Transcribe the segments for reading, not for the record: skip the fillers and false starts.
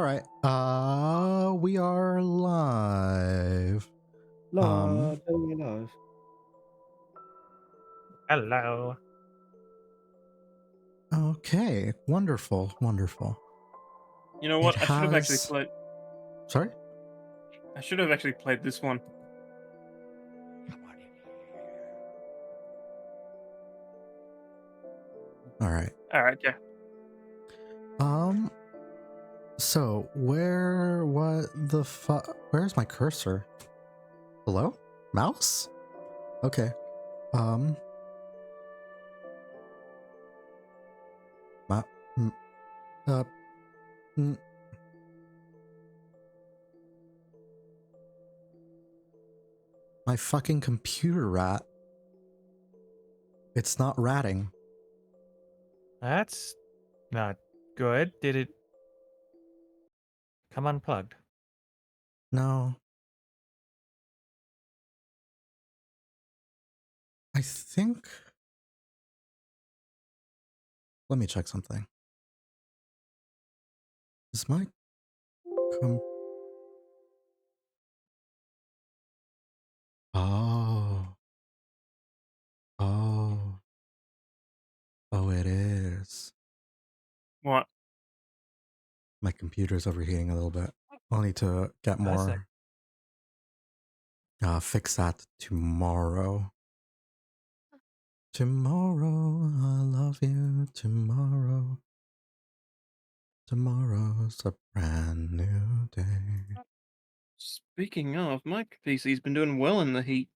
All right. We are live. Totally live. Hello. Okay. Wonderful. Wonderful. You know It what? I should have actually has. played. Sorry. I should have actually played this one. All right. All right, yeah. So where's my cursor? Hello? Mouse? Okay. Ma- m- uh, mm. My fucking computer rat. It's not ratting. That's not good. Did it come unplugged? No. I think. Let me check something. Is my Oh. Oh. Oh, it is. What? My computer's overheating a little bit. I'll need to get more. Fix that tomorrow. Tomorrow, I love you. Tomorrow. Tomorrow's a brand new day. Speaking of, my PC's been doing well in the heat.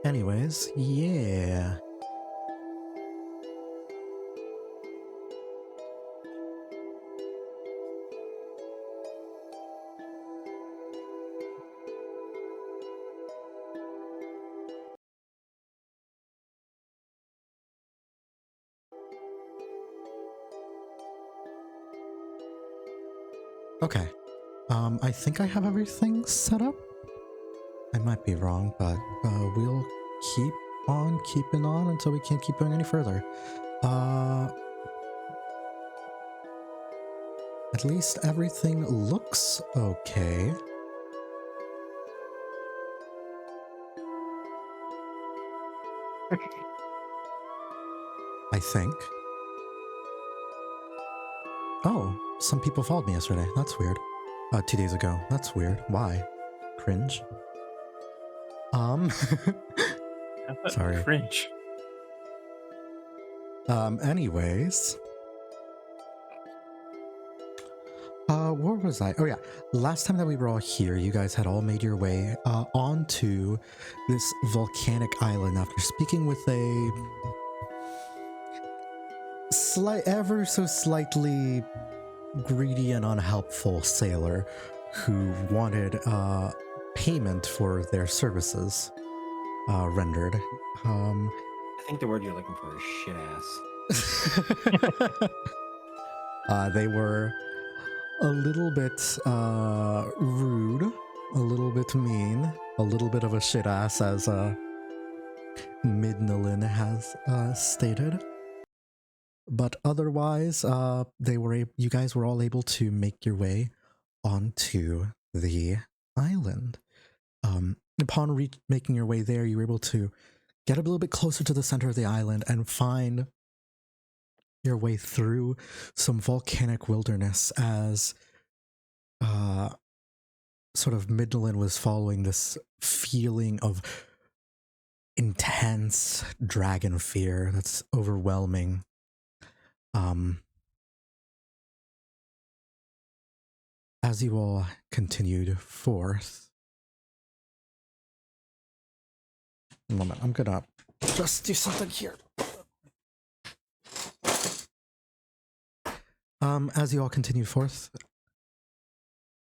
Anyways, yeah. Okay. I think I have everything set up. I might be wrong, but we'll keep on keeping on until we can't keep going any further. At least everything looks okay. I think. Oh, some people followed me yesterday. That's weird. 2 days ago. That's weird. Why? Cringe. Sorry. Cringe. Anyways. Where was I? Oh yeah. Last time that we were all here, you guys had all made your way onto this volcanic island after speaking with a ever so slightly greedy and unhelpful sailor who wanted payment for their services rendered. I think the word you're looking for is shit ass. They were a little bit rude, a little bit mean, a little bit of a shit ass, as Midnalynn has stated. But otherwise, you guys were all able to make your way onto the island. Upon making your way there, you were able to get a little bit closer to the center of the island and find your way through some volcanic wilderness as sort of Midnalynn was following this feeling of intense dragon fear that's overwhelming. As you all continued forth. A moment, I'm gonna just do something here. As you all continue forth,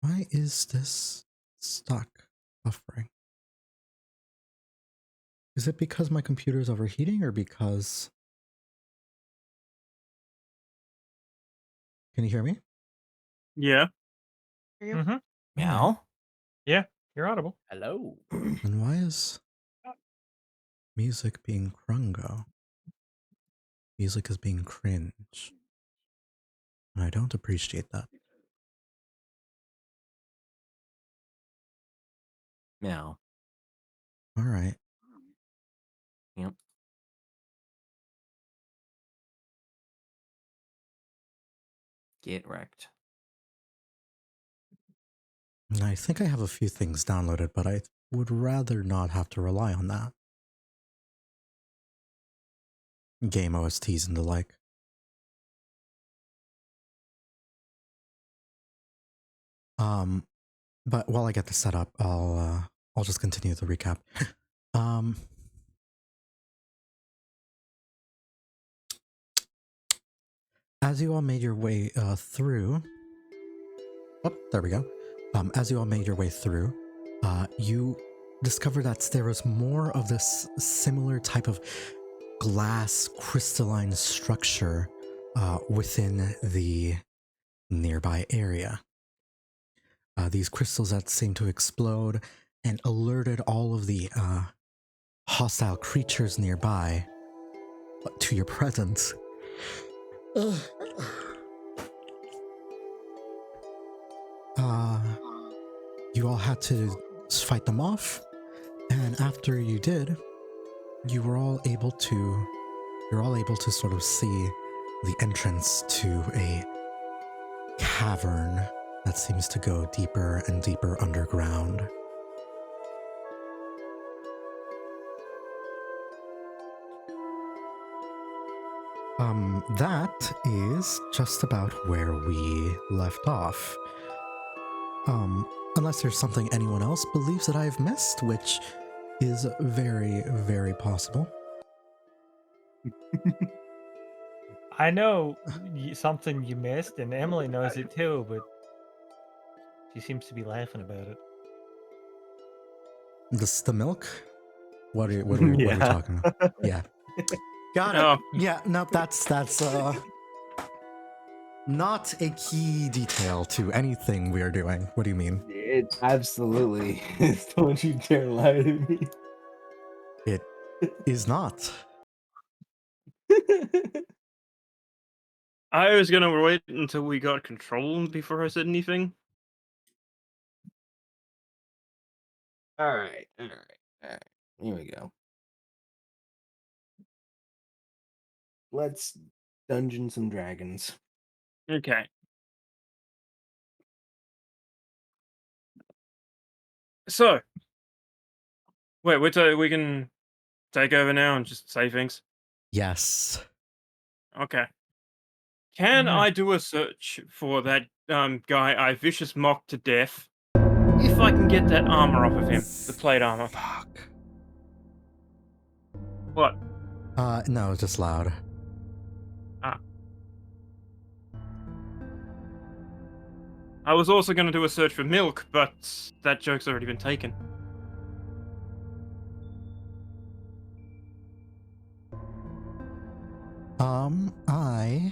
why is this stuck buffering? Is it because my computer is overheating or because... Can you hear me? Yeah. Mm-hmm. Meow. Yeah, you're audible. Hello. And why is music being crungo? Music is being cringe. And I don't appreciate that. Meow. Alright. Yep. Get wrecked. I think I have a few things downloaded, but I would rather not have to rely on that. Game OSTs and the like. But while I get this set up, I'll just continue the recap. As you all made your way through, oh, there we go. As you all made your way through, you discover that there is more of this similar type of glass crystalline structure within the nearby area. These crystals that seem to explode and alerted all of the hostile creatures nearby to your presence. You all had to fight them off, and after you did, you're all able to sort of see the entrance to a cavern that seems to go deeper and deeper underground. That is just about where we left off. Unless there's something anyone else believes that I've missed, which is very, very possible. I know something you missed, and Emily knows it too, but she seems to be laughing about it. The milk? What are we talking about? Yeah. Got it. Oh. Yeah, nope, that's not a key detail to anything we are doing. What do you mean? It absolutely. Don't you dare lie to me. It is not. I was gonna wait until we got control before I said anything. All right. Here we go. Let's Dungeons and Dragons. Okay. So, wait, we can take over now and just say things? Yes. Okay. Can Yeah. I do a search for that guy I vicious mocked to death? If I can get that armor off of him, the plate armor. Fuck. What? No, just loud. I was also going to do a search for milk, but that joke's already been taken. I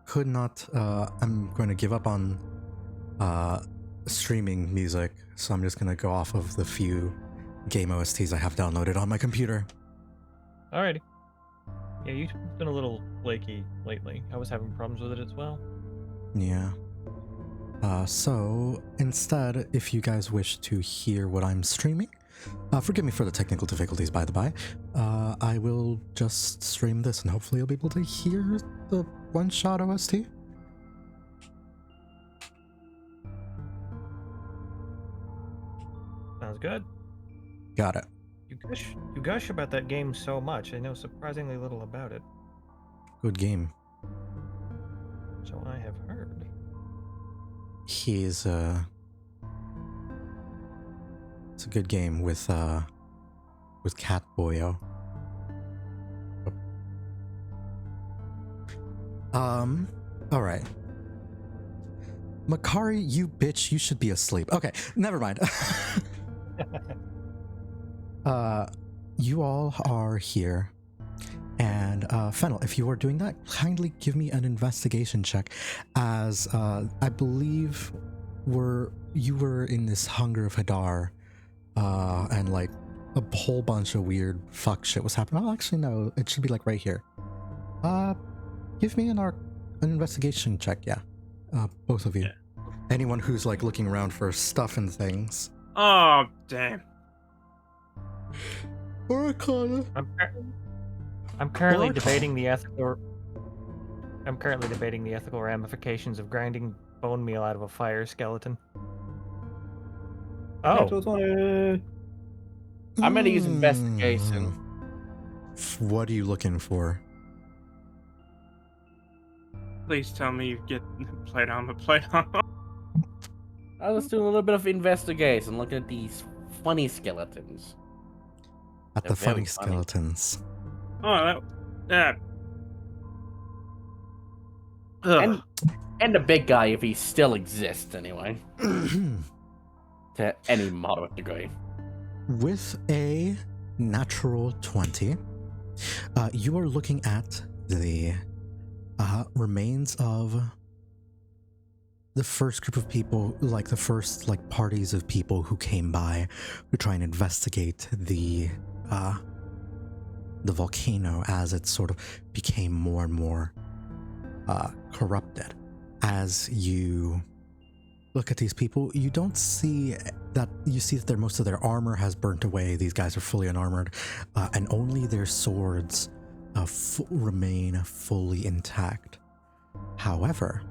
could not, I'm going to give up on, streaming music, so I'm just going to go off of the few game OSTs I have downloaded on my computer. Alrighty. Yeah, you've been a little flaky lately. I was having problems with it as well. Yeah. So instead, if you guys wish to hear what I'm streaming, forgive me for the technical difficulties, by the by, I will just stream this and hopefully you'll be able to hear the one-shot OST. Sounds good. Got it. You gush about that game so much. I know surprisingly little about it. Good game. So I have heard. It's a good game with Cat Boyo. All right. Makari, you bitch, you should be asleep. Okay, never mind. You all are here. And Fennel, if you are doing that, kindly give me an investigation check, as I believe you were in this Hunger of Hadar, and like a whole bunch of weird fuck shit was happening. Oh, actually no, it should be like right here. Give me an investigation check, yeah. Both of you. Yeah. Anyone who's like looking around for stuff and things. Oh, damn. Arcana. I'm currently Or- debating the ethical. I'm currently debating the ethical ramifications of grinding bone meal out of a fire skeleton. Oh, Natural 20. I'm gonna use investigation. What are you looking for? Please tell me you get plate armor, plate armor. I was doing a little bit of investigation, looking at these funny skeletons. At They're the funny very funny. skeletons. Oh, that. Ugh. And the big guy, if he still exists anyway, to any moderate degree. With a natural 20, you are looking at the remains of the first group of people, like the first like parties of people who came by to try and investigate the volcano as it sort of became more and more corrupted. As you look at these people, you don't see that. You see that most of their armor has burnt away. These guys are fully unarmored, and only their swords remain fully intact. However,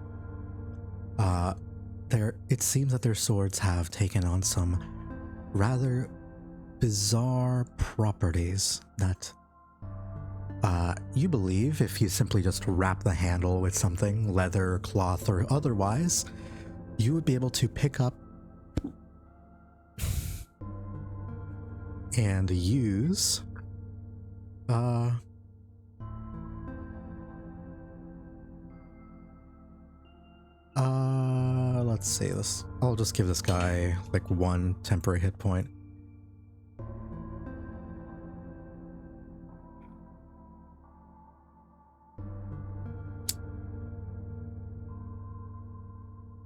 it seems that their swords have taken on some rather bizarre properties that you believe, if you simply just wrap the handle with something, leather, cloth, or otherwise, you would be able to pick up and use let's see this. I'll just give this guy like 1 temporary hit point.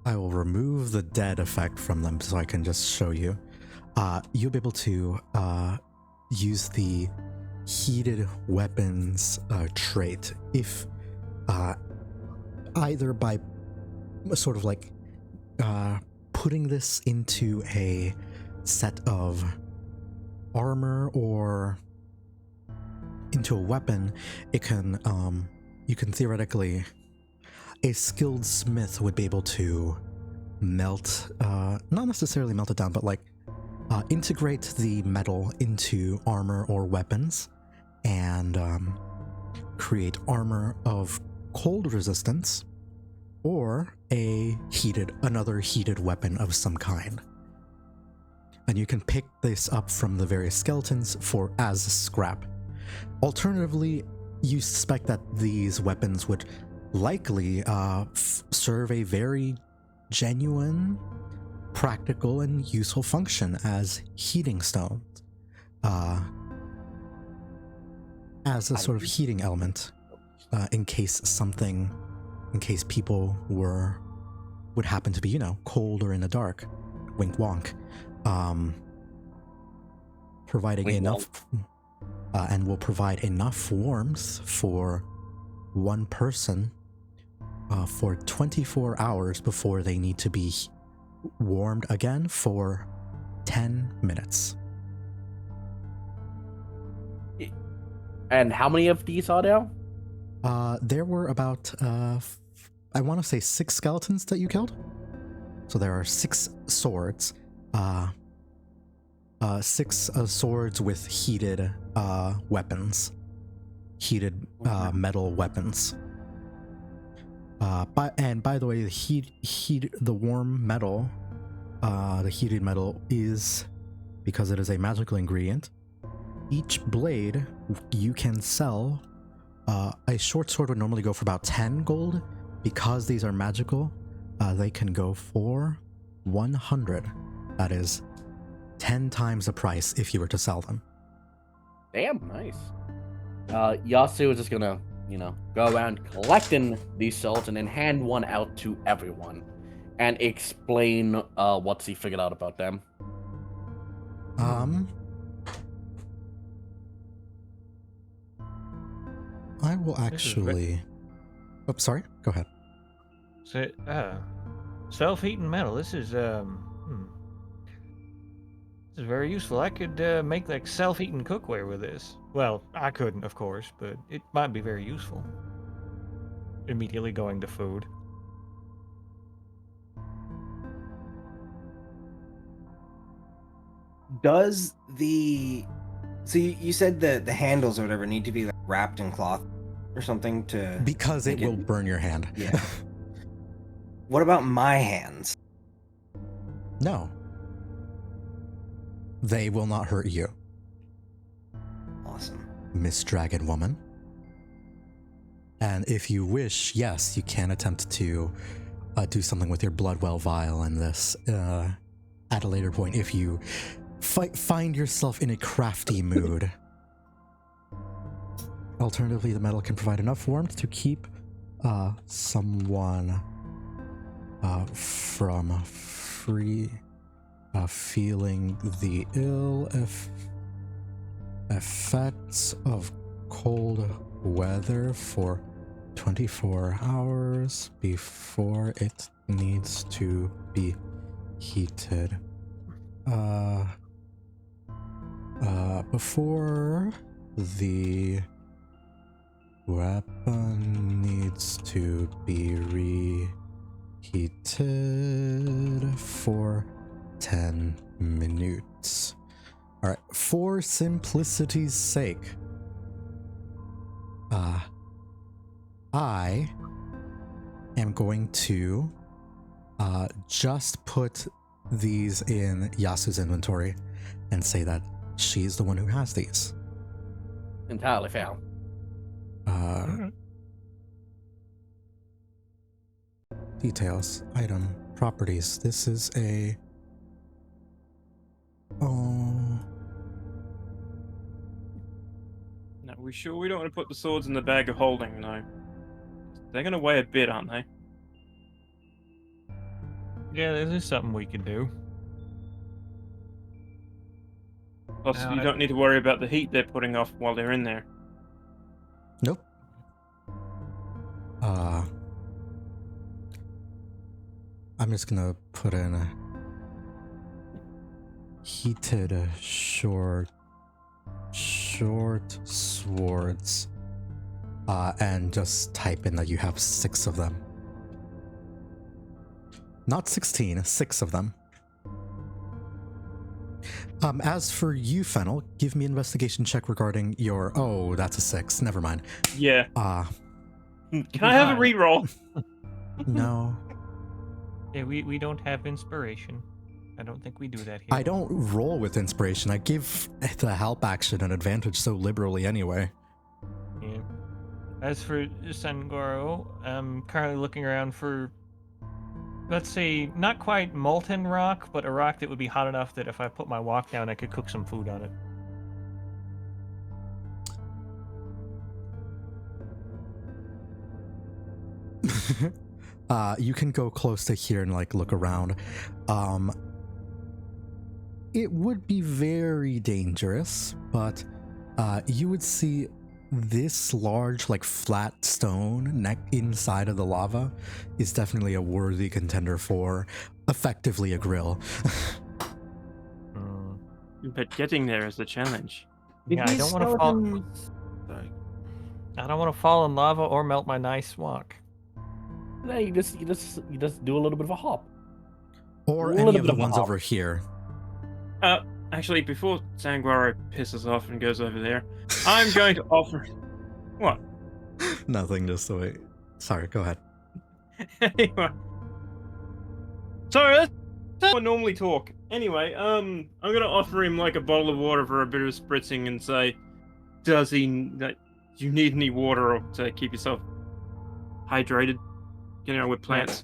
I will remove the dead effect from them so I can just show you. You'll be able to use the heated weapons trait if either by sort of like putting this into a set of armor or into a weapon, it can you can theoretically, a skilled smith would be able to melt, not necessarily melt it down, but like integrate the metal into armor or weapons and create armor of cold resistance or another heated weapon of some kind. And you can pick this up from the various skeletons as scrap. Alternatively, you suspect that these weapons would likely serve a very genuine, practical, and useful function as heating stones, as a sort of heating element, in case people would happen to be, cold or in the dark. Wink wonk. Providing Wink enough, and will provide enough warmth for one person for 24 hours before they need to be warmed again for 10 minutes. And how many of these are there? There were about, I want to say 6 skeletons that you killed. So there are 6 swords. 6 swords with heated weapons. Heated metal weapons. By the way, the warm metal, the heated metal is, because it is a magical ingredient, each blade you can sell. A short sword would normally go for about 10 gold. Because these are magical, they can go for 100. That is 10 times the price if you were to sell them. Damn, nice. Yasu is just gonna, go around collecting these swords and then hand one out to everyone and explain what's he figured out about them. I will This is actually. Oh, sorry. Go ahead. So, self-heating metal. This is very useful. I could make like self-heating cookware with this. Well, I couldn't, of course, but it might be very useful. Immediately going to food. Does the so you said the handles or whatever need to be like, wrapped in cloth or something to Because it make will burn your hand. Yeah. What about my hands? No. They will not hurt you, Awesome. Miss Dragon Woman. And if you wish, yes, you can attempt to do something with your Bloodwell vial and this at a later point if you find yourself in a crafty mood. Alternatively, the metal can provide enough warmth to keep someone from feeling the ill effects of cold weather for 24 hours before it needs to be heated. Before the weapon needs to be reheated for 10 minutes. Alright, for simplicity's sake, I am going to just put these in Yasu's inventory and say that she's the one who has these. Entirely fair. Details, item, properties. This is a... Oh... No, we sure we don't want to put the swords in the bag of holding, no. They're going to weigh a bit, aren't they? Yeah, this is something we could do. Plus, Now, you don't need to worry about the heat they're putting off while they're in there. Nope. I'm just gonna put in a heated short swords, and just type in that you have 6 of them. Not 16, 6 of them. As for you, Fennel, give me an investigation check regarding your... Oh, that's a 6. Never mind. Yeah. Can I have a reroll? No. Yeah, we don't have inspiration. I don't think we do that here. I don't roll with inspiration. I give the help action an advantage so liberally anyway. Yeah. As for Sangoro, I'm currently looking around for, let's say, not quite molten rock, but a rock that would be hot enough that if I put my wok down, I could cook some food on it. You can go close to here and like look around. It would be very dangerous, but you would see this large, like flat stone inside of the lava is definitely a worthy contender for effectively a grill. But getting there is the challenge. Yeah, I don't want to fall. I don't want to fall in lava or melt my nice wok. No, you just do a little bit of a hop. Or A any little of bit the of a ones hop. over here. Actually, before Sanguaro pisses off and goes over there, I'm going to offer... What? Nothing, just the way. Sorry, go ahead. Anyway. Sorry, that's how I normally talk. Anyway, I'm gonna offer him like a bottle of water for a bit of spritzing and say, do you need any water or to keep yourself hydrated? You know, with plants.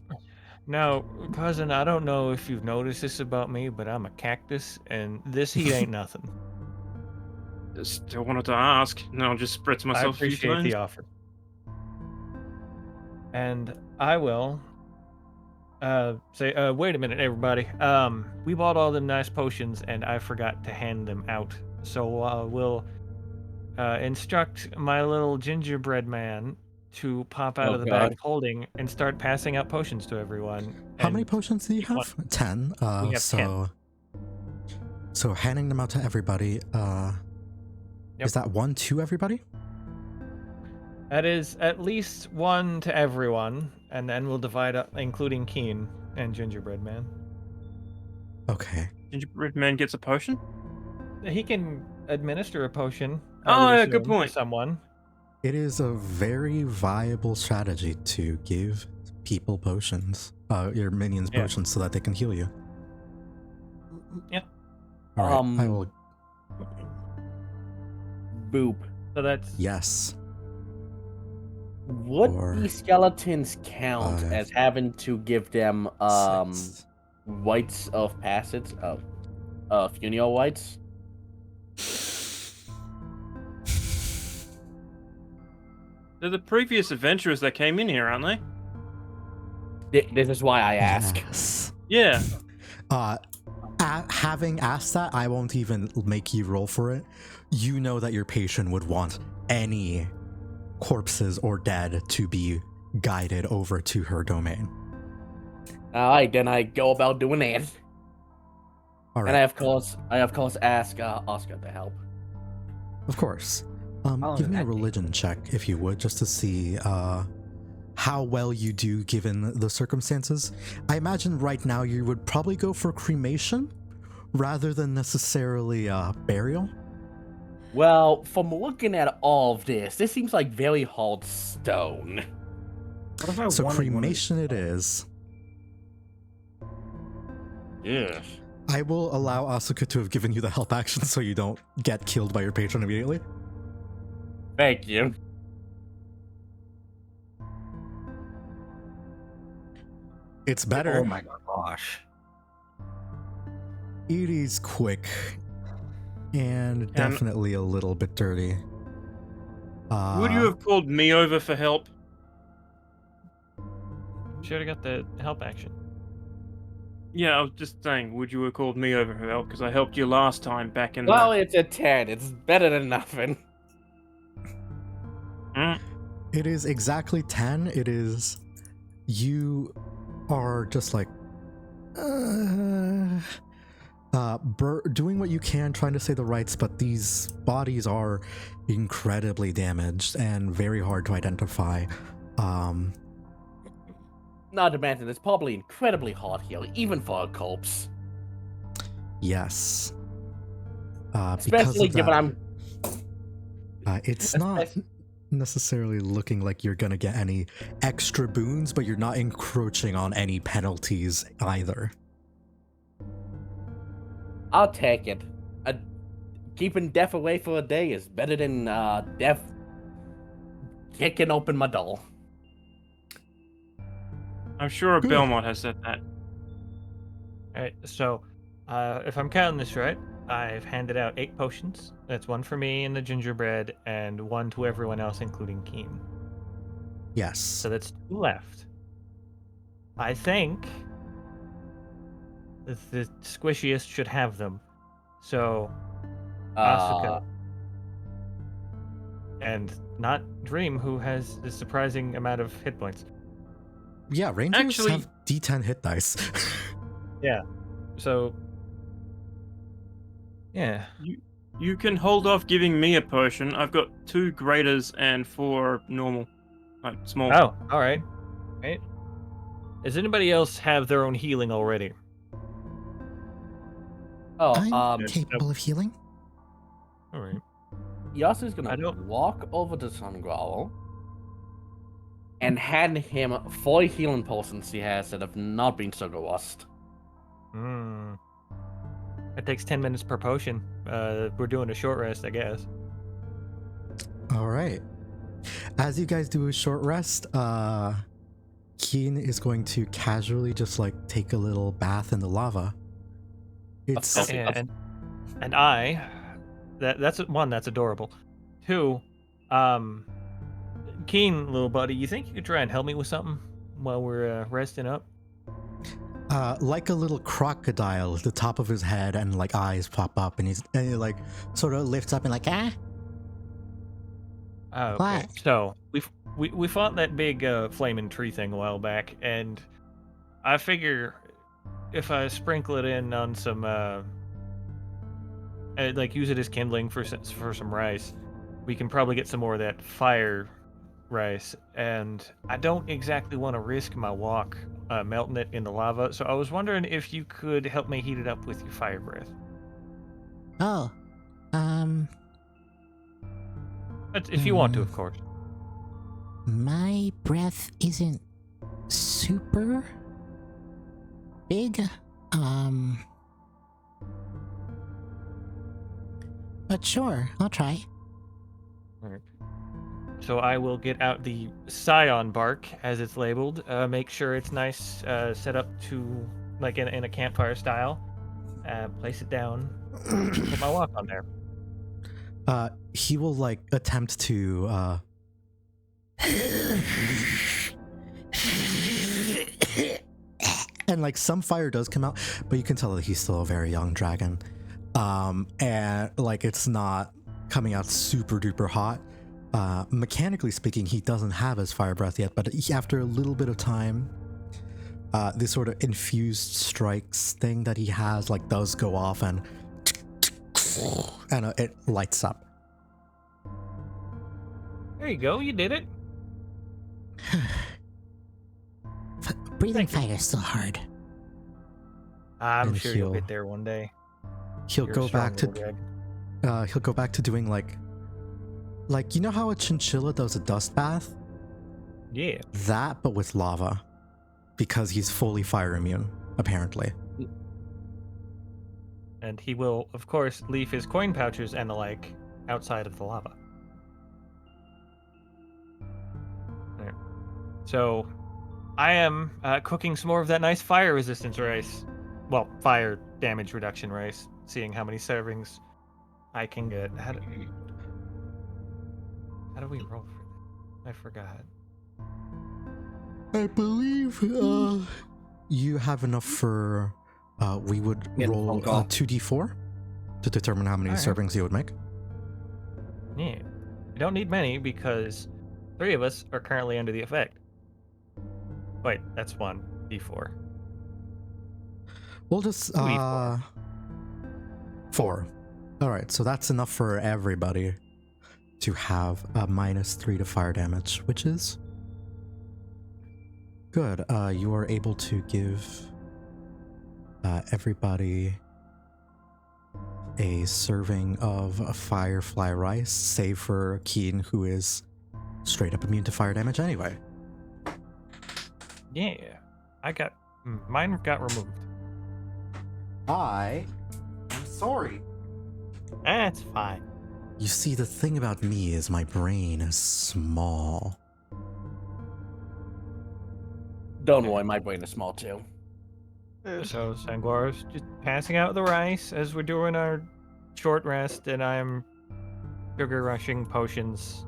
Now, cousin, I don't know if you've noticed this about me, but I'm a cactus, and this heat ain't nothing. Still wanted to ask. No, I'll just spritz I myself a few appreciate times. the offer. And I will say, wait a minute, everybody. We bought all them nice potions, and I forgot to hand them out. So we'll instruct my little gingerbread man to pop out Oh, of the bag God. of holding and start passing out potions to everyone. How many and potions do you keep one- have? 10. We have 10. So handing them out to everybody. Yep. Is that one to everybody? That is at least one to everyone, and then we'll divide up, including Keen and Gingerbread Man. Okay. Gingerbread man gets a potion. He can administer a potion. I Oh, would yeah, good assume, to point. someone. It is a very viable strategy to give people potions, your minions Yeah. potions, so that they can heal you. Yeah. All right, I will. Boop. So that's Yes. Would Four, the skeletons count 5, as having to give them 6. whites of passage funeral whites? They're the previous adventurers that came in here, aren't they? This is why I ask. Yes. Yeah. Having asked that, I won't even make you roll for it. You know that your patron would want any corpses or dead to be guided over to her domain. Alright, then I go about doing that. All right. And I of course ask Oscar to help. Of course. Oh, Give me a that- religion check, if you would, just to see how well you do given the circumstances. I imagine right now you would probably go for cremation rather than necessarily burial. Well, from looking at all of this seems like very hard stone. What if I So wanted one of cremation it is. Yeah. I will allow Asuka to have given you the help action so you don't get killed by your patron immediately. Thank you. It's better. Oh my gosh. It is quick and definitely a little bit dirty. Would you have called me over for help? should have got the help action. Yeah, I was just saying, would you have called me over for help? Because I helped you last time back in Well, the... it's a 10. It's better than nothing. It is exactly 10. It is... You are just like... doing what you can, trying to say the rights, but these bodies are incredibly damaged and very hard to identify. Not to mention, it's probably incredibly hard here, even for a corpse. Yes. Especially given I'm... It's not necessarily looking like you're gonna get any extra boons, but you're not encroaching on any penalties either. I'll take it. Keeping death away for a day is better than death kicking open my door. I'm sure Good. Belmont has said that. Alright, so if I'm counting this right, I've handed out 8 potions. That's 1 for me and the gingerbread, and 1 to everyone else, including Keen. Yes. So that's 2 left. I think the squishiest should have them. So Asuka. And not Dream, who has a surprising amount of hit points. Yeah, rangers Actually- have D10 hit dice. So yeah. You can hold off giving me a potion. I've got 2 graters and 4 normal. Like, small. Oh, alright. Right. Does anybody else have their own healing already? I'm capable of healing. Alright. Yasu's I gonna don't- walk over to Sungrowl and hand him 4 healing potions he has that have not been sugar rust. It takes 10 minutes per potion. We're doing a short rest, I guess. All right. As you guys do a short rest, Keen is going to casually just like take a little bath in the lava. It's Okay. And I, that's one, that's adorable. 2, Keen, little buddy, you think you could try and help me with something while we're resting up? like a little crocodile at the top of his head, and like eyes pop up, and he like sort of lifts up and like Okay. What? So we fought that big flaming tree thing a while back, and I figure if I sprinkle it in on some like use it as kindling for some rice, we can probably get some more of that fire rice. And I don't exactly want to risk my wok melting it in the lava, so I was wondering if you could help me heat it up with your fire breath. Oh, If you want to, of course. my breath isn't super big. But sure, I'll try. Alright. So I will get out the scion bark, as it's labeled. Make sure it's nice, set up to like in a campfire style. Place it down. Put my wok on there. He will like attempt to and like some fire does come out, but you can tell that he's still a very young dragon. And like it's not coming out super duper hot. Mechanically speaking, he doesn't have his fire breath yet, but after a little bit of time, this sort of infused strikes thing that he has like does go off and it lights up. There you go. You did it. Breathing fire is still hard. I'm And sure you'll he'll- get there one day. He'll You're a go strong back to little guy. he'll go back to doing like you know how a chinchilla does a dust bath? Yeah. That, but with lava, because he's fully fire immune, apparently. And he will, of course, leave his coin pouches and the like outside of the lava. There. So, I am cooking some more of that nice fire resistance rice. Well, fire damage reduction rice. Seeing how many servings I can get. How do we roll for that? I forgot. I believe you have enough for we would Yeah, roll phone call. 2d4 to determine how many Alright. servings you would make. Yeah. We don't need many because 3 of us are currently under the effect. Wait, that's 1 d4. We'll just 2d4. 4. All right, so that's enough for everybody to have a -3 to fire damage, which is good. You are able to give everybody a serving of firefly rice, save for Keen, who is straight up immune to fire damage anyway. Yeah. Mine got removed. I am sorry. That's fine. You see, the thing about me is my brain is small. Don't worry, my brain is small too. So Sanguar's just passing out the rice as we're doing our short rest, and I'm sugar rushing potions.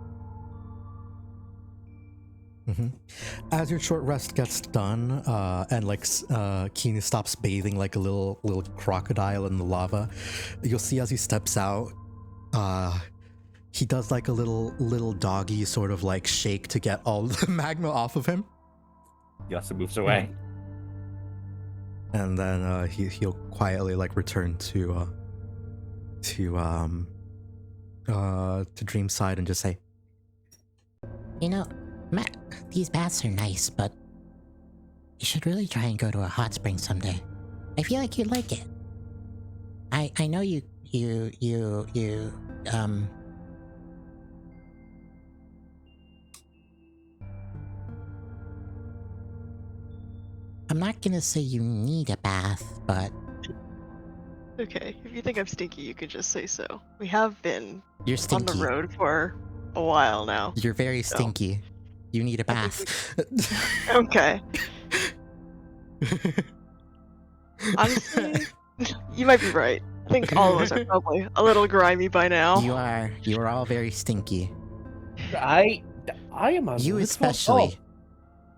As your short rest gets done, and like Keen stops bathing like a little crocodile in the lava, you'll see as he steps out, he does like a little doggy sort of like shake to get all the magma off of him, Yasu moves away. and then he'll quietly like return to Dreamside and just say, You know, Matt, these baths are nice, but you should really try and go to a hot spring someday. I feel like you'd like it. I know you I'm not gonna say you need a bath, but Okay, if you think I'm stinky, you could just say so. We have been you're on the stinky. road for a while now. You're very So- stinky. You need a I think bath. Okay. Honestly, you might be right. I think all of us are probably a little grimy by now. You are all very stinky. I am a You little especially. cult.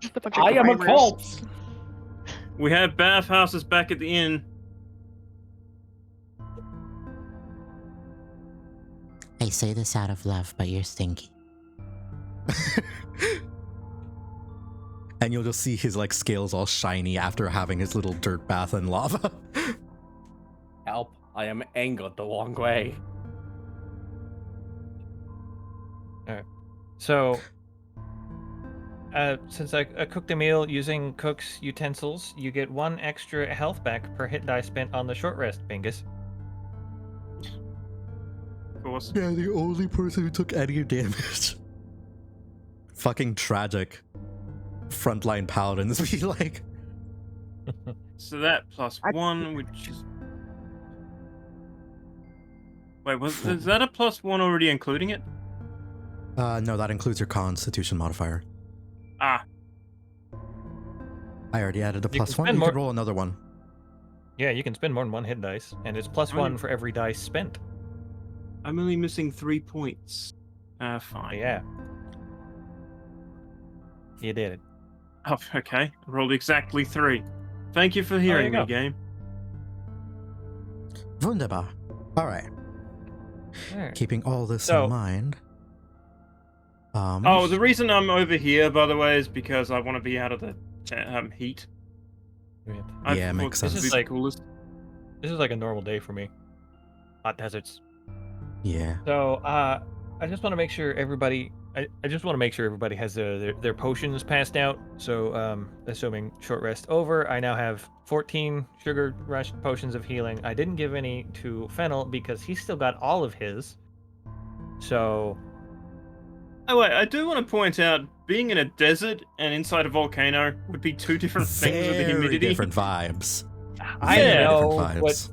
Just a bunch of I am a grimers. cult. We have bathhouses back at the inn. I say this out of love, but you're stinky. And you'll just see his like scales all shiny after having his little dirt bath in lava. Help! I am angered the wrong way. So, since I cooked a meal using cook's utensils, you get 1 extra health back per hit die spent on the short rest, Bingus. Of course. Yeah, the only person who took any damage. Fucking tragic. Frontline paladins be like. So that plus 1, which is. Wait, is that a plus 1 already including it? No, that includes your Constitution modifier. Ah, I already added a You plus can 1. spend You more- could roll another one. Yeah, you can spend more than 1 hit dice, and it's plus 1 for every dice spent. I'm only missing 3 points. Fine. Yeah. You did it. Oh, okay. I rolled exactly 3. Thank you for hearing you me, go. game. Wunderbar. Alright. Alright. Keeping all this So- in mind. Oh, the reason I'm over here, by the way, is because I want to be out of the heat. I Yeah, thought makes this sense. would be This is the like- coolest. This is like a normal day for me. Hot deserts. Yeah. So, I just want to make sure everybody. I just want to make sure everybody has their potions passed out. So, assuming short rest over, I now have 14 sugar rush potions of healing. I didn't give any to Fennel because he's still got all of his. So, Oh wait, I do want to point out, being in a desert and inside a volcano would be 2 different things with the Very humidity. different vibes. I Very know, different but vibes.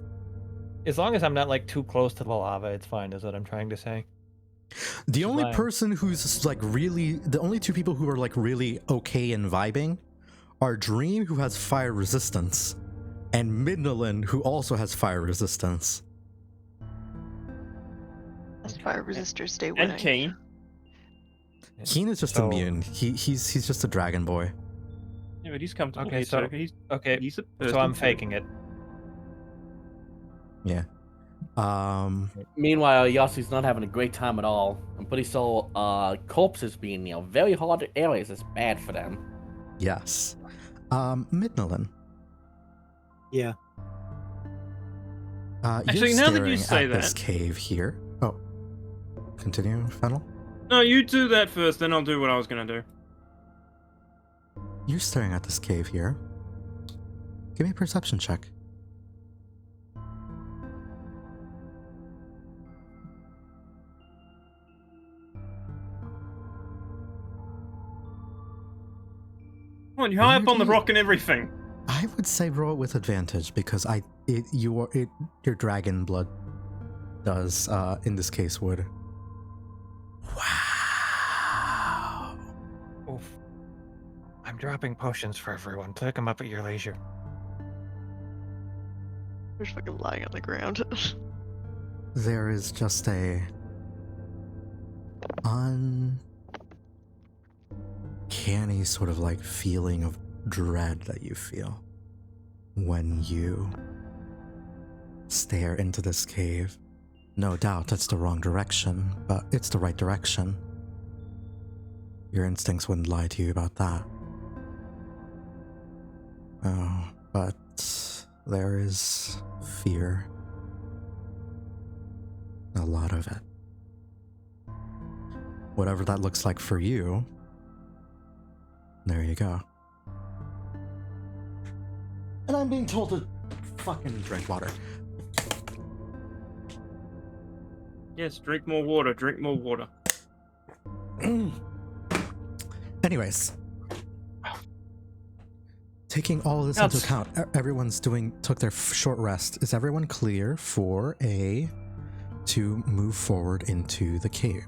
as long as I'm not like too close to the lava, it's fine. Is what I'm trying to say. The only why I'm- person who's like really, the only 2 people who are like really okay and vibing are Dream, who has fire resistance, and Midnalynn, who also has fire resistance. As fire resistors stay winning. And Kane. Keen is just So- immune. He's just a dragon boy. Yeah, but he's comfortable Okay, here, so- too. He's Okay, a so person I'm too. faking it. Yeah. Meanwhile, Yasu's not having a great time at all. I'm pretty sure corpses being very hot areas is bad for them. Yes. Midnalynn. Yeah. Actually, you're now that you staring say at this that- cave here. Oh. Continue, Fennel. No, you do that first, then I'll do what I was gonna do. You're staring at this cave here. Give me a perception check. Come on, you're high up on the Weirdly- rock and everything. I would say roll it with advantage because your dragon blood does in this case would. Wow. Oof. I'm dropping potions for everyone. Pick them up at your leisure. They're just fucking lying on the ground. There is just a uncanny sort of like feeling of dread that you feel when you stare into this cave. No doubt it's the wrong direction, but it's the right direction. Your instincts wouldn't lie to you about that. Oh, but there is fear. A lot of it. Whatever that looks like for you, there you go. And I'm being told to fucking drink water. Yes, drink more water, drink more water. Anyways, taking all this That's- into account, everyone's took their short rest. Is everyone clear for to move forward into the cave?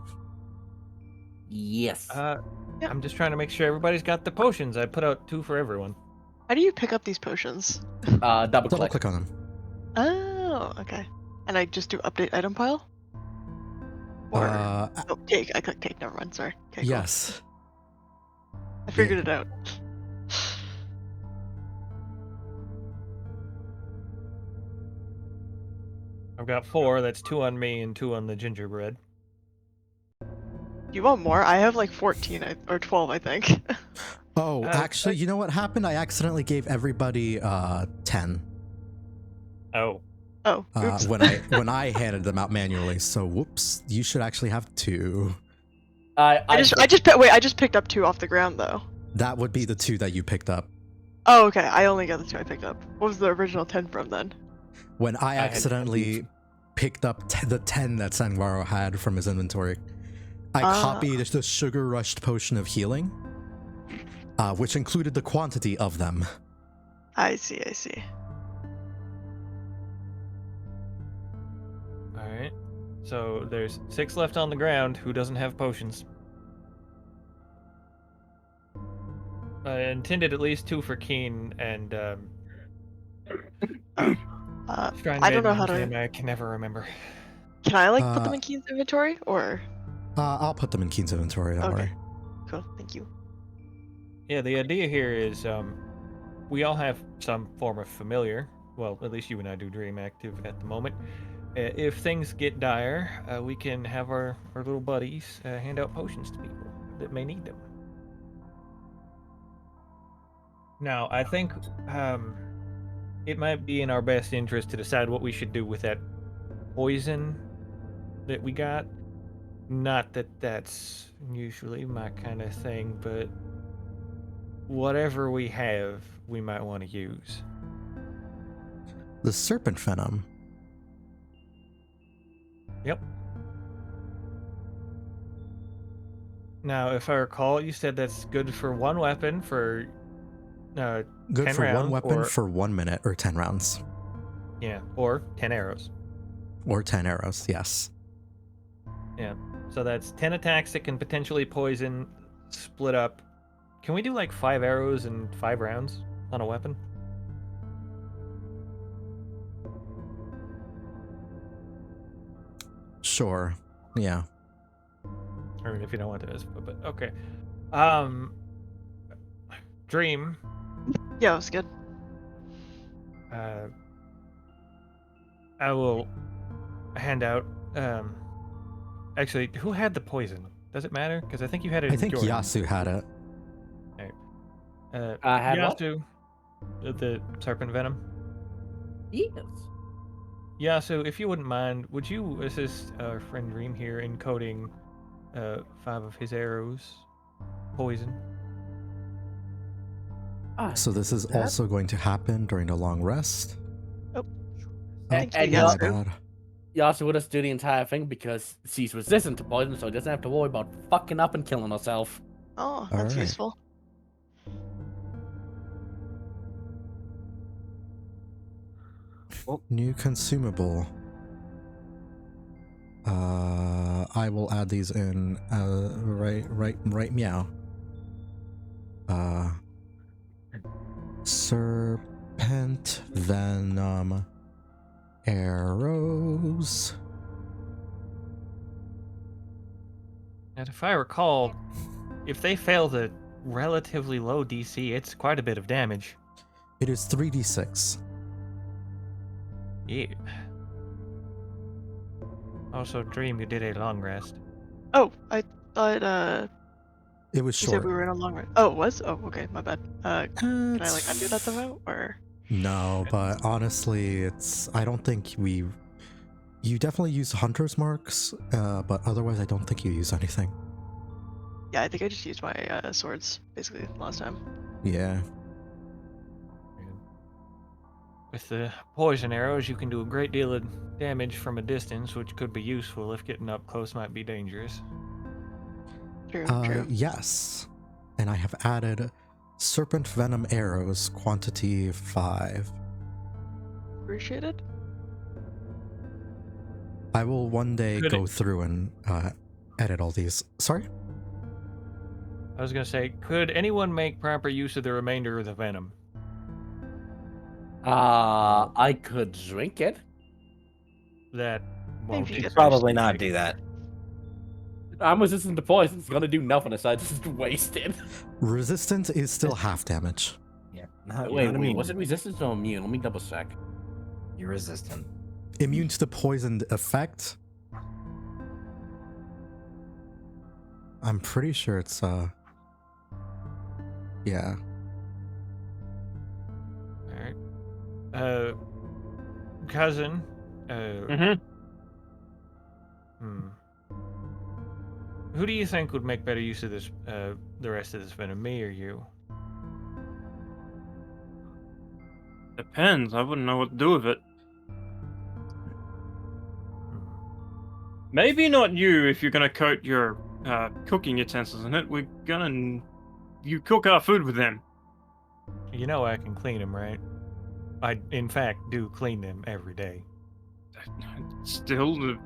Yes. I'm just trying to make sure everybody's got the potions. I put out 2 for everyone. How do you pick up these potions? Double Double click. click on them. Oh, okay. And I just do update item pile? Or oh, take. I click take. Never mind. Sorry. Okay, cool. Yes. I figured it out. I've got 4. That's 2 on me and 2 on the gingerbread. you want more? I have like 14 or 12, I think. Oh, actually, you know what happened? I accidentally gave everybody 10 Oh. Oh, oops. when I handed them out manually. So whoops, you should actually have 2. I just picked up 2 off the ground though. That would be the 2 that you picked up. Oh, okay. I only got the 2 I picked up. What was the original 10 from then? When I accidentally picked up the 10 that Sangwaro had from his inventory, I copied the Sugar Rushed Potion of Healing, which included the quantity of them. I see. Alright. So there's 6 left on the ground. Who doesn't have potions? I intended at least 2 for Keen and I don't know how to. I can never remember. Can I like put them in Keen's inventory or? I'll put them in Keen's inventory. Don't worry. Cool. Thank you. Yeah, the idea here is we all have some form of familiar. Well, at least you and I do Dream active at the moment. If things get dire, we can have our little buddies hand out potions to people that may need them. Now, I think it might be in our best interest to decide what we should do with that poison that we got. Not that that's usually my kind of thing, but whatever we have, we might want to use. The serpent venom. Yep. Now, if I recall, you said that's good for 1 weapon for good 10 for rounds, 1 weapon or, for 1 minute or 10 rounds. Yeah, or 10 arrows. Or 10 arrows, yes. Yeah, so that's 10 attacks that can potentially poison, split up. Can we do like 5 arrows and 5 rounds on a weapon? Sure, yeah. I mean, if you don't want to, but okay. Dream. Yeah, it was good. I will hand out. Actually, who had the poison? Does it matter? Because I think you had it. I think Yasu had it. Right. I had Yasu, the serpent venom. Yes. Yasu, if you wouldn't mind, would you assist our friend Dream here in coating 5 of his arrows poison? So this is also going to happen during the long rest. Oh. And Thank you, my Yasu. bad. Yasu would just do the entire thing because she's resistant to poison, so he doesn't have to worry about fucking up and killing herself. Oh, that's Alright. useful. New consumable. I will add these in. Right. Meow. Serpent venom arrows. And if I recall, if they fail the relatively low DC, it's quite a bit of damage. It is 3d6. Yeah. Also, Dream, you did a long rest. Oh, I thought It was you short. said we were in a long run. Oh, it was? Oh, okay, my bad. Can I like undo that somehow, or? No, but honestly, I don't think you definitely use hunter's marks, but otherwise I don't think you use anything. Yeah, I think I just used my swords basically last time. Yeah. With the poison arrows, you can do a great deal of damage from a distance, which could be useful if getting up close might be dangerous. True. Yes. And I have added serpent venom arrows, quantity 5. Appreciated. I will one day Could go it- through and edit all these. Sorry? I was going to say, could anyone make proper use of the remainder of the venom? I could drink it. That won't you do. could. Probably not do that. I'm resistant to poison. It's gonna do nothing aside just waste it. Resistant is still half damage. Yeah. Wait, was it resistant or immune? Let me double check. You're resistant. Immune to the poisoned effect. I'm pretty sure it's yeah. Alright. Cousin. Who do you think would make better use of this, the rest of this venom, me or you? Depends. I wouldn't know what to do with it. Maybe not you if you're gonna coat your cooking utensils in it. You cook our food with them. You know I can clean them, right? I, in fact, do clean them every day. Still,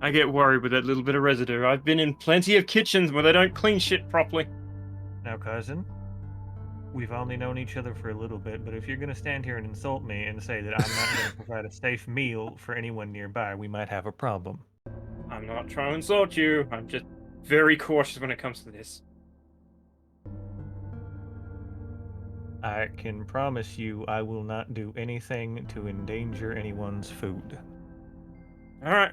I get worried with that little bit of residue. I've been in plenty of kitchens where they don't clean shit properly. Now, cousin, we've only known each other for a little bit, but if you're gonna stand here and insult me and say that I'm not gonna provide a safe meal for anyone nearby, we might have a problem. I'm not trying to insult you. I'm just very cautious when it comes to this. I can promise you I will not do anything to endanger anyone's food. Alright.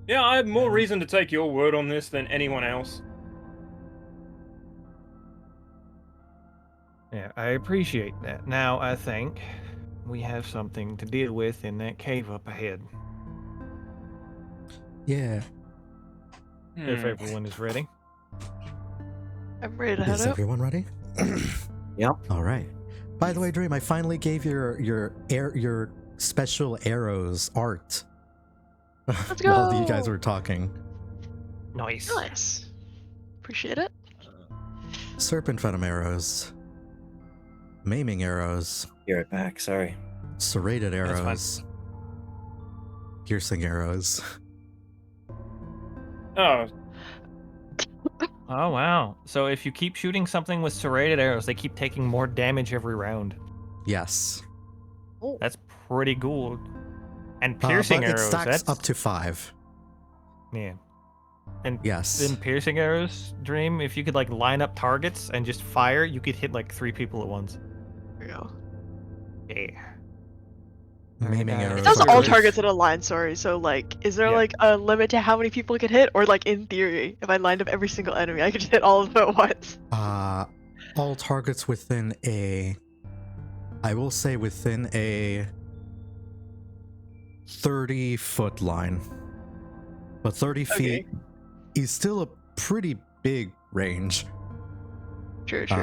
Yeah, I have more reason to take your word on this than anyone else. Yeah, I appreciate that. Now, I think we have something to deal with in that cave up ahead. Yeah. If everyone is ready. I'm ready to head Is up. everyone ready? Yep. All right. By the way, Dream, I finally gave your special arrows art. Let's While go. you guys were talking. Nice. Nice. Appreciate it. Serpent venom arrows. Maiming arrows. Be right back. Sorry. Serrated That's fine. arrows. Piercing arrows. Oh, Oh, wow. So if you keep shooting something with serrated arrows, they keep taking more damage every round. Yes. That's pretty good. And piercing but arrows, it stacks that's... up to 5. Yeah. And Yes. then piercing arrows, Dream, if you could like line up targets and just fire, you could hit like 3 people at once. There we go. Yeah. Maiming Alright, arrows. It does are all good. targets at a line, sorry. So, like, is there, Yeah. like, a limit to how many people it could hit? Or, like, in theory, if I lined up every single enemy, I could hit all of them at once? All targets within a... I will say within a 30-foot line. But 30 feet is still a pretty big range. True, true.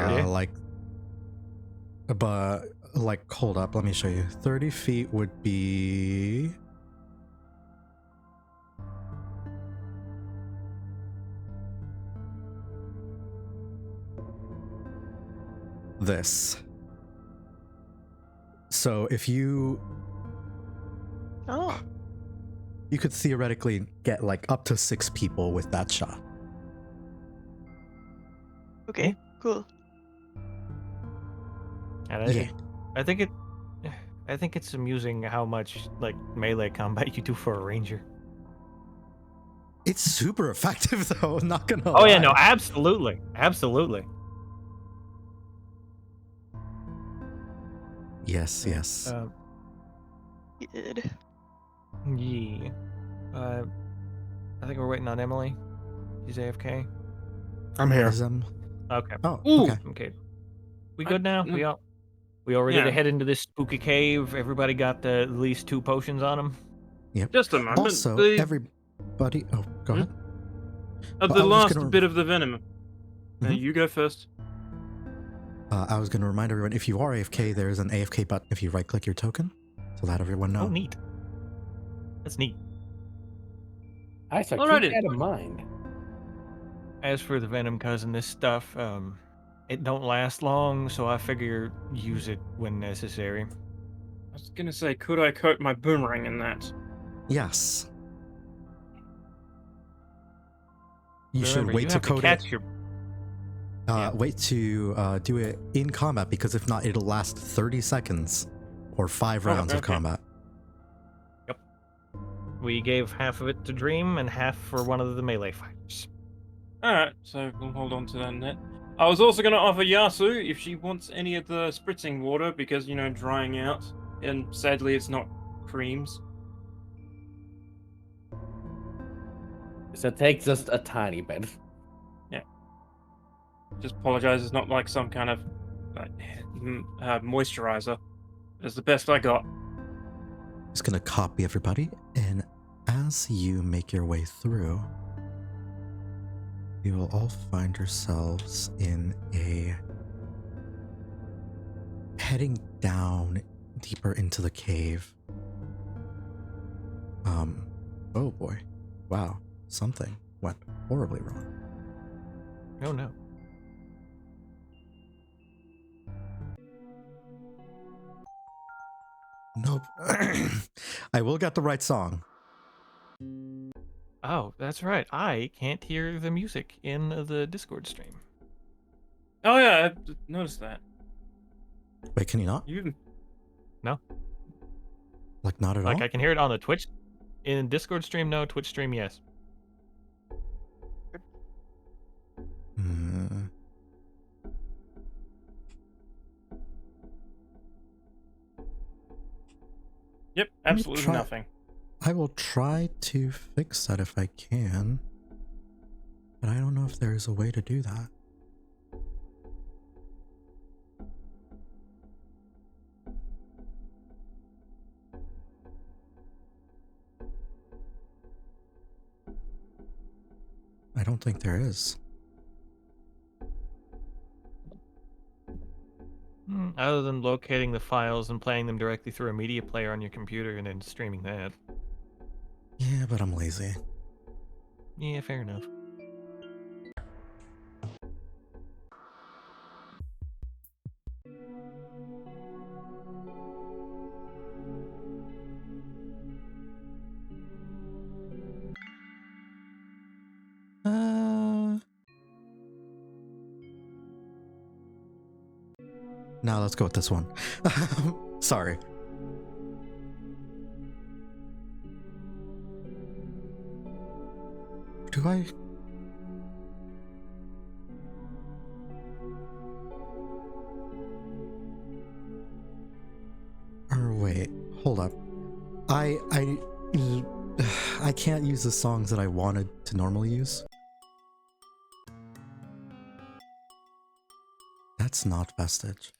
Hold up, let me show you. 30 feet would be... this. So if you... Oh, You could theoretically get like up to 6 people with that shot. okay, cool. And Yeah. I think it's amusing how much like melee combat you do for a ranger. It's super effective though, not gonna Oh yeah, lie. no, absolutely. Absolutely. Yes, yes. Good. Yeah. I think we're waiting on Emily. She's AFK. I'm here. Is, Okay. oh, Ooh. okay. Okay. We good now? We all ready Yeah. to head into this spooky cave? Everybody got at least 2 potions on them? just a moment. Also, the everybody... Oh, go ahead. of I the was last gonna- bit of the venom. Mhm. You go first. I was going to remind everyone, if you are AFK, there is an AFK button if you right-click your token to let everyone know. Oh, neat. That's neat. I keep Alrighty. that in mind. As for the venom, cousin, this stuff, it don't last long, so I figure use it when necessary. I was gonna say, could I coat my boomerang in that? Yes. You should Remember, wait you to have code catch it. your... Wait to do it in combat, because if not, it'll last 30 seconds or 5 rounds of okay. combat. We gave half of it to Dream and half for one of the melee fighters. Alright, so we'll hold on to that net. I was also going to offer Yasu if she wants any of the spritzing water because, drying out. And sadly, it's not creams. So it takes just a tiny bit. Just apologize. It's not like some kind of moisturizer. It's the best I got. Just gonna copy everybody, and as you make your way through, you will all find yourselves in a heading down deeper into the cave. Oh boy. Wow. Something went horribly wrong. Oh no. Nope. I will get the right song. Oh, that's right. I can't hear the music in the Discord stream. Oh yeah, I noticed that. Wait, can you not? You No. Like, not at all? Like I can hear it on the Twitch. In Discord stream, no. Twitch stream, yes. Hmm. Yep, Let me absolutely try- nothing. I will try to fix that if I can. But I don't know if there's a way to do that. I don't think there is. Other than locating the files and playing them directly through a media player on your computer and then streaming that. Yeah, but I'm lazy. Yeah, fair enough. Now let's go with this one. Sorry. Do I? Or wait, hold up. I can't use the songs that I wanted to normally use. That's not Vestige.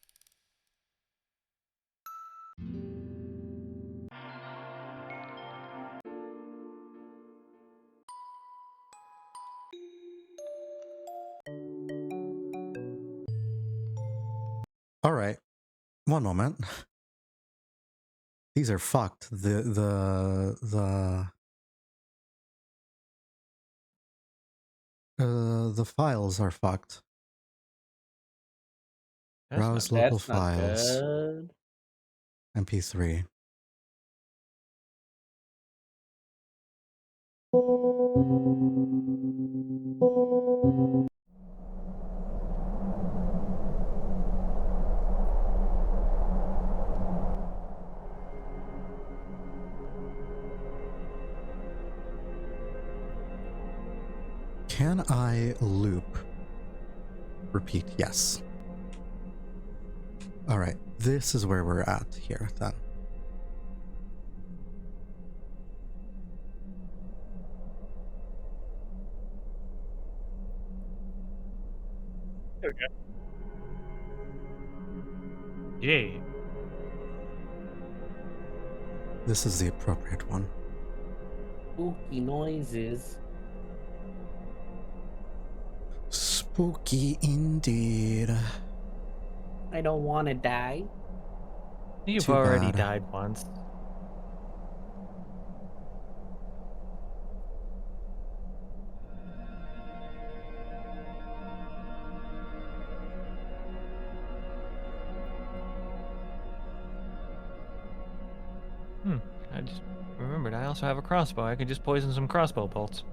All right, one moment. These are fucked. The files are fucked. That's Browse not local That's not files. good. MP3. Can I loop? Repeat, yes. All right, this is where we're at here then. Okay. Yeah. This is the appropriate one. Spooky noises. Spooky indeed. I don't want to die. You've Too already bad. died once. I just remembered I also have a crossbow. I could just poison some crossbow bolts.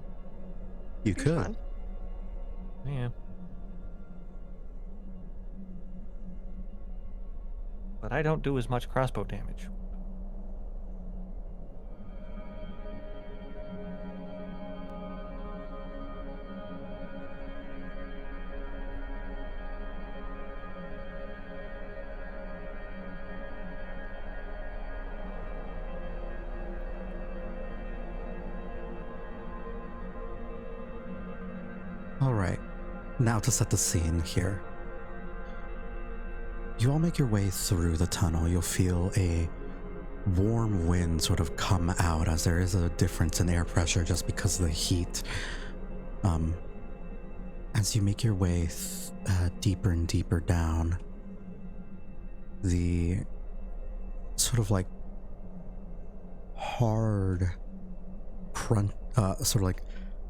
You Seems could. fun. Yeah. But I don't do as much crossbow damage. Alright, now to set the scene here. You all make your way through the tunnel. You'll feel a warm wind sort of come out, as there is a difference in air pressure just because of the heat. As you make your way deeper and deeper down, the sort of like hard sort of like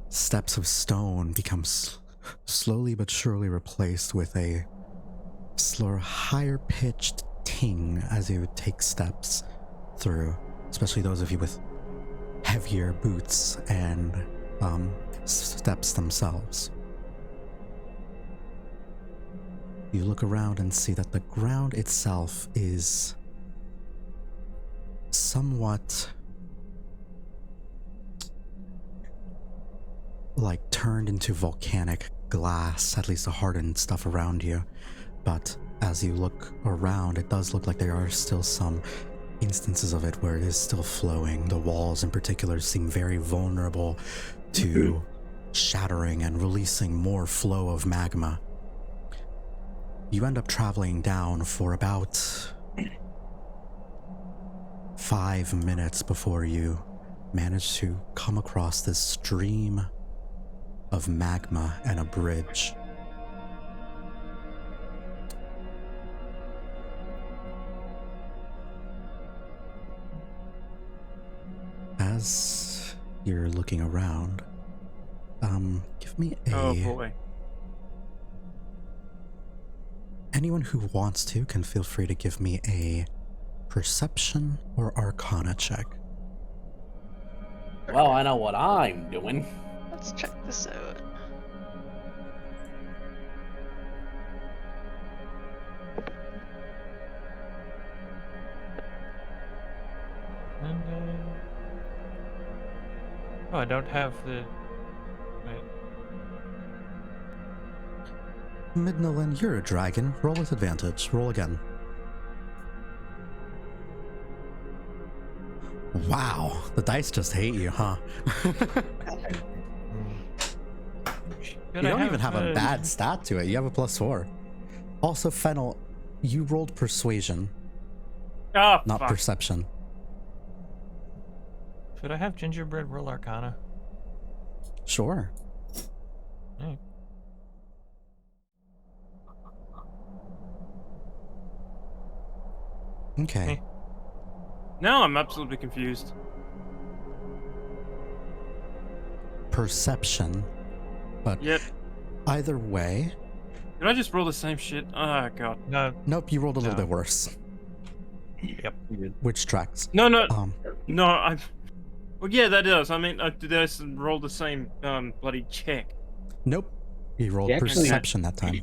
steps of stone becomes slowly but surely replaced with a slower, higher pitched ting as you take steps through, especially those of you with heavier boots and steps themselves. You look around and see that the ground itself is somewhat like turned into volcanic glass, at least the hardened stuff around you. But as you look around, it does look like there are still some instances of it where it is still flowing. The walls in particular seem very vulnerable to shattering and releasing more flow of magma. You end up traveling down for about 5 minutes before you manage to come across this stream of magma and a bridge. As you're looking around, give me a... Oh boy. Anyone who wants to can feel free to give me a perception or arcana check. Well, I know what I'm doing. Let's check this out. And, oh, I don't have the... Wait. Midnalynn, you're a dragon. Roll with advantage. Roll again. Wow, the dice just hate you, huh? You don't even have a bad stat to it. You have a +4. Also, Fennel, you rolled persuasion, Ah, not fuck. perception. Should I have gingerbread roll arcana? Sure. Hey. Okay. Hey. Now I'm absolutely confused. Perception. But Yep. either way, Did I just roll the same shit? Oh god. No. nope, you rolled a little No. bit worse. Yep. Which tracks. No, no, Um, no. I. Well, yeah, that does. I mean, did I roll the same bloody check? Nope. You rolled You actually- perception that time.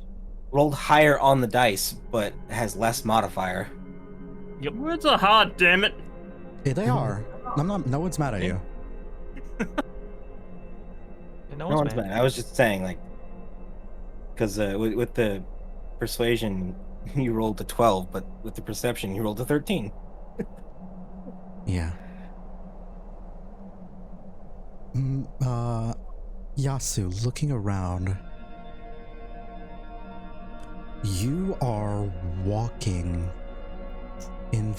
Rolled higher on the dice, but has less modifier. Your words are hard, damn it. Yeah, they are. I'm not. No one's mad at you. No No one's one's mad. mad. I was just saying, like, because with the persuasion, you rolled a 12, but with the perception, you rolled a 13. Yeah. Yasu, looking around, you are walking in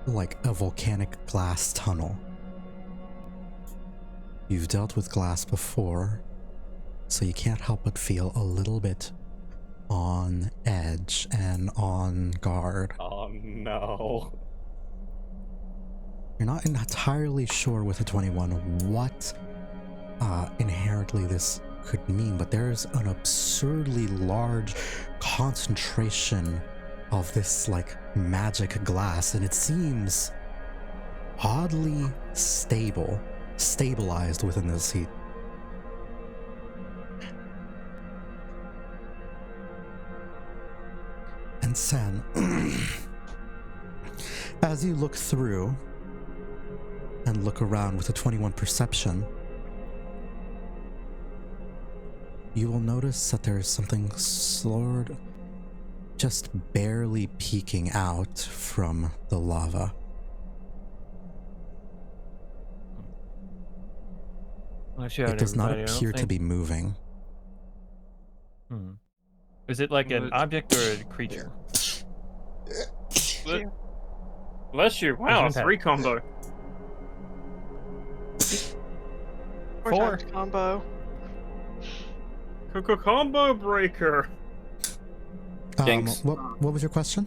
like a volcanic glass tunnel. You've dealt with glass before, so you can't help but feel a little bit on edge and on guard. Oh no. You're not entirely sure with a 21 what inherently this could mean, but there's an absurdly large concentration of this like magic glass, and it seems oddly stabilized within this heat. And San, as you look through and look around with a 21 perception, you will notice that there is something slowed, just barely peeking out from the lava. Unless you had It does not everybody, I don't appear to think. be moving. Is it like an What? object or a creature? Bless- Bless you. Where's your Wow, impact? 3 combo. 4 4. times combo. Combo breaker. Jinx. What was your question?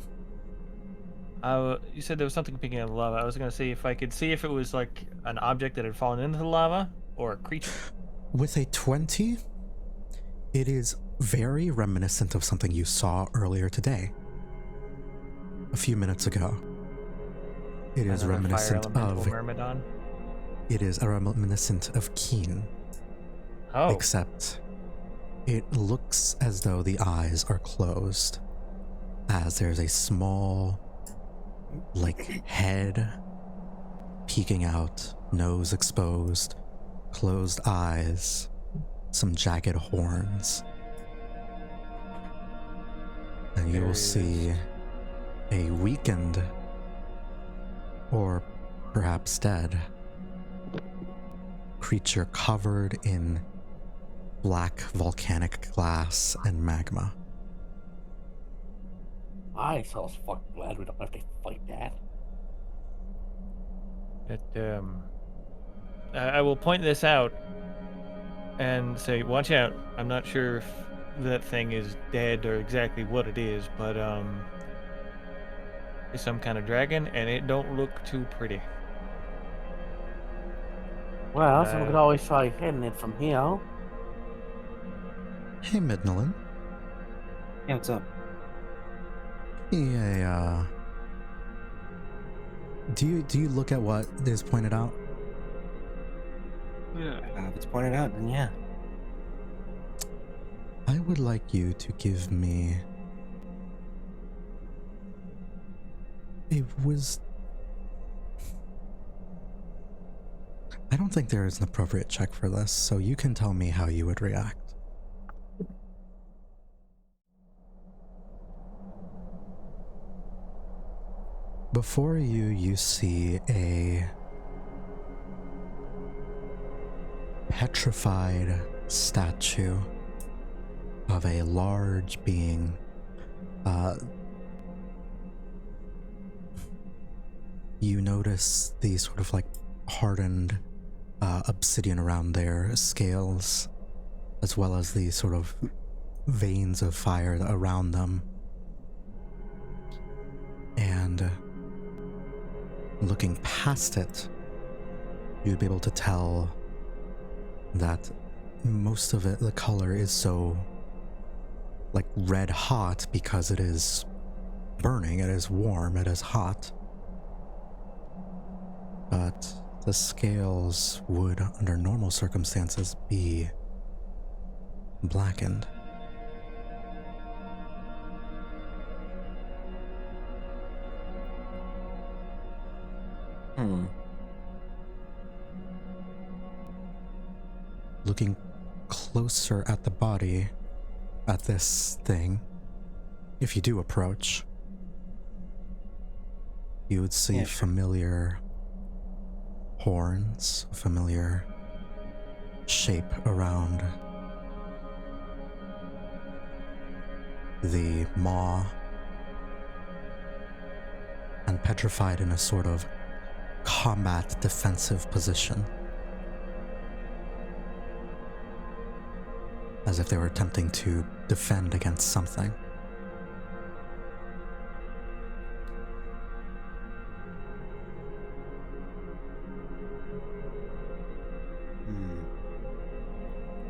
You said there was something picking up lava. I was gonna see if I could see if it was like an object that had fallen into the lava or a creature. With a 20, it is very reminiscent of something you saw earlier today. A few minutes ago. It is Another reminiscent fire elemental of... Myrmidon. It is a reminiscent of Keen. Oh. Except it looks as though the eyes are closed, as there's a small, like, head peeking out, nose exposed, closed eyes, some jagged horns. And you There will he see a weakened, or perhaps dead, creature covered in black volcanic glass and magma. I so fucking glad we don't have to fight that. I will point this out and say, watch out. I'm not sure if that thing is dead or exactly what it is, but it's some kind of dragon, and it don't look too pretty. Well, so we could always try hitting it from here. Hey, Midnalynn. Yeah, what's up? Yeah, do you look at what is pointed out? Yeah. If it's pointed out, then yeah. I would like you to give me... It was... I don't think there is an appropriate check for this, so you can tell me how you would react. Before you, you see a petrified statue of a large being. You notice the sort of like hardened obsidian around their scales, as well as the sort of veins of fire around them. And looking past it, you'd be able to tell that most of it, the color is so like red hot because it is burning, it is warm, it is hot. But the scales would, under normal circumstances, be blackened. Looking closer at the body, at this thing, if you do approach, you would see familiar horns, a familiar shape around the maw, and petrified in a sort of combat defensive position, as if they were attempting to defend against something.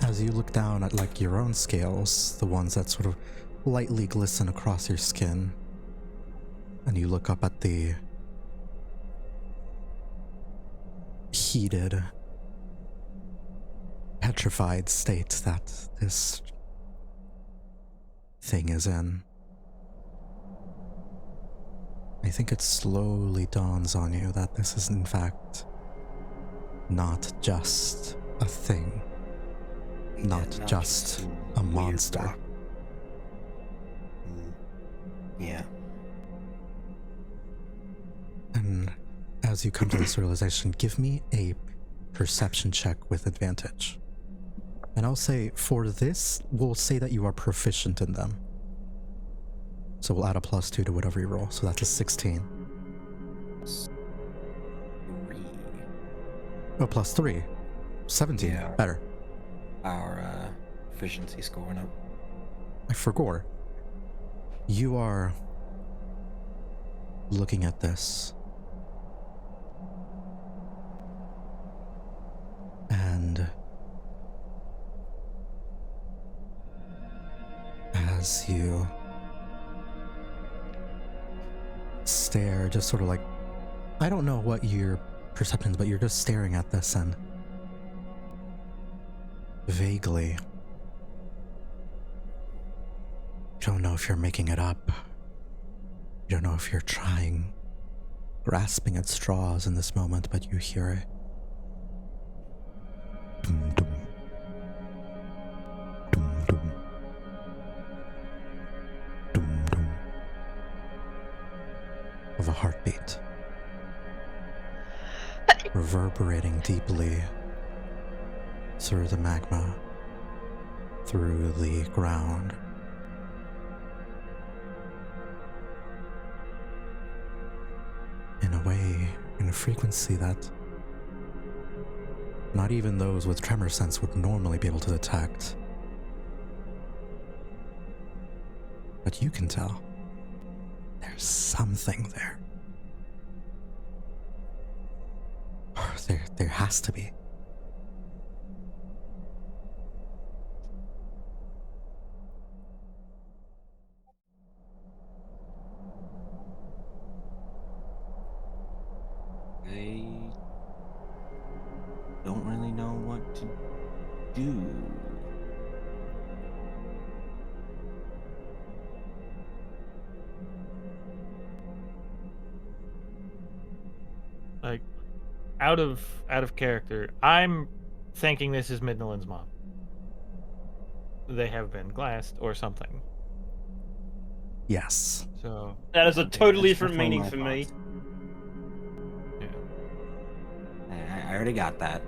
As you look down at like your own scales, the ones that sort of lightly glisten across your skin, and you look up at the heated, petrified state that this thing is in, I think it slowly dawns on you that this is in fact not just a thing, not just a monster. Yeah. And as you come to this realization, give me a perception check with advantage. And I'll say for this, we'll say that you are proficient in them. So we'll add a +2 to whatever you roll. So that's a 16. 3. Oh, +3. 17. Yeah. Better. Our efficiency score went up. I forgot. You are looking at this. And as you stare, just sort of like, I don't know what your perceptions, but you're just staring at this and vaguely, you don't know if you're making it up. You don't know if you're trying, grasping at straws in this moment, but you hear it. Dum dum. Dum dum. Dum dum. Of a heartbeat. Reverberating deeply through the magma, through the ground. In a way, in a frequency that not even those with tremor sense would normally be able to detect. But you can tell there's something there. Or there has to be. I don't really know what to do. Like, out of character, I'm thinking this is Midnalynn's mom. They have been glassed or something. Yes. So That is a totally that's different definitely meaning my for me. thoughts. yeah. I already got that,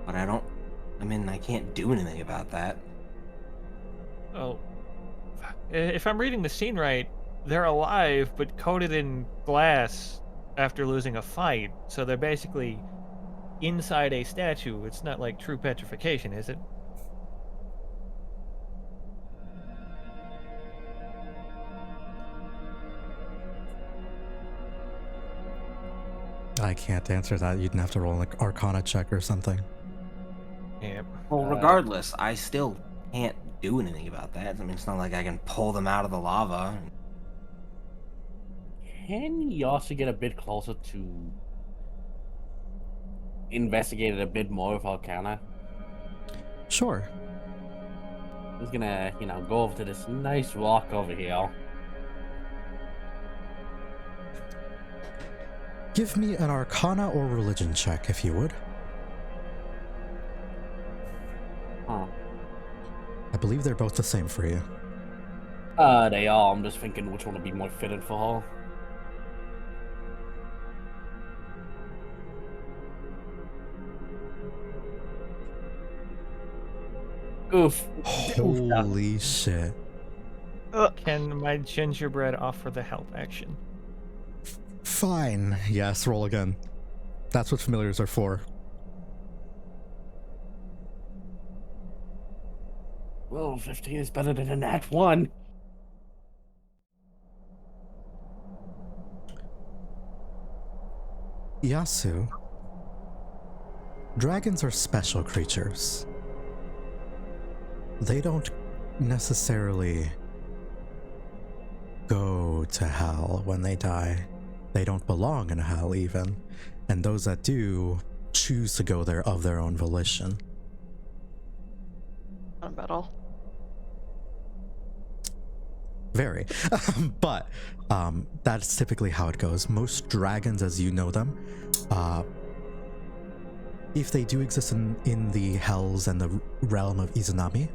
but I can't do anything about that. Oh, if I'm reading the scene right, they're alive but coated in glass after losing a fight. So they're basically inside a statue. It's not like true petrification, is it? I can't answer that. You'd have to roll an Arcana check or something. Yep. Well, regardless, I still can't do anything about that. I mean, it's not like I can pull them out of the lava. Can you also get a bit closer to investigate it a bit more with Arcana? Sure. I'm just gonna, go over to this nice rock over here. Give me an Arcana or Religion check, if you would. Huh. I believe they're both the same for you. They are. I'm just thinking which one would be more fitted for her. Oof. Holy shit. Can my gingerbread offer the help action? Fine. Yes, roll again. That's what familiars are for. Well, 15 is better than a nat 1. Yasu. Dragons are special creatures. They don't necessarily go to hell when they die. They don't belong in hell even. And those that do choose to go there of their own volition. On battle. Very. But that's typically how it goes. Most dragons, as you know them, if they do exist in the hells and the realm of Izanami,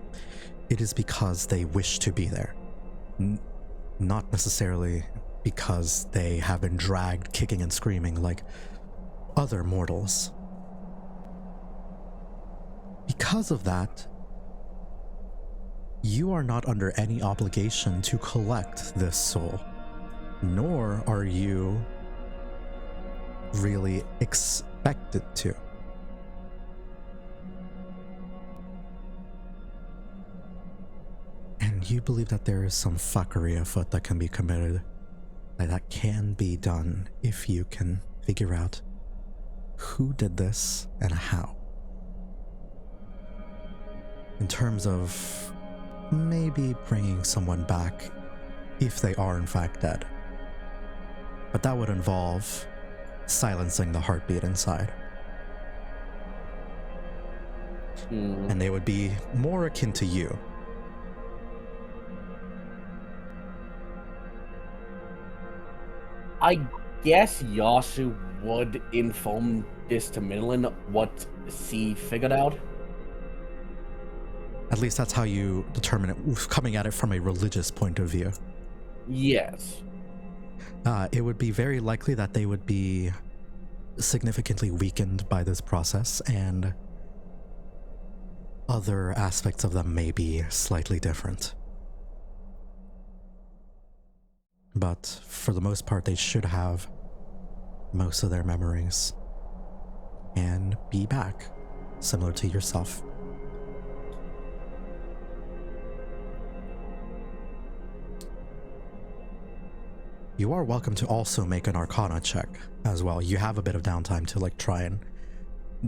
it is because they wish to be there. Not necessarily because they have been dragged kicking and screaming like other mortals. Because of that, you are not under any obligation to collect this soul, nor are you really expected to. And you believe that there is some fuckery afoot that can be committed, that can be done if you can figure out who did this and how. In terms of maybe bringing someone back if they are in fact dead. But that would involve silencing the heartbeat inside. And they would be more akin to you. I guess Yasu would inform this to Midnalynn what she figured out. At least that's how you determine it, coming at it from a religious point of view. Yes. It would be very likely that they would be significantly weakened by this process, and other aspects of them may be slightly different. But for the most part, they should have most of their memories and be back, similar to yourself. You are welcome to also make an Arcana check as well. You have a bit of downtime to like try and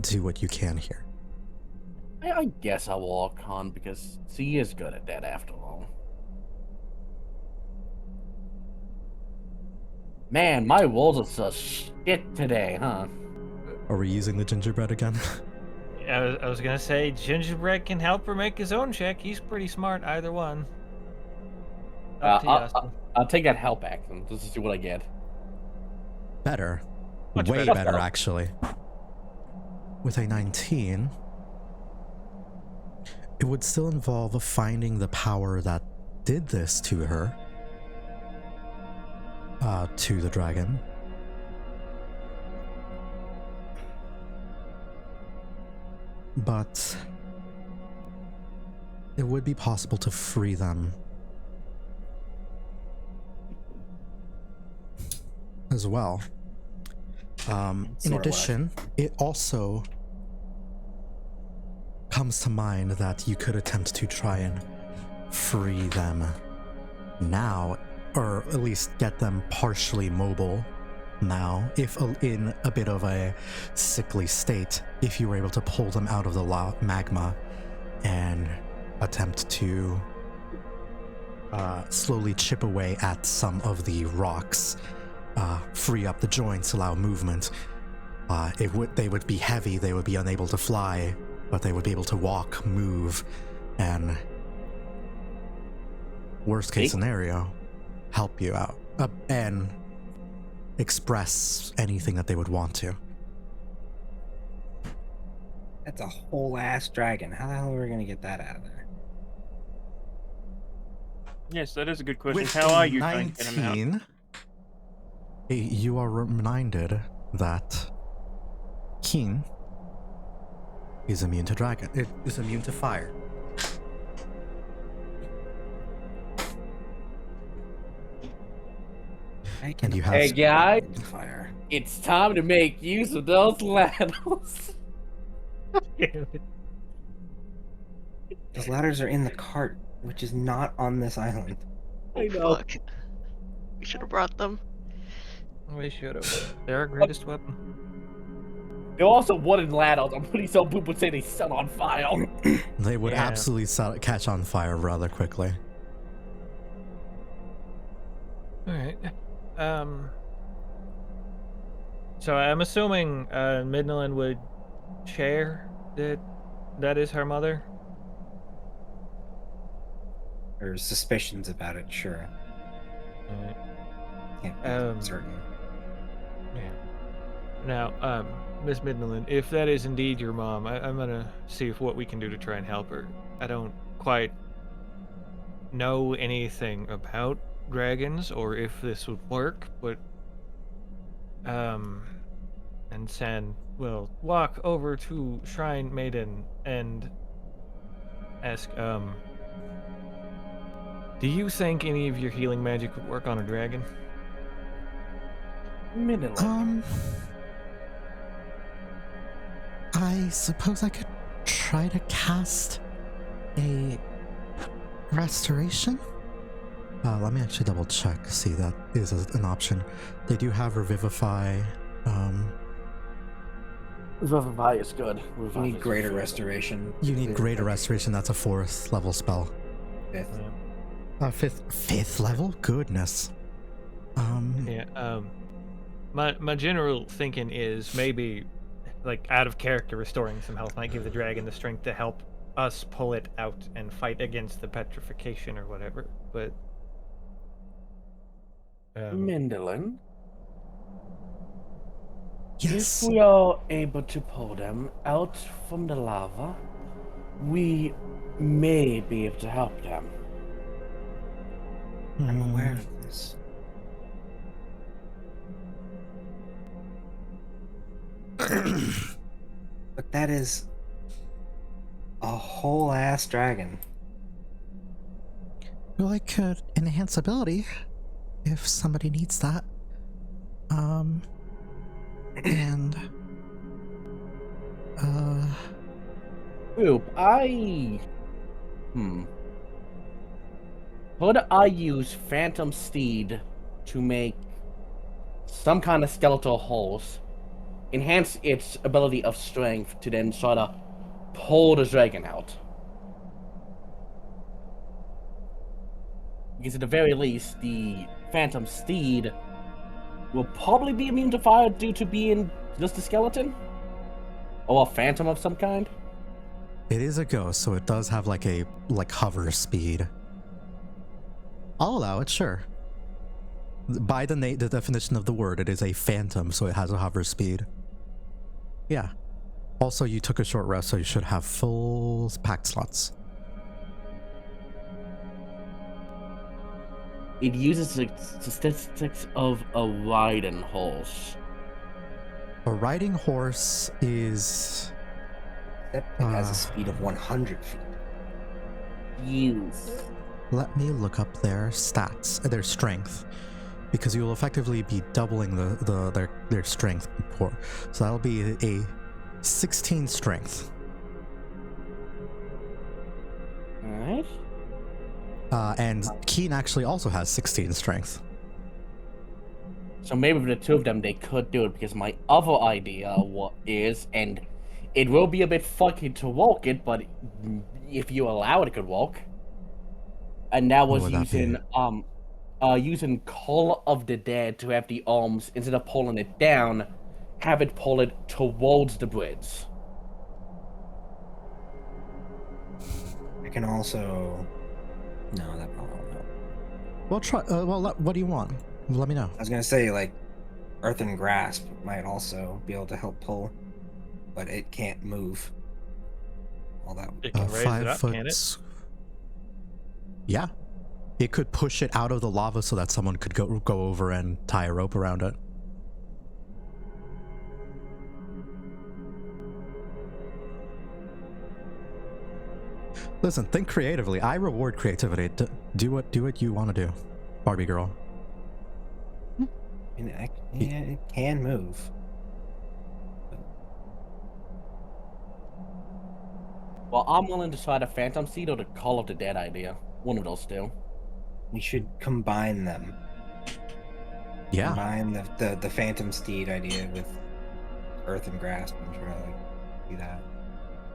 do what you can here. I guess I will Arcana because she is good at that after all. Man, my rolls are so shit today, huh? Are we using the gingerbread again? I was gonna say Gingerbread can help her make his own check. He's pretty smart, either one. Up to Yasu. I'll take that help action just to see what I get. Better. Much Way better. better, actually. With a 19, it would still involve finding the power that did this to her, to the dragon. But it would be possible to free them as well. In addition, it also comes to mind that you could attempt to try and free them now, or at least get them partially mobile now, if in a bit of a sickly state, if you were able to pull them out of the magma and attempt to slowly chip away at some of the rocks, free up the joints, allow movement. They would be heavy, they would be unable to fly, but they would be able to walk, move, and worst case scenario, help you out and express anything that they would want to. That's a whole ass dragon. How the hell are we gonna get that out of there? Yes, that is a good question. With How are you 19, going to get him out? you are reminded that King is immune to dragon. It is immune to fire. And you have Hey guys, fire. it's time to make use of those ladders. Those ladders are in the cart, which is not on this island. I know. Fuck. We should have brought them. We should have. They're our greatest weapon. They're also wooden ladders. I'm pretty sure Boop would say they set on fire. They would Yeah. absolutely catch on fire rather quickly. All right. So I'm assuming Midnalynn would share that is her mother. There's suspicions about it, sure. Alright. Can't be certain. Yeah. Now, Miss Midnalynn, if that is indeed your mom, I'm gonna see what we can do to try and help her. I don't quite know anything about dragons or if this would work, but and San will walk over to Shrine Maiden and ask, Do you think any of your healing magic would work on a dragon? Midnalynn. I suppose I could try to cast a restoration. Let me actually double check, see that is an option. They do have Revivify. Revivify is good. You Revivify need is greater really good. restoration. You need Greater Restoration, that's a 4th level spell. 5th. 5th level? Goodness. Yeah. My general thinking is maybe, like, out of character, restoring some health might give the dragon the strength to help us pull it out and fight against the petrification or whatever. But Midnalynn, Yes. if we are able to pull them out from the lava, we may be able to help them. I'm aware of this. But that is a whole ass dragon. Well, I could enhance ability if somebody needs that. And Group, Would I use Phantom Steed to make some kind of skeletal holes, enhance its ability of strength to then sort of pull the dragon out? Because at the very least, the Phantom Steed will probably be immune to fire due to being just a skeleton? Or a phantom of some kind? it is a ghost, so it does have like a hover speed. I'll allow it, sure. By the definition of the word, it is a phantom, so it has a hover speed. Yeah. Also, you took a short rest, so you should have full packed slots. It uses the statistics of a riding horse. A riding horse is... That thing has a speed of 100 feet. Use. Let me look up their stats, their strength, because you will effectively be doubling their strength before. So that'll be a 16 strength. Alright. And Keen actually also has 16 strength. So maybe with the two of them, they could do it, because my other idea is, and it will be a bit fucky to walk it, but if you allow it, it could walk. And that was What would that be? using Call of the Dead to have the arms, instead of pulling it down, have it pull it towards the bridge. I can also... No, that probably won't help. Well, try. What do you want? Let me know. I was gonna say, like, Earthen Grasp might also be able to help pull, but it can't move. All that. it can raise 5 it up, foot. can it? Yeah, it could push it out of the lava so that someone could go over and tie a rope around it. Listen, think creatively. I reward creativity. Do what you want to do, Barbie girl. Yeah, it can move. Well, I'm willing to try the Phantom Seed or the Call of the Dead idea. One of those two. We should combine them. Yeah. Combine the Phantom Steed idea with Earthen Grasp and try to do that.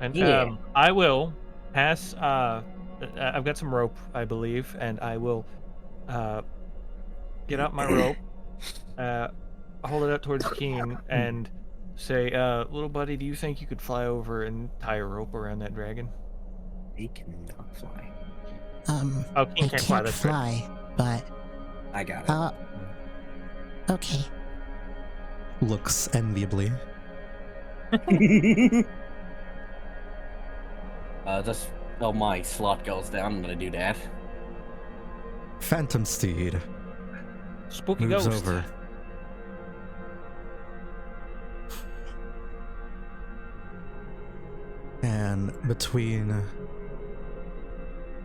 And Yeah. I will pass. I've got some rope, I believe, and I will get out my rope, hold it up towards Keen, and say, "Little buddy, do you think you could fly over and tie a rope around that dragon?" They cannot fly. Oh, Keen I can't fly. can't That's right. fly, but I got it. okay. Looks enviably. Just oh my slot goes down. I'm gonna do that. Phantom Steed Spooky moves ghost. over. And between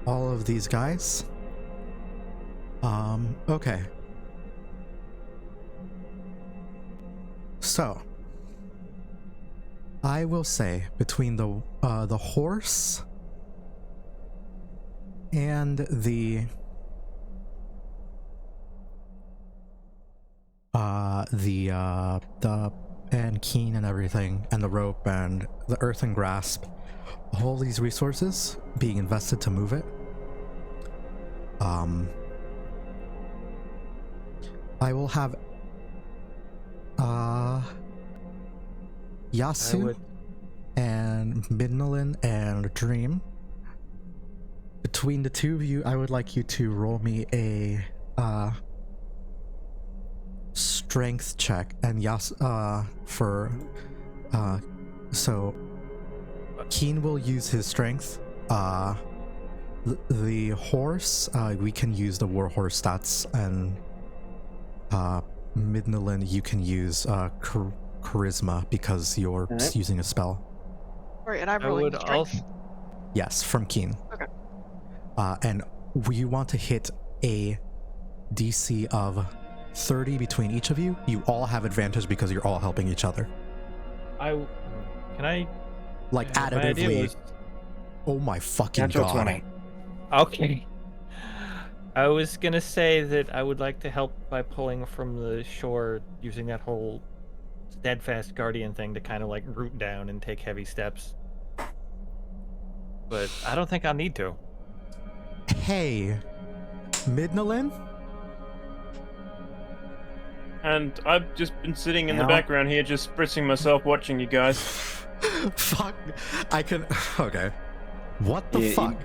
all of these guys, Okay. So, I will say between the horse and the and Keen and everything, and the rope and the earthen grasp, all these resources being invested to move it, I will have Yasu and Midnalynn and Dream. Between the two of you, I would like you to roll me a strength check, and so Keen will use his strength. The horse, we can use the warhorse stats, and Midnalynn, you can use charisma because you're using a spell. Right, and I'm rolling strength. Yes, from Keen. Okay. And we want to hit a DC of 30 between each of you. You all have advantage because you're all helping each other. Like additively. Oh my fucking Natural god. 20. Okay. I was gonna say that I would like to help by pulling from the shore, using that whole steadfast guardian thing to kind of like root down and take heavy steps. But I don't think I'll need to. Hey, Midnalynn? And I've just been sitting in the background here, just spritzing myself, watching you guys. Fuck. I can. Okay. What the fuck? You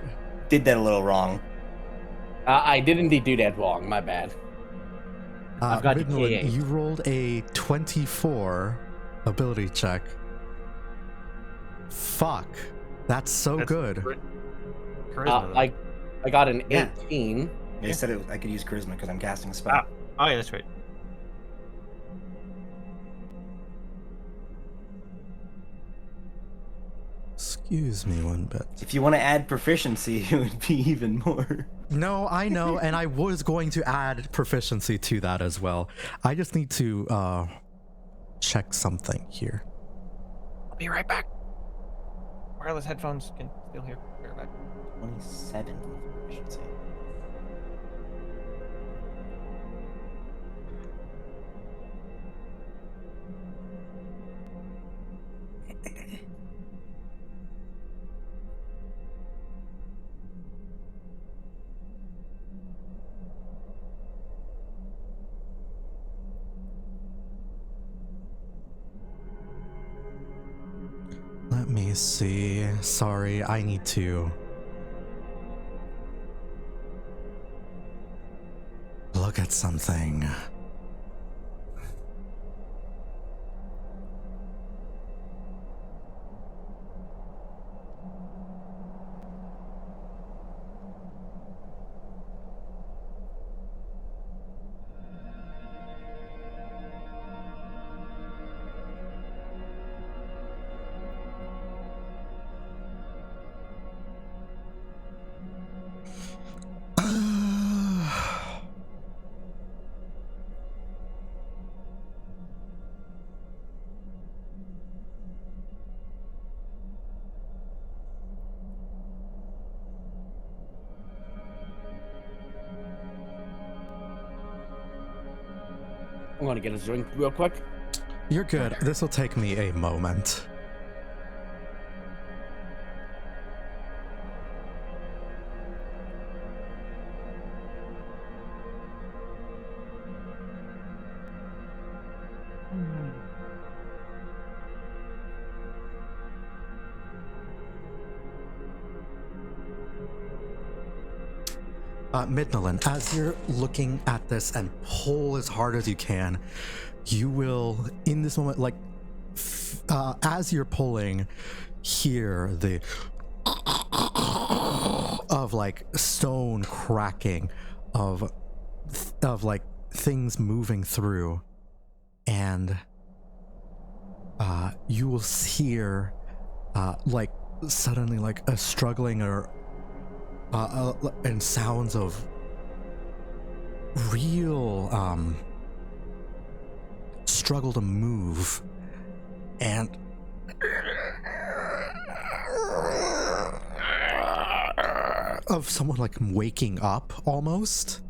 did that a little wrong. I did indeed do that wrong. My bad. I've got Midnalynn, K8. you rolled a 24 ability check. Fuck. That's so good. Charisma, I got an 18. They said I could use charisma because I'm casting a spell. Oh yeah, that's right. Excuse me one bit. If you want to add proficiency, it would be even more. No, I know, and I was going to add proficiency to that as well. I just need to check something here. I'll be right back. Wireless headphones can still hear. Be right back. 27 proficiency. Let me see. Sorry, I need to look at something. I'm gonna get a drink real quick. You're good. This will take me a moment. Midnalynn, as you're looking at this and pull as hard as you can, you will, in this moment, like, as you're pulling, hear the of like stone cracking, of like things moving through, and you will hear like suddenly like a struggling or and sounds of real struggle to move, and of someone like waking up almost.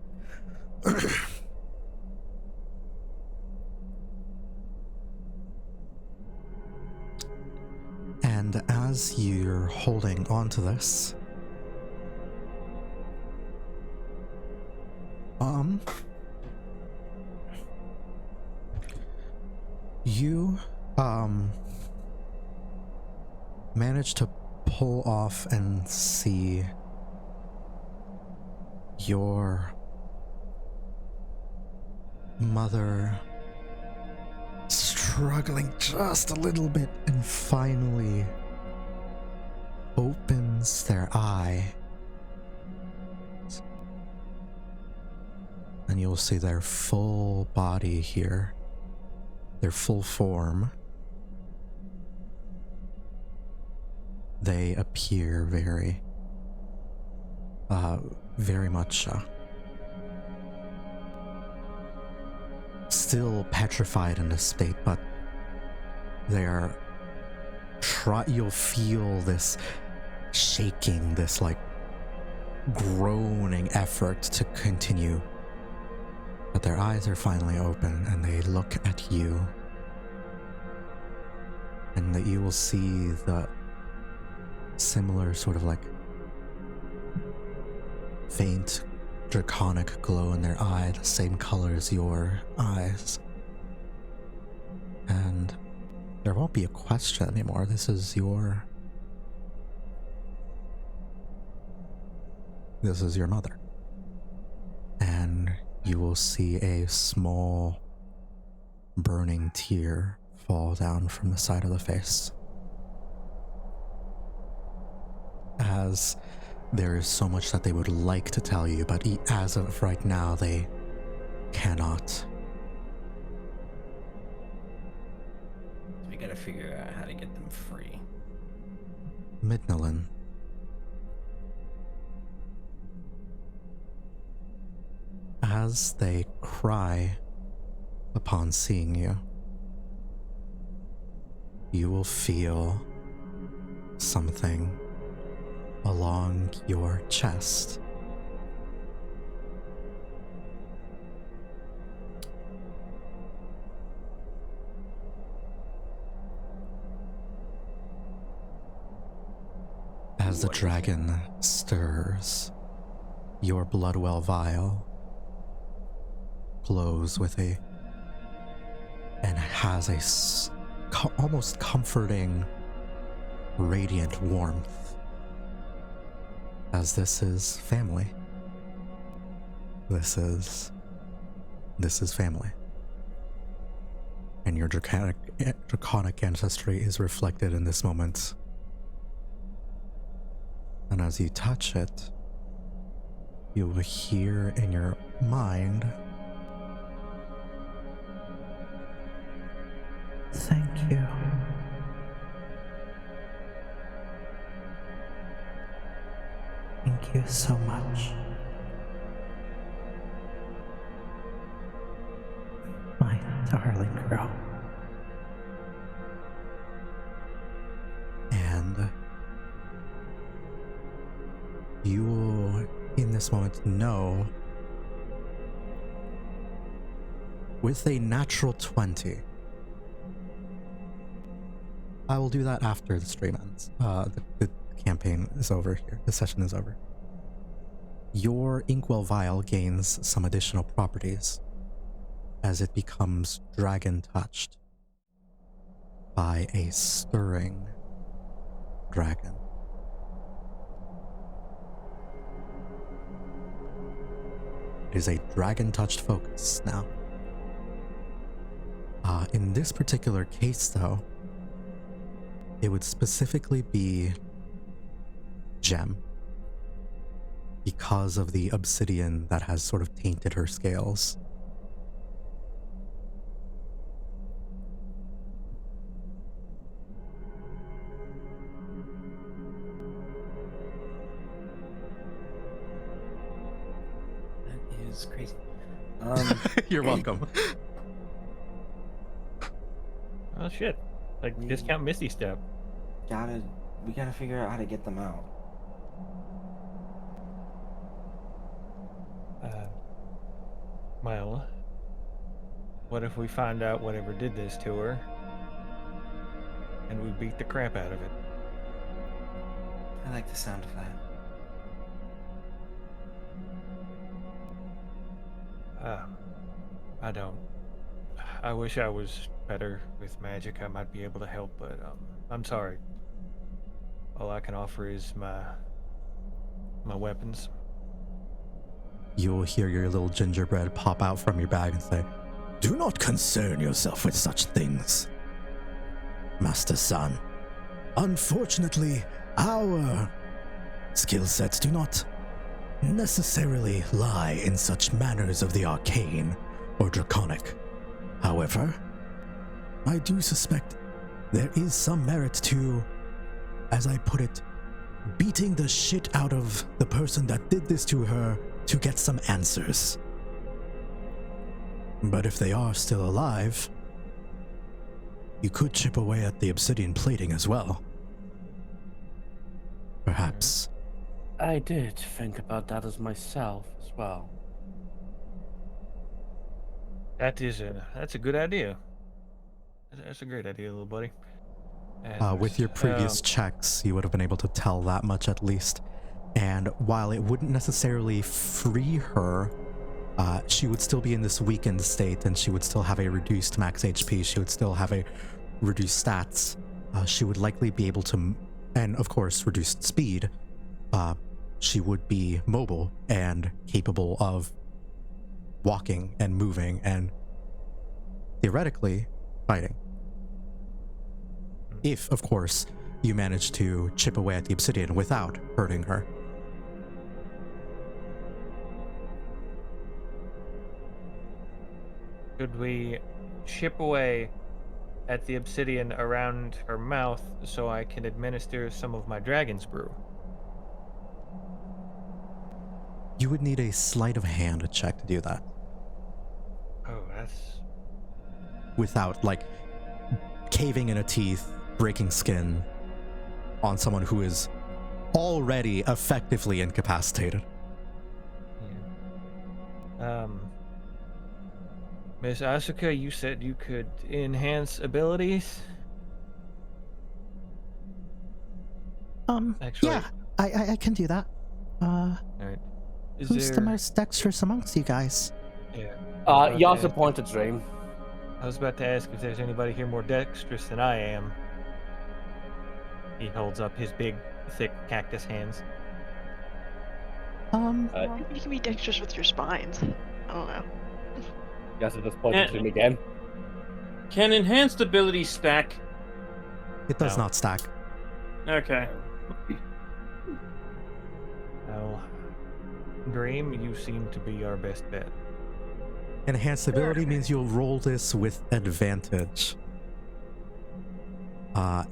And as you're holding onto this, you manage to pull off and see your mother struggling just a little bit and finally opens their eye, and you'll see their full body here, their full form. They appear very much still petrified in this state, but they are you'll feel this shaking, this like groaning effort to continue, but their eyes are finally open and they look at you, and that you will see the similar sort of like faint draconic glow in their eye, the same color as your eyes. And there won't be a question anymore. This is your mother. And you will see a small burning tear fall down from the side of the face, as there is so much that they would like to tell you, but as of right now, they cannot. We gotta figure out how to get them free. Midnalynn. As they cry upon seeing you, you will feel something along your chest. As the dragon stirs, your bloodwell vial glows with and has a almost comforting, radiant warmth, as this is family. This is family. And your draconic ancestry is reflected in this moment. And as you touch it, you will hear in your mind, "Thank you. Thank you so much. My darling girl." And you will, in this moment, know with a natural 20. I will do that after the stream ends. The campaign is over here. The session is over. Your Inkwell Vial gains some additional properties as it becomes dragon touched by a stirring dragon. It is a dragon touched focus now. In this particular case, though, it would specifically be gem, because of the obsidian that has sort of tainted her scales. That is crazy. You're welcome. Oh shit! Like discount Misty Step. We gotta figure out how to get them out. Well, what if we find out whatever did this to her, and we beat the crap out of it? I like the sound of that. I don't. I wish I was better with magic. I might be able to help, but I'm sorry. All I can offer is my weapons. You'll hear your little gingerbread pop out from your bag and say, "Do not concern yourself with such things, Master Son. Unfortunately, our skill sets do not necessarily lie in such manners of the arcane or draconic. However, I do suspect there is some merit to, as I put it, beating the shit out of the person that did this to her to get some answers. But if they are still alive, you could chip away at the obsidian plating as well. Perhaps." I did think about that as myself as well. That's a good idea. That's a great idea, little buddy. And, With your previous checks, you would have been able to tell that much at least. And while it wouldn't necessarily free her, she would still be in this weakened state, and she would still have a reduced max HP. She would still have a reduced stats. She would likely be able to, and of course, reduced speed. She would be mobile and capable of walking and moving and theoretically fighting. If, of course, you manage to chip away at the obsidian without hurting her. could we chip away at the obsidian around her mouth so I can administer some of my dragon's brew? You would need a sleight of hand check to do that. Oh, that's... Without, like, caving in a teeth, breaking skin on someone who is already effectively incapacitated. Yeah. Miss Asuka, you said you could enhance abilities? Actually, Yeah, I can do that. alright. Who's the most dexterous amongst you guys? Yeah. Yasu pointed Dream. I was about to ask if there's anybody here more dexterous than I am. He holds up his big, thick cactus hands. You can be dexterous with your spines. I don't know. Yasu just pointed Dream again. Can enhanced ability stack? It does No. not stack. Okay. Well, Dream, you seem to be our best bet. Enhanced ability means you'll roll this with advantage.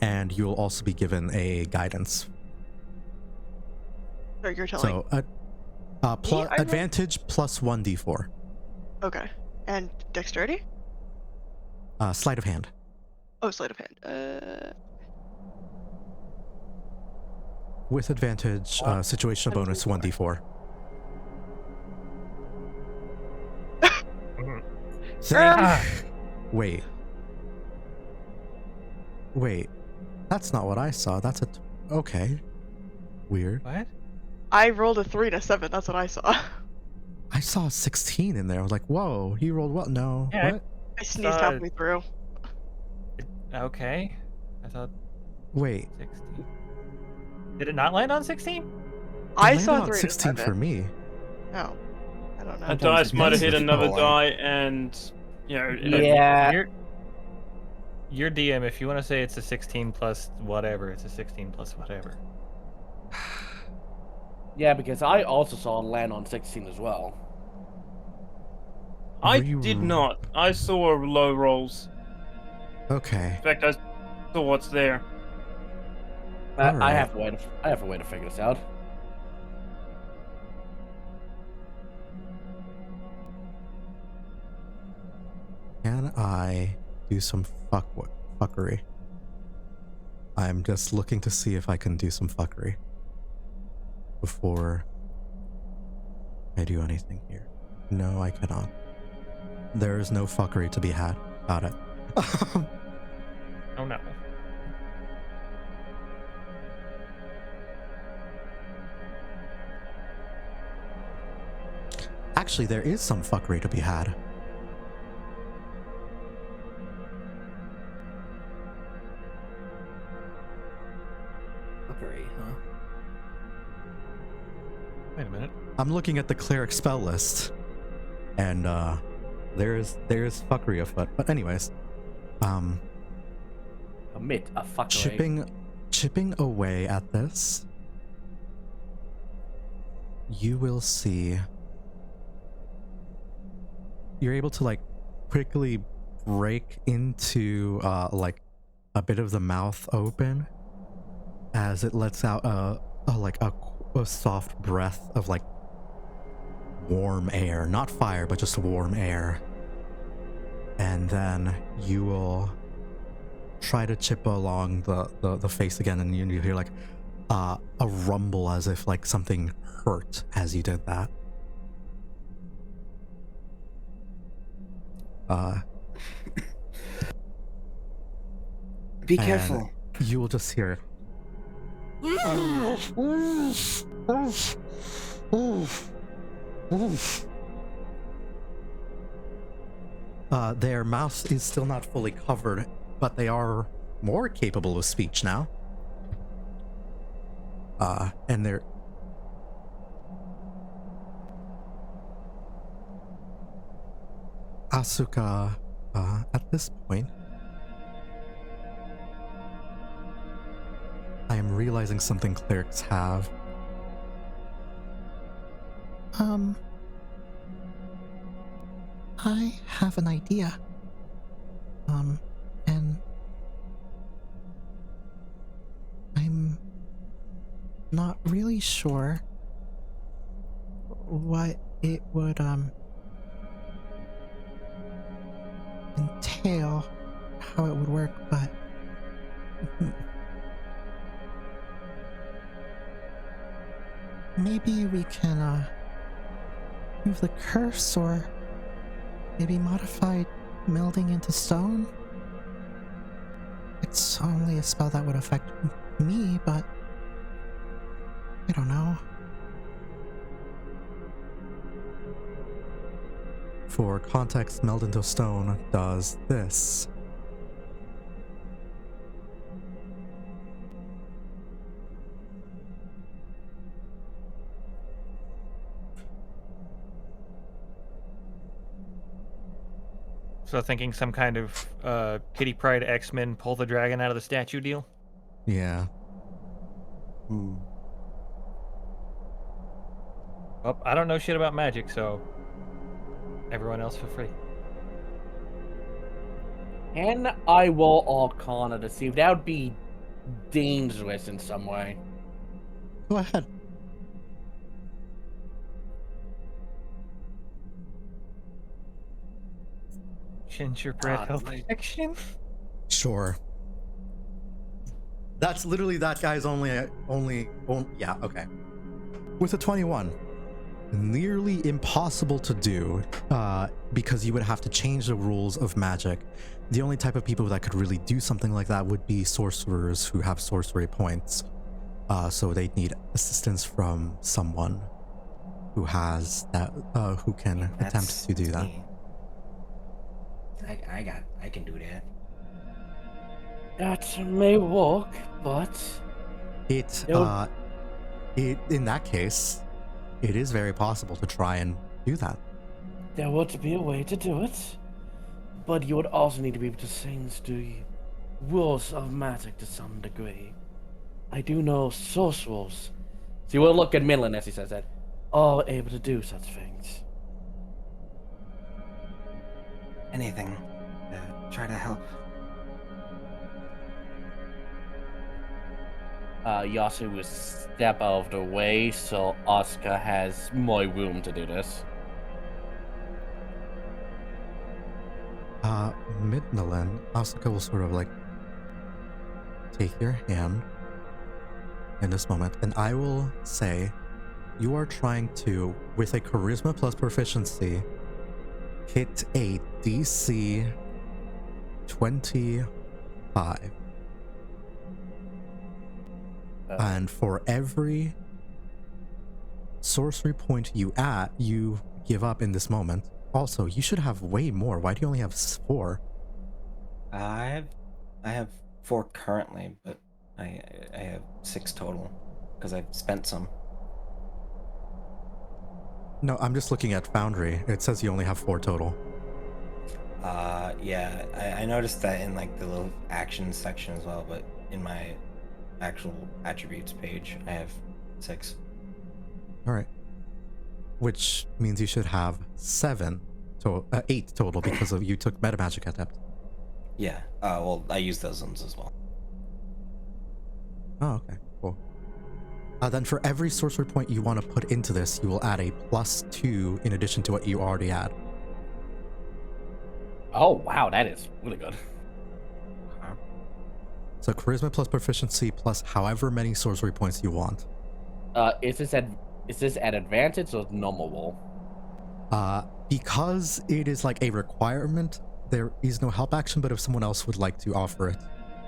And you'll also be given a guidance. Or you're telling. So, I advantage plus 1d4. Okay. And dexterity? Sleight of hand. Oh, sleight of hand. With advantage, situational bonus 1d4. Wait. Wait. That's not what I saw. That's a... Okay. Weird. What? I rolled a 3 and a 7. That's what I saw. I saw a 16 in there. I was like, whoa, he rolled well. No. Yeah, What? I sneezed halfway through. Okay. I thought Wait. 16. Did it not land on 16? I It saw landed on 3 16 and a for 7. me. Oh. I don't know. A dice might have hit That's another the die, and you know. Yeah. Your DM, if you want to say it's a 16 plus whatever, it's a 16 plus whatever. Yeah, because I also saw it land on 16 as well. I Were you- did not. I saw low rolls. Okay. In fact, I saw what's there. I Alright. have to wait. I have a way to figure this out. Can I do some fuckery? I'm just looking to see if I can do some fuckery before I do anything here. No, I cannot. There is no fuckery to be had. Got it. Oh no. Actually, there is some fuckery to be had. Fuckery, huh? Wait a minute. I'm looking at the cleric spell list, and there's fuckery afoot. But anyways, Commit a fuckery. chipping away at this, you will see you're able to like quickly break into like a bit of the mouth open as it lets out a soft breath of like warm air, not fire, but just warm air. And then you will try to chip along the face again, and you hear like a rumble as if like something hurt as you did that. Be careful. You will just hear their mouth is still not fully covered, but they are more capable of speech now. And they're Asuka, at this point, I am realizing something clerics have. I have an idea. And I'm not really sure what it would, entail, how it would work, but maybe we can, move the curse, or maybe modify melding into stone. It's only a spell that would affect me, but I don't know. For context, meld into stone does this. So thinking some kind of Kitty Pryde X-Men pull the dragon out of the statue deal? Yeah. Well, I don't know shit about magic, so everyone else feel free. And I will Arcana to see if that would be dangerous in some way. Go ahead. Gingerbread health protection? Sure. That's literally that guy's only yeah, okay. With a 21, nearly impossible to do, because you would have to change the rules of magic. The only type of people that could really do something like that would be sorcerers who have sorcery points. So they'd need assistance from someone who has that, who can attempt to do that. I can do that. That may work, but in that case, it is very possible to try and do that. there would be a way to do it. But you would also need to be able to sense the rules of magic to some degree. I do know sorcerers. So you will look at Midnalynn as he says that, are able to do such things. Anything to try to help. Yasu will step out of the way so Asuka has more room to do this. Midnalynn, Asuka will sort of like take your hand in this moment, and I will say you are trying to, with a charisma plus proficiency, hit a DC 25. And for every sorcery point you give up in this moment. Also, you should have way more. Why do you only have 4? I have 4 currently, but I have 6 total because I've spent some. No, I'm just looking at Foundry. It says you only have 4 total. Yeah, I noticed that in like the little action section as well, but in my actual attributes page, I have 6. All right. Which means you should have 8 total because of you took Metamagic Adept. Yeah. Well, I use those ones as well. Oh, okay, cool. Then for every sorcery point you want to put into this, you will add a +2 in addition to what you already had. Oh wow, that is really good. So charisma plus proficiency plus however many sorcery points you want. Is this at advantage or normal roll? Because it is like a requirement, there is no help action, but if someone else would like to offer it,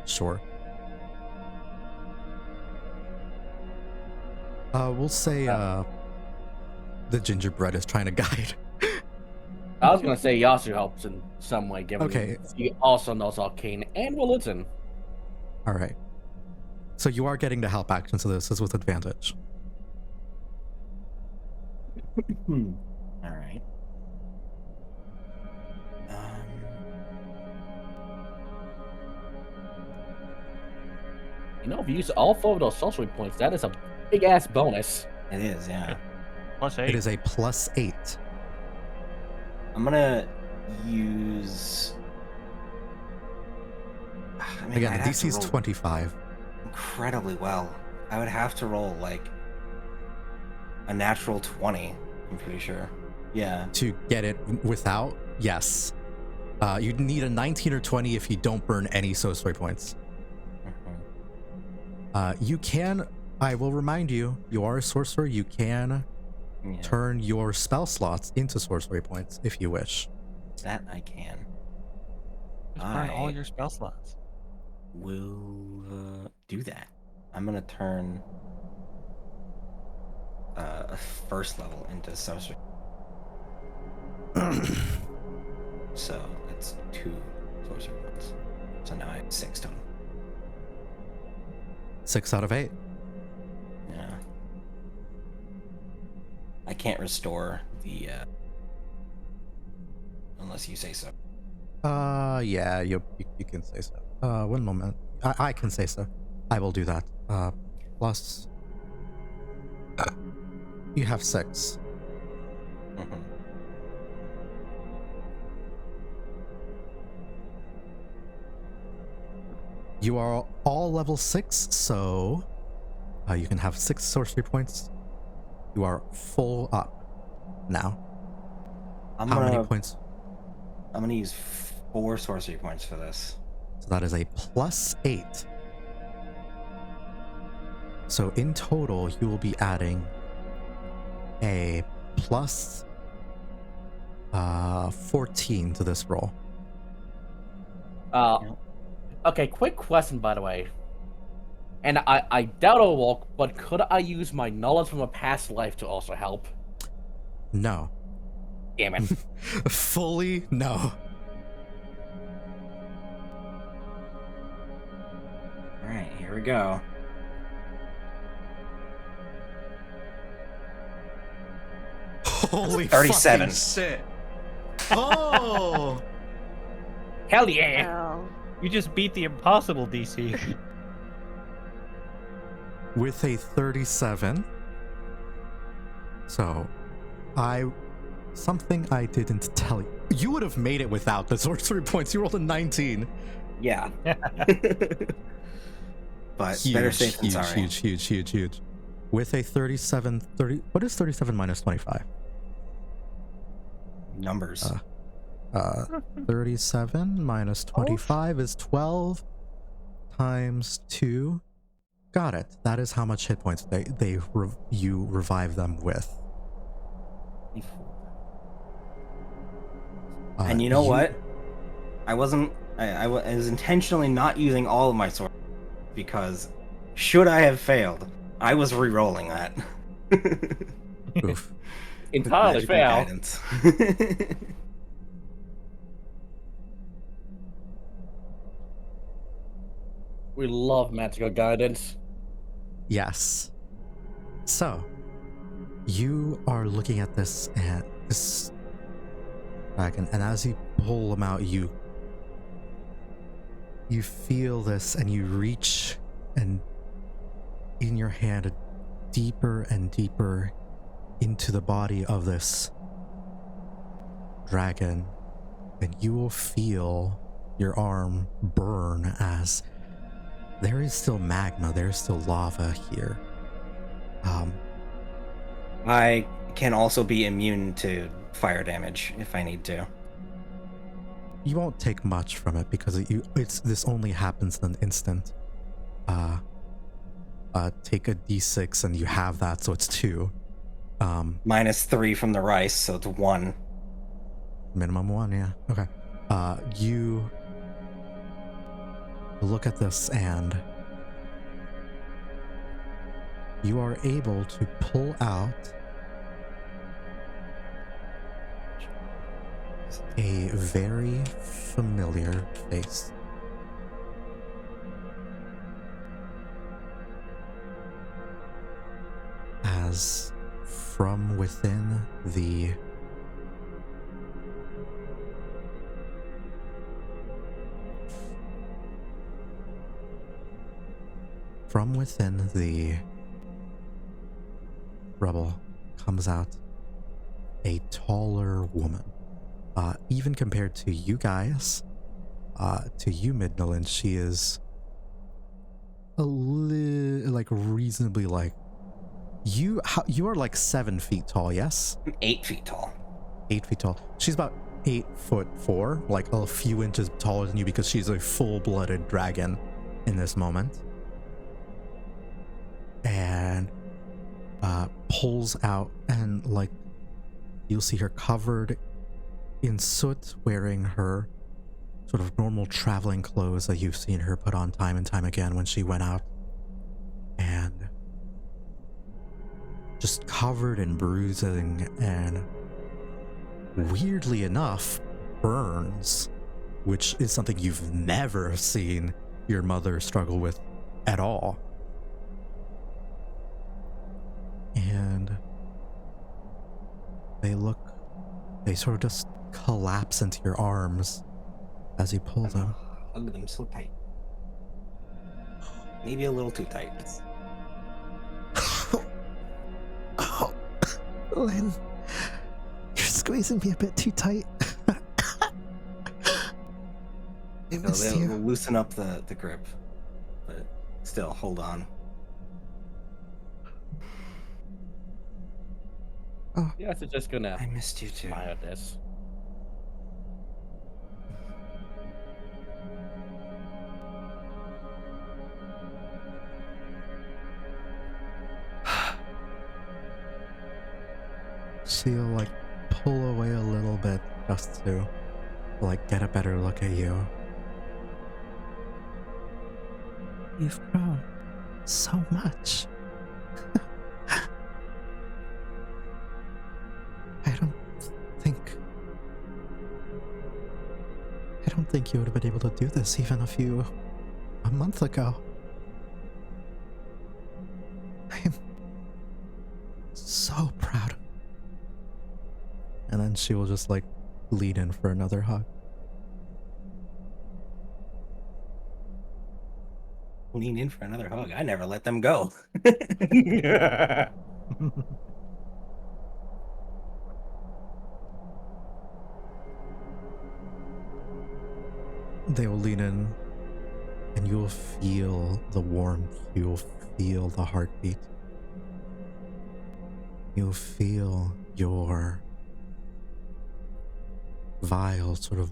sure. We'll say the gingerbread is trying to guide. I was gonna say Yasu helps in some way, given Okay. he also knows Arcane and will listen. All right. So you are getting the help action, so this is with advantage. All right. You know, if you use all 4 of those sorcery points, that is a big ass bonus. It is, yeah. +8. It is a +8. I'm gonna use. I mean, Again, I'd the have DC to is roll 25. incredibly well. I would have to roll like a natural 20. I'm pretty sure. Yeah. To get it without, yes. You'd need a 19 or 20 if you don't burn any sorcery points. You can, I will remind you, you are a sorcerer, you can turn your spell slots into sorcery points if you wish. That I can. Just burn all your spell slots. Will do that. I'm gonna turn a first level into sorcery. So it's 2 sorcery points. So now I have 6 total. 6 out of 8. Yeah. I can't restore the unless you say so. Yeah, you can say so. 1 moment. I can say so. I will do that. Plus, you have 6. You are all level 6, so you can have 6 sorcery points. You are full up now. How many points? I'm gonna use 4 sorcery points for this. So that is a +8. So in total, you will be adding a plus 14 to this roll. Okay, quick question, by the way. And I doubt it'll work, but could I use my knowledge from a past life to also help? No. Damn it. Fully no. Alright, here we go. Holy 37. fucking shit. Oh! Hell yeah! Wow. You just beat the impossible DC. With a 37. So, something I didn't tell you. You would have made it without the sorcery points. You rolled a 19. Yeah. But Huge, better safe than sorry. huge. With a 37, what is 37 minus 25? Numbers. 37 minus 25 is 12 times 2. Got it. That is how much hit points you revive them with. And you know what? I was intentionally not using all of my sword because should I have failed, I was re-rolling that. Oof. Entirely Magical fair. guidance. We love magical guidance. Yes. So, you are looking at this dragon, and as you pull them out, you feel this, and you reach, and in your hand, deeper and deeper into the body of this dragon, and you will feel your arm burn as there is still magma, there is still lava here. I can also be immune to fire damage if I need to. You won't take much from it because this only happens in an instant. Take a d6 and you have that, so it's 2. Minus 3 from the rice, so it's 1. Minimum 1, yeah. Okay. You look at this and you are able to pull out a very familiar face. As from within the rubble comes out a taller woman. Even compared to you guys, to you, Midnalynn, she is reasonably you are like 7 feet tall, yes? I'm 8 feet tall. 8 feet tall. She's about 8'4", like a few inches taller than you because she's a full-blooded dragon in this moment. And pulls out, and you'll see her covered in soot, wearing her sort of normal traveling clothes that you've seen her put on time and time again when she went out. And just covered in bruising and, weirdly enough, burns, which is something you've never seen your mother struggle with at all. And they sort of just collapse into your arms as you pull them. Hug them so tight. Maybe a little too tight. Oh, Lynn, you're squeezing me a bit too tight. They'll loosen up the grip, but still, hold on. Oh. Yeah, so just gonna I missed you too. fire this. She'll pull away a little bit just to get a better look at you. You've grown so much. I don't think you would have been able to do this even a month ago. I am so proud. And then she will just lean in for another hug. Lean in for another hug. I never let them go. They will lean in, and you'll feel the warmth. You'll feel the heartbeat. You'll feel your vial, sort of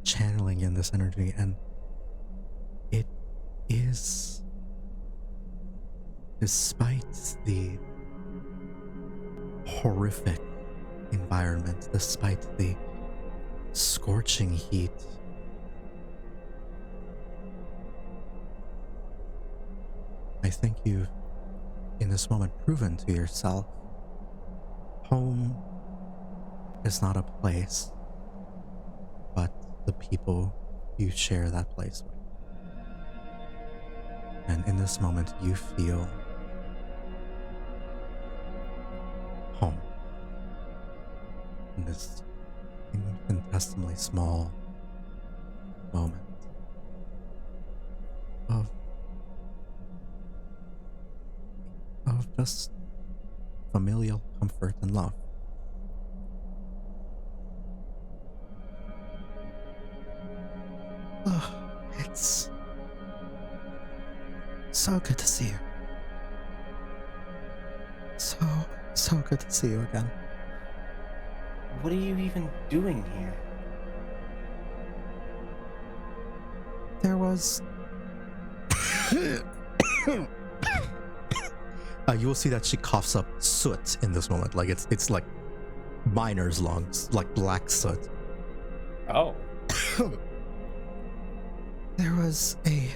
channeling in this energy, and it is, despite the horrific environment, despite the scorching heat, I think you've, in this moment, proven to yourself, home is not a place, but the people you share that place with. And in this moment, you feel home. In this infinitesimally small moment of just familial comfort and love. Oh, it's so good to see you. So good to see you again. What are you even doing here? There was... you will see that she coughs up soot in this moment. Like it's like miner's lungs, like black soot. Oh. There was a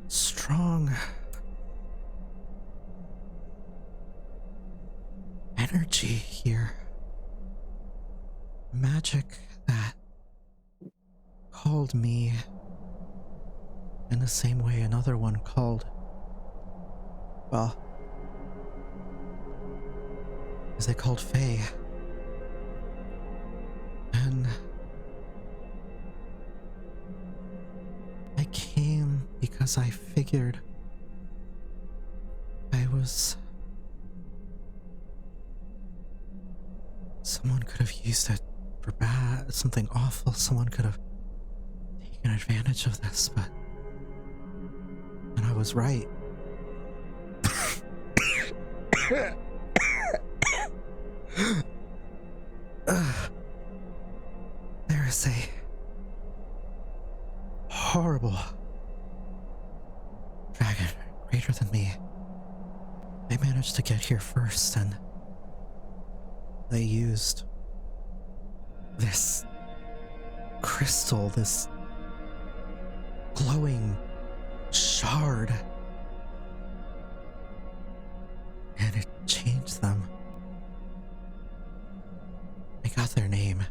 strong energy here. Magic that called me in the same way another one called, well, as they called Faye. And I came because I figured someone could have used it for bad, something awful. Someone could have taken advantage of this, and I was right. There is a horrible dragon greater than me. They managed to get here first, and they used this crystal, this glowing shard, and it changed them. I got their name.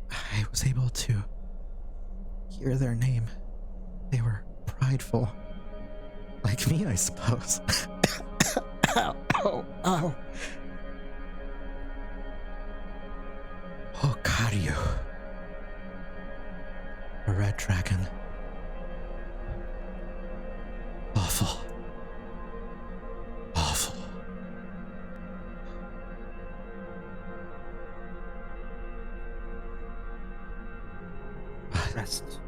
I was able to hear their name. They were prideful. Like me, I suppose. Ow, ow, ow. Okaryu. A red dragon. Awful. Awful. Rest.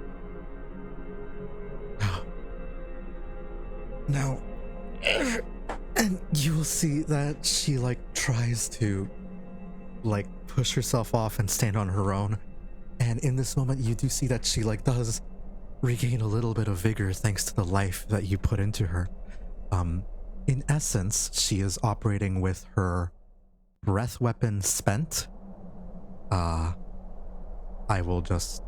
Now, and you will see that she tries to push herself off and stand on her own. And in this moment, you do see that she does regain a little bit of vigor thanks to the life that you put into her. In essence, she is operating with her breath weapon spent. I will just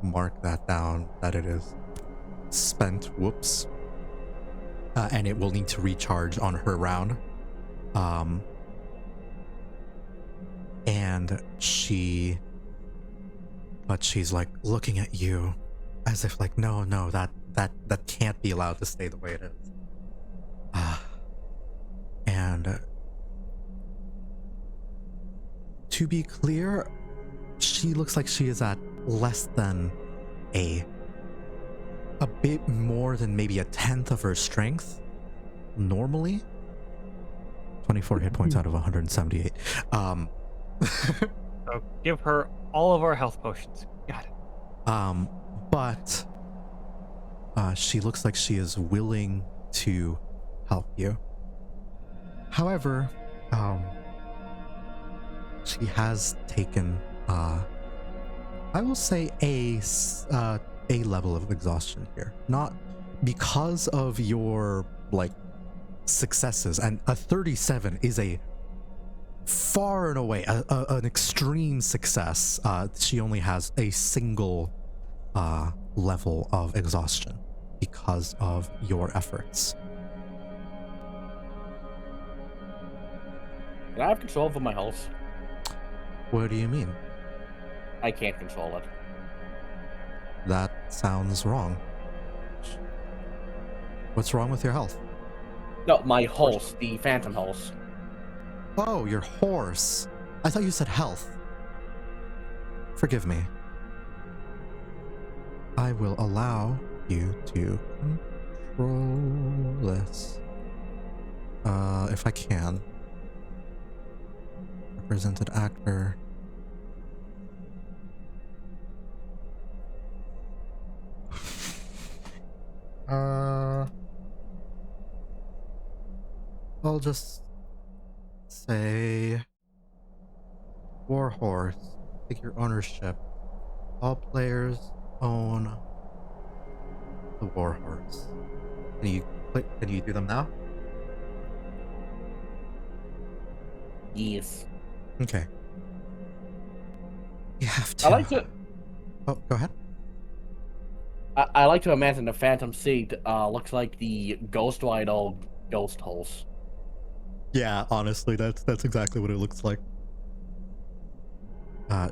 mark that down, that it is spent. Whoops. And it will need to recharge on her round. And she's looking at you as if no, that can't be allowed to stay the way it is. And to be clear, she looks like she is at less than a bit more than maybe a 10th of her strength normally. 24 hit points out of 178. So give her all of our health potions. Got it. but she looks like she is willing to help you. However, she has taken, I will say, a level of exhaustion here. Not because of your, like, successes, and a 37 is a far and away an extreme success. She only has a single level of exhaustion because of your efforts. Can I have control over my health? What do you mean? I can't control it. That sounds wrong. What's wrong with your health? No, my horse, the phantom horse. Oh, your horse. I thought you said health. Forgive me. I will allow you to control this. If I can. Represented actor. I'll just say Warhorse. Take your ownership. All players own the Warhorse. Can you do them now? Yes. Okay. You have to. I like to. Oh, go ahead. I like to imagine the phantom seat looks like the Ghost Ride old ghost horse. Yeah, honestly, that's exactly what it looks like.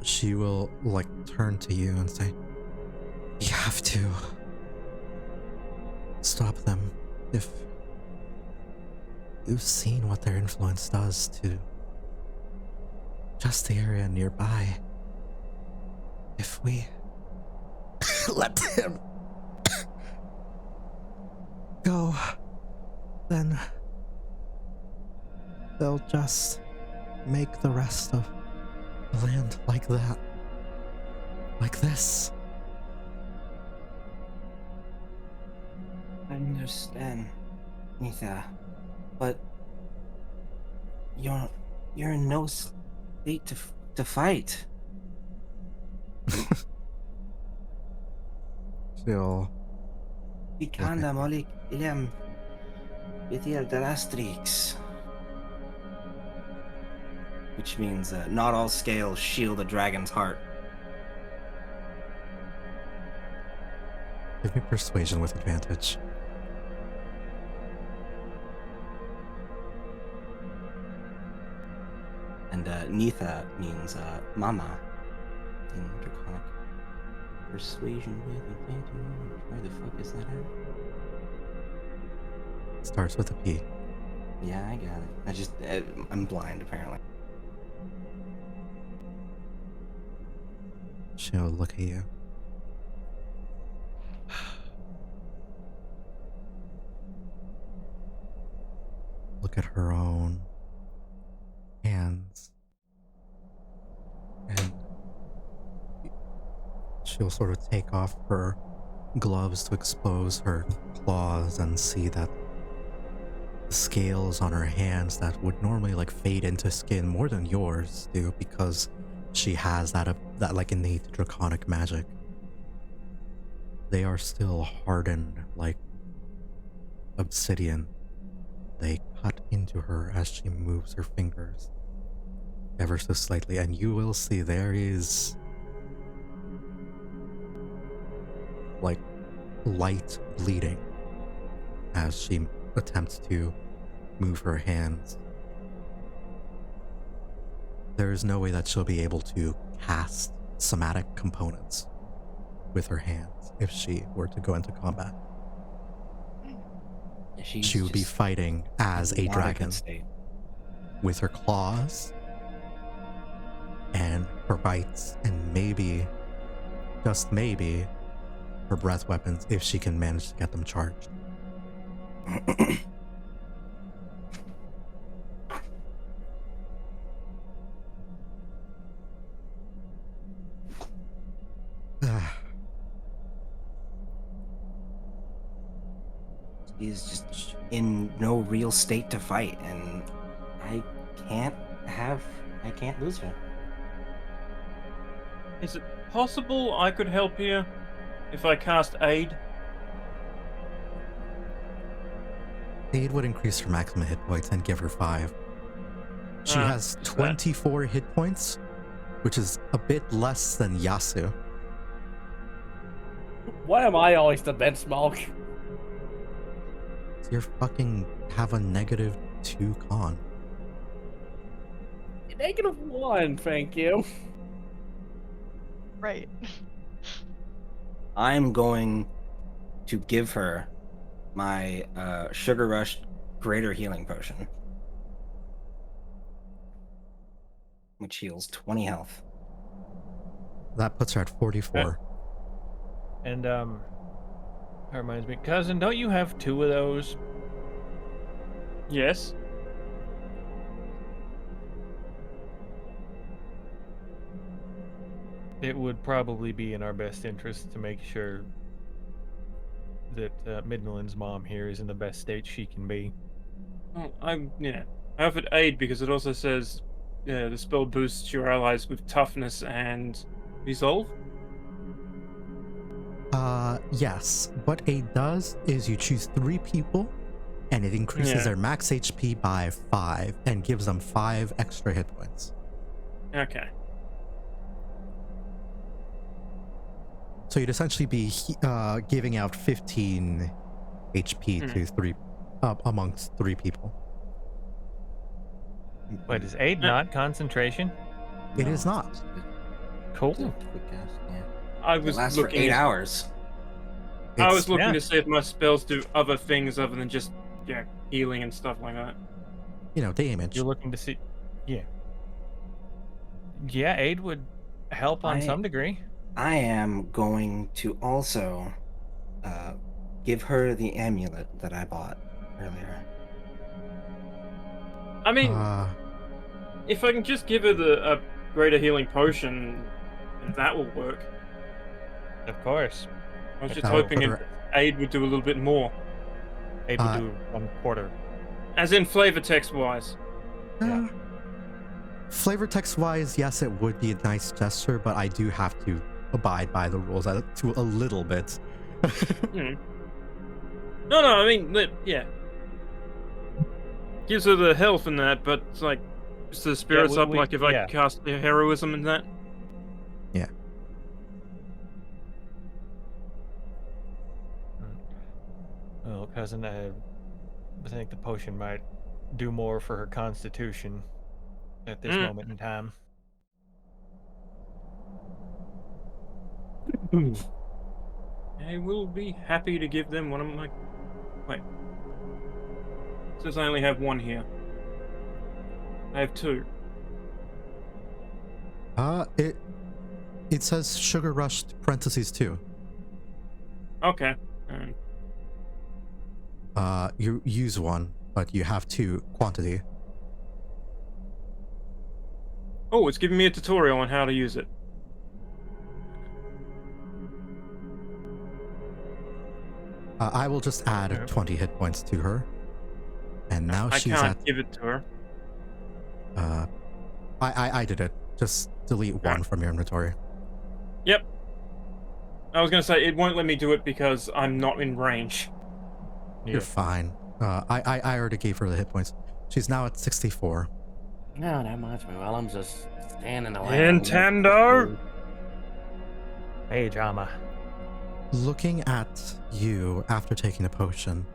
She will, like, turn to you and say, "You have to stop them. If you've seen what their influence does to just the area nearby, if we let him go, then they'll just make the rest of the land like that. Like this." I understand, Nita, but you're in no state to fight. She'll Ikanda molik ilem itil dalastrix. Which means not all scales shield a dragon's heart. give me persuasion with advantage. And Nitha means mama in Draconic. Persuasion with advantage. Where the fuck is that at? Starts with a P. Yeah, I got it. I'm blind apparently. She'll look at you. Look at her own hands. And she'll sort of take off her gloves to expose her claws and see that the scales on her hands that would normally, like, fade into skin more than yours do, because she has that like innate draconic magic. They are still hardened like obsidian. They cut into her as she moves her fingers ever so slightly, and you will see there is, like, light bleeding as she attempts to move her hands. There is no way that she'll be able to cast somatic components with her hands if she were to go into combat. She would be fighting as a dragon with her claws and her bites, and maybe, just maybe, her breath weapons if she can manage to get them charged. is just in no real state to fight, and I can't lose her. Is it possible I could help here if I cast Aid? Aid would increase her maximum hit points and give her 5. She Ah, has is that- 24 hit points, which is a bit less than Yasu. Why am I always the benchmark? You're fucking have a -2 con. -1, thank you. Right. I'm going to give her my Sugar Rush Greater Healing Potion, which heals 20 health. That puts her at 44. And that reminds me, cousin, don't you have 2 of those? Yes. It would probably be in our best interest to make sure that Midnalynn's mom here is in the best state she can be. Well, I offered Aid because it also says the spell boosts your allies with toughness and resolve. Yes. What Aid does is you choose 3 people, and it increases Yeah. their max HP by 5 and gives them 5 extra hit points. Okay. So you'd essentially be giving out 15 HP to 3 amongst 3 people. Wait, is aid not concentration? It is not. Cool. Quick cast, yeah. I It was lasts for looking. 8 hours. I It's- was looking yeah. to see if my spells do other things other than just healing and stuff like that. damage. You're looking to see, yeah. Yeah, aid would help on some degree. I am going to also give her the amulet that I bought earlier. I mean, if I can just give her a greater healing potion, that will work. Of course. I was just That will hoping put her- Aid would do a little bit more. Aid would do 1/4. As in flavor text wise. Yeah. Flavor text wise, yes, it would be a nice gesture, but I do have to abide by the rules to a little bit. No, I mean, yeah. Gives her the health and that, but it's like, just the spirits up, like if I cast the heroism and that. Yeah. Well, cousin, I think the potion might do more for her constitution at this moment in time. I will be happy to give them one of my... Wait. It says I only have 1 here. I have 2. It says Sugar Rush (2). Okay. You use 1, but you have 2 quantity. Oh, it's giving me a tutorial on how to use it. I will just add 20 hit points to her, and now I she's can't at. give it to her. I did it. Just delete 1 from your inventory. Yep. I was gonna say it won't let me do it because I'm not in range. You're fine. I already gave her the hit points. She's now at 64. No, that reminds me. While I'm just standing around. Nintendo. Hey, drama. Looking at you after taking the potion,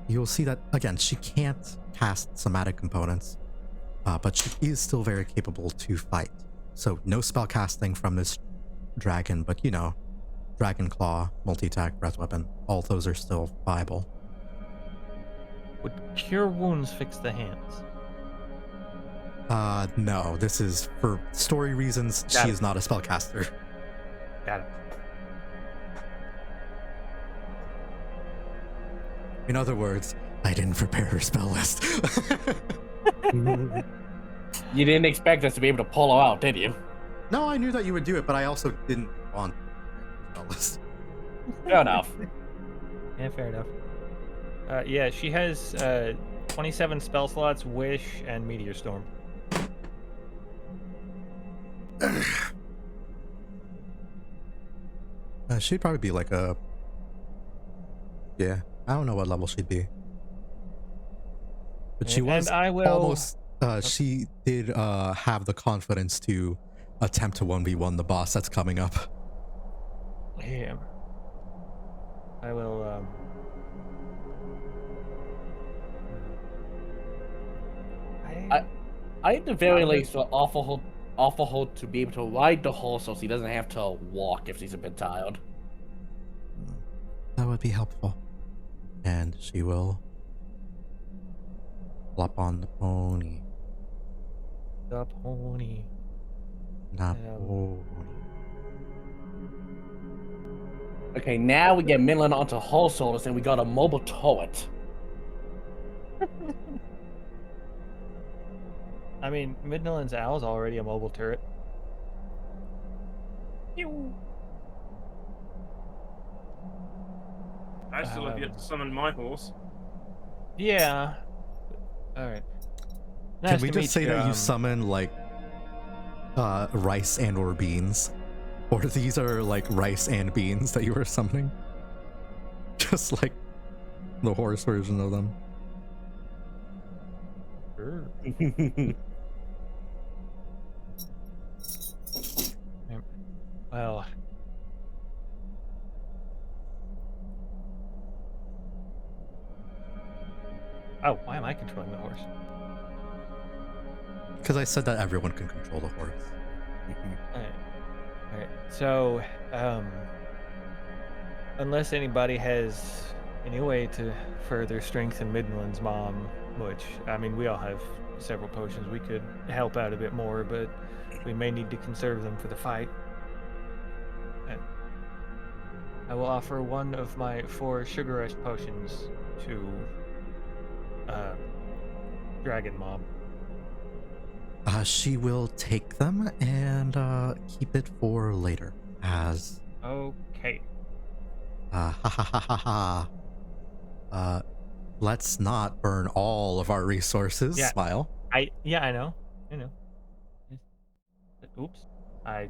you'll see that, again, she can't cast somatic components, but she is still very capable to fight. So no spell casting from this dragon, but Dragon Claw, multi-attack, breath weapon, all those are still viable. Would cure wounds fix the hands? No, this is for story reasons. She is not a spellcaster. Got it. In other words, I didn't prepare her spell list. You didn't expect us to be able to pull her out, did you? No, I knew that you would do it, but I also didn't want spell list. Fair enough. Yeah, fair enough. Yeah, she has 27 spell slots, Wish, and Meteor Storm. She'd probably be like a... Yeah, I don't know what level she'd be. But she was And I will... almost... she did have the confidence to attempt to 1v1 the boss that's coming up. Yeah. I will, I at the very least will offer her to be able to ride the horse so she doesn't have to walk if she's a bit tired. That would be helpful. And she will flop on the pony. the pony. Napoli. Okay, now we get Midnalynn onto horse shoulders and we got a mobile turret. I mean, Midnalynn's owl is already a mobile turret. I still have yet to summon my horse. Yeah. All right. Can Nice we to just meet say you, that you summon like rice and or beans? Or these are like rice and beans that you were summoning? Just like the horse version of them. Sure. Well, oh, why am I controlling the horse? Because I said that everyone can control the horse. All right. So, unless anybody has any way to further strengthen Midnalynn's mom, which, I mean, we all have several potions, we could help out a bit more, but we may need to conserve them for the fight. I will offer one of my 4 sugar rush potions to Dragon Mom. She will take them and keep it for later. As Okay. ha ha ha ha ha. Let's not burn all of our resources. Yeah. Smile. I know. Oops. I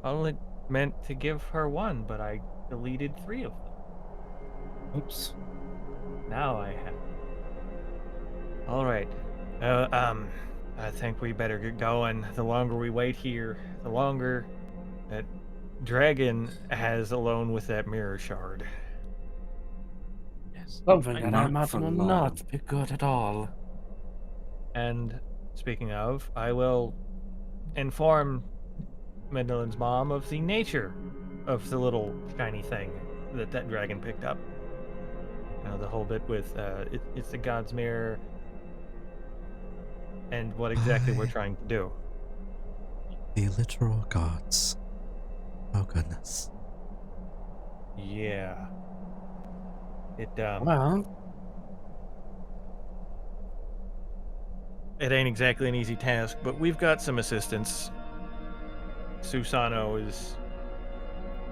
only meant to give her 1, but I deleted 3 of them. Oops. Now I have. All right. I think we better get going. The longer we wait here, the longer that Dragon has alone with that mirror shard. Yes. Something that I Not imagine for will long. not be good at all. And speaking of, I will inform Midnalynn's mom of the nature of the little shiny thing that dragon picked up. The whole bit with it's the God's mirror and what exactly we're trying to do. The literal gods. Oh goodness. Yeah. It Well, it ain't exactly an easy task, but we've got some assistance. Susano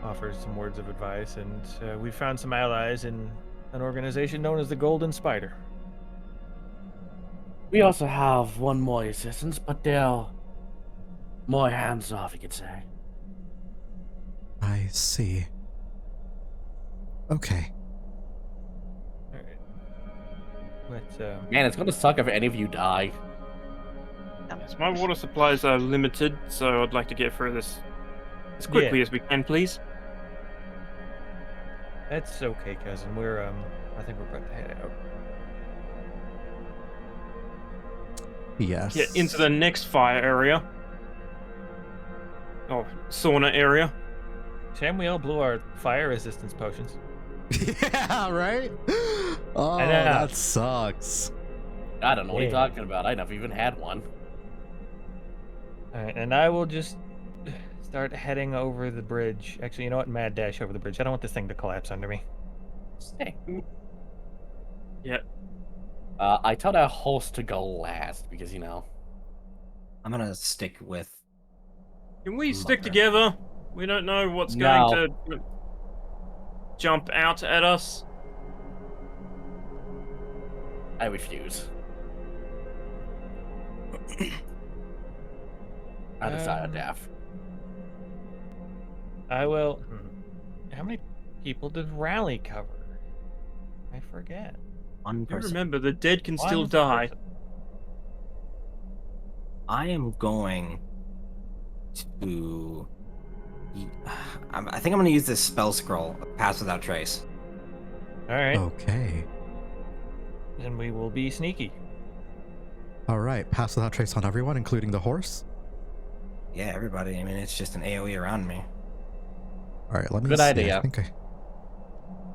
offers some words of advice, and we found some allies in an organization known as the Golden Spider. we also have one more assistance, but they're more hands-off, you could say. I see. Okay. All right. But Man, it's gonna suck if any of you die. Yes, my water supplies are limited, so I'd like to get through this as quickly as we can, please. that's okay, cousin. We're I think we're about to head out. Yes. Get into the next fire area. Oh, sauna area. Shame we all blew our fire resistance potions. Yeah, right? Oh, I know. that sucks. I don't know what you're Yeah. talking about. I never even had one. All right, and I will just start heading over the bridge. Actually, you know what? Mad dash over the bridge. I don't want this thing to collapse under me. Yeah. I told our host to go last because, you know. I'm gonna stick with. Can we stick Mother. together? We don't know what's No. going to. jump out at us? I refuse. I decided death. I will. How many people did Rally cover? I forget. One You person. remember, the dead can still One die. person. I am going to. I think I'm going to use this spell scroll, Pass Without Trace. All right. Okay. Then we will be sneaky. All right. Pass without trace on everyone, including the horse. Yeah, everybody. I mean, it's just an AoE around me. All right. Let me Good see. idea. I think I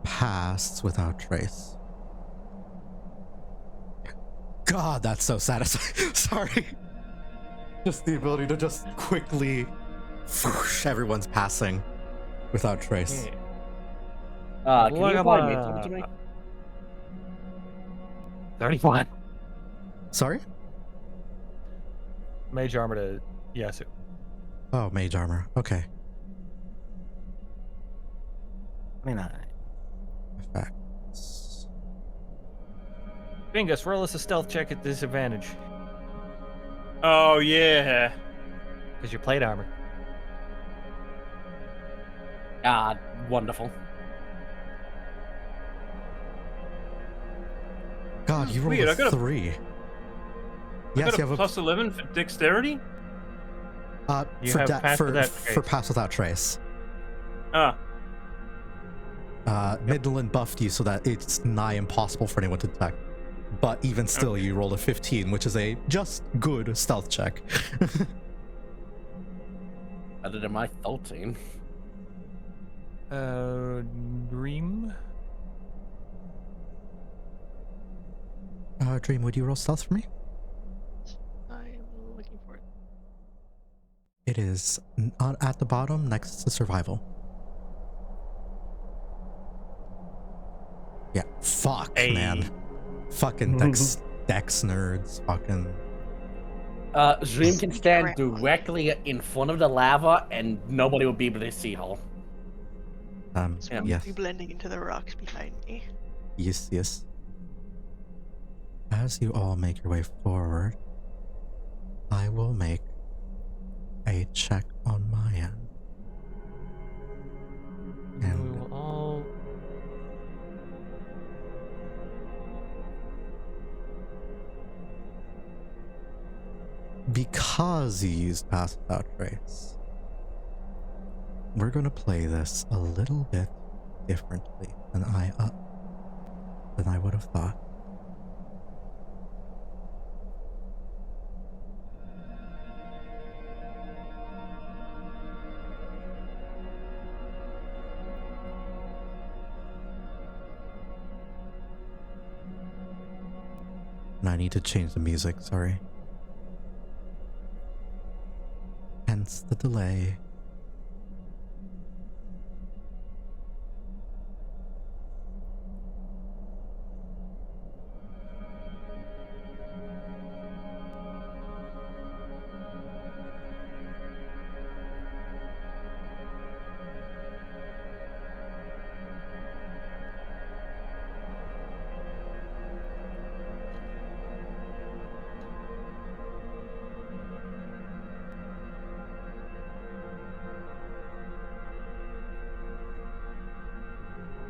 passed without trace. God, that's so satisfying. Sorry. Just the ability to just quickly, whoosh, everyone's passing without trace. Yeah. Can you apply Mage to me? 31. Sorry? Mage armor to Yasu. Oh, mage armor. Okay. 29. Effects. Bingus, roll us a stealth check at disadvantage. Oh, yeah. Because you're plate armor. Ah, wonderful. God, you rolled Weird, a I got a- 3. I Yes, got you a have plus 11 for dexterity? You for have pass without for trace. pass without trace. Ah, Midnalynn buffed you so that it's nigh impossible for anyone to detect. But even still, Okay. you rolled a 15, which is a just good stealth check. Better than my 13. Dream? Dream, would you roll stealth for me? I'm looking for it. It is at the bottom next to survival. Yeah, fuck, Hey. man. Fucking dex nerds. Fucking. Dream can stand Grandma. directly in front of the lava and nobody will be able to see her. So Yeah. we'll Yes. be blending into the rocks behind me. Yes, yes. As you all make your way forward, I will make a check on my end. And We will all. because you used Pass Without Trace, we're gonna play this a little bit differently than I would have thought. And I need to change the music, sorry. Hence the delay.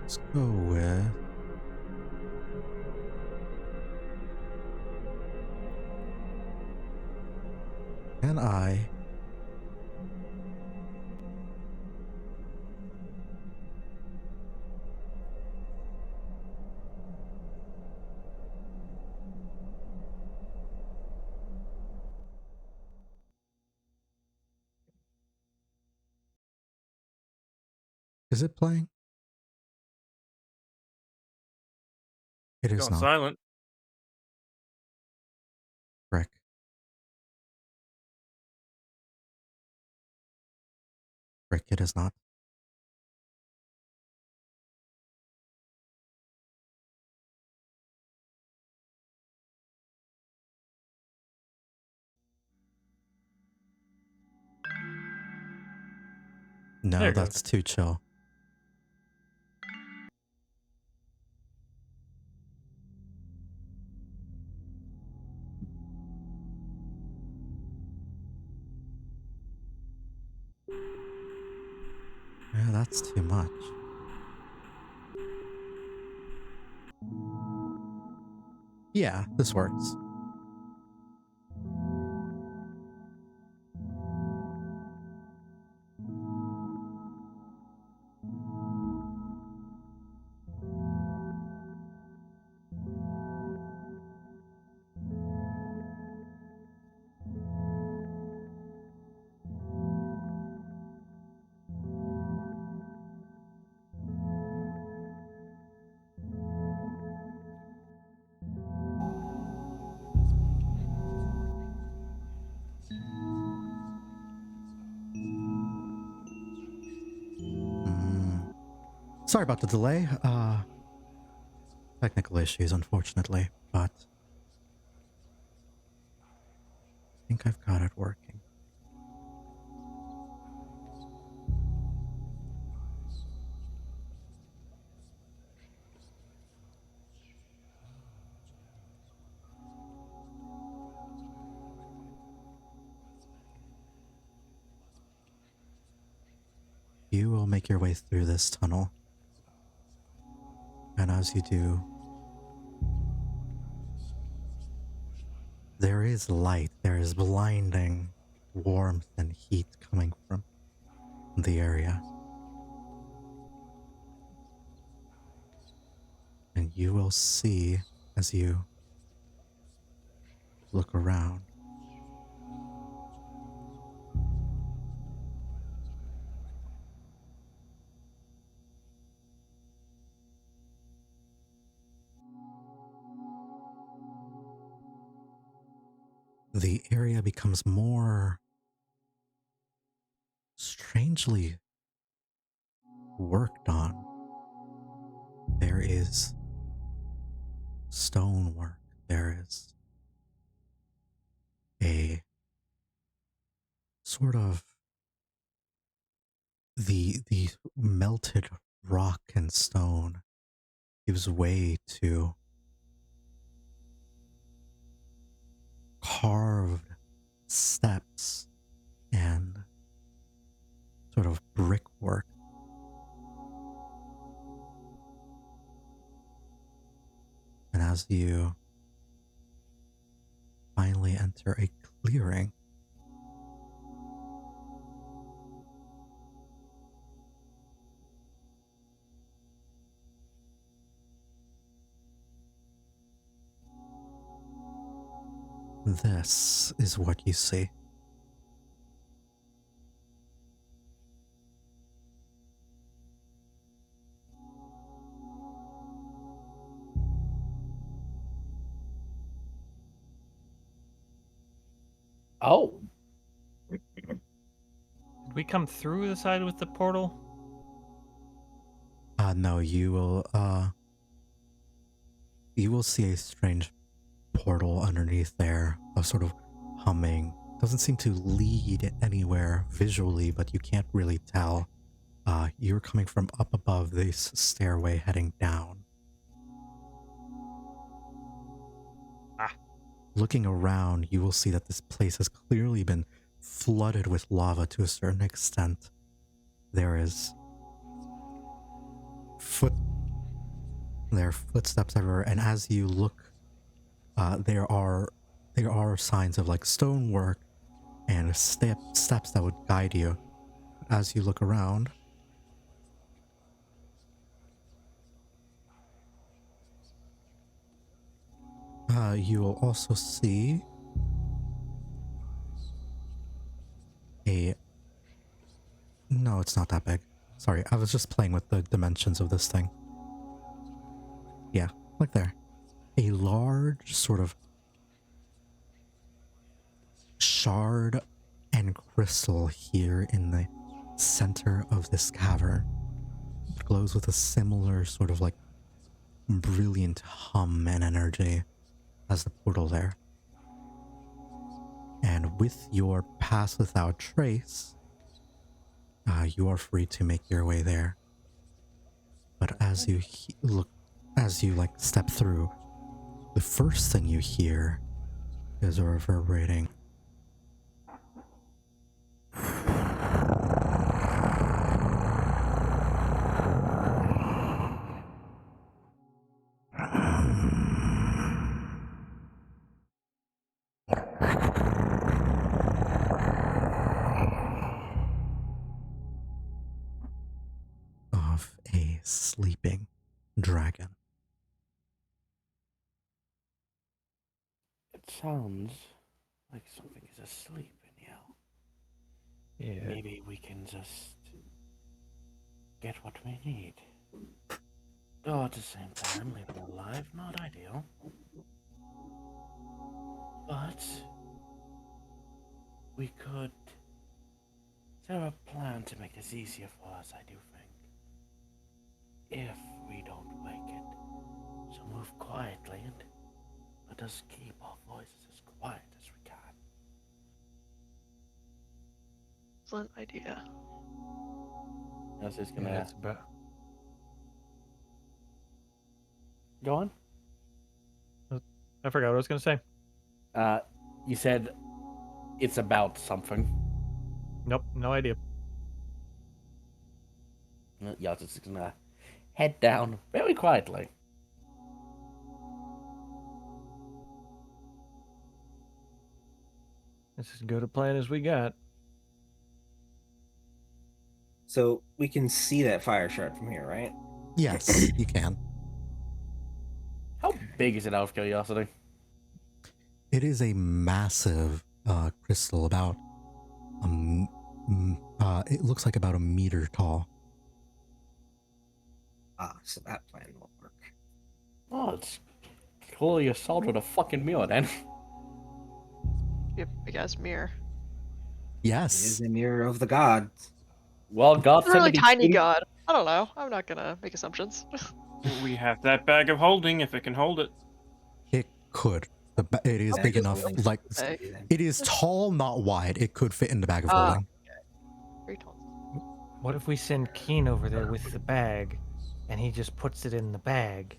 Let's go with can I is it playing? It is gone not. silent. Frick. Frick, it is not. No, There it that's too chill. Yeah, that's too much. Yeah, this works. Sorry about the delay. Technical issues, unfortunately, but I think I've got it working. You will make your way through this tunnel. And as you do, there is light, there is blinding warmth and heat coming from the area. And you will see as you look around. The area becomes more strangely worked on. There is stonework. There is a sort of the melted rock and stone gives way to carved steps and sort of brickwork. And as you finally enter a clearing, this is what you see. Oh. Did we come through the side with the portal? No, you will see a strange portal underneath there, a sort of humming. Doesn't seem to lead anywhere visually, but you can't really tell. You're coming from up above this stairway heading down. Looking around, you will see that this place has clearly been flooded with lava to a certain extent. There is there are footsteps everywhere, and as you look, there are signs of like stonework and steps that would guide you. As you look around, you will also see no, it's not that big. Sorry, I was just playing with the dimensions of this thing. Yeah, like there. A large sort of shard and crystal here in the center of this cavern. It glows with a similar sort of like brilliant hum and energy as the portal there. And with your pass without trace, you are free to make your way there. But as you like step through, the first thing you hear is a reverberating sleeping dragon. It sounds like something is asleep in here. Yeah. Maybe we can just get what we need. Though at the same time, leave it alive, not ideal. But we could set up a plan to make this easier for us, I do think. If we don't wake it. So move quietly and let us keep our voices as quiet as we can. Excellent idea. That's just gonna Yeah, it's about. go on. I forgot what I was gonna say. You said it's about something. Nope, no idea. Yasu is gonna head down very quietly. It's as good a plan as we got. So we can see that fire shard from here, right? Yes, you can. How big is it, out of curiosity? It is a massive crystal, about it looks like about a meter tall. So that plan will work. Oh, it's clearly assault with a fucking mirror then. Be a big ass mirror. It Yes. is the mirror of the gods. Well, God It's a really sent me tiny god. I don't know. I'm not gonna make assumptions. We have that bag of holding if it can hold it. It could. It is How big big is enough. the Like, bag? it is tall, not wide. It could fit in the bag of Ah. holding. Very tall. What if we send Keen over there with the bag, and he just puts it in the bag,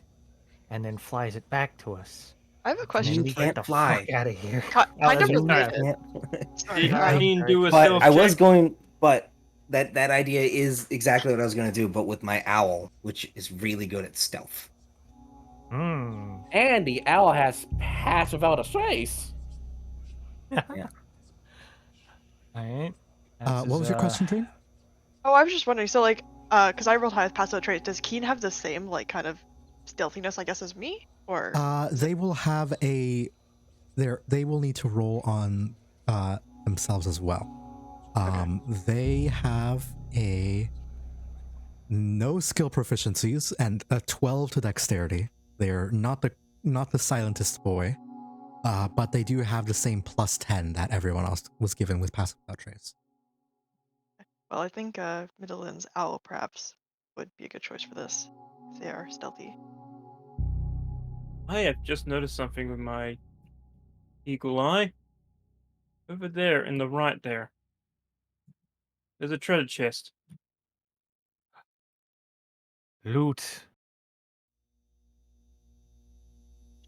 and then flies it back to us? I have a And question. then You we can't get the fly. fuck out of here. Kind of that's related. Sorry, Did guys. Keen do a But stealth I was check? going, but that idea is exactly what I was going to do, but with my owl, which is really good at stealth. Hmm. And the owl has pass without a trace. Yeah. Alright. What was your question, Dream? Oh, I was just wondering. So, like, because I rolled high with passive trait, does Keen have the same, like, kind of stealthiness, I guess, as me? Or They will have a. They will need to roll on themselves as well. They have a no skill proficiencies and a 12 to dexterity. They're not the silentest boy, but they do have the same plus 10 that everyone else was given with passive without trace. well, I think Midnalyn's owl perhaps would be a good choice for this if they are stealthy. I have just noticed something with my eagle eye. Over there, in the right there. There's a treasure chest. Loot.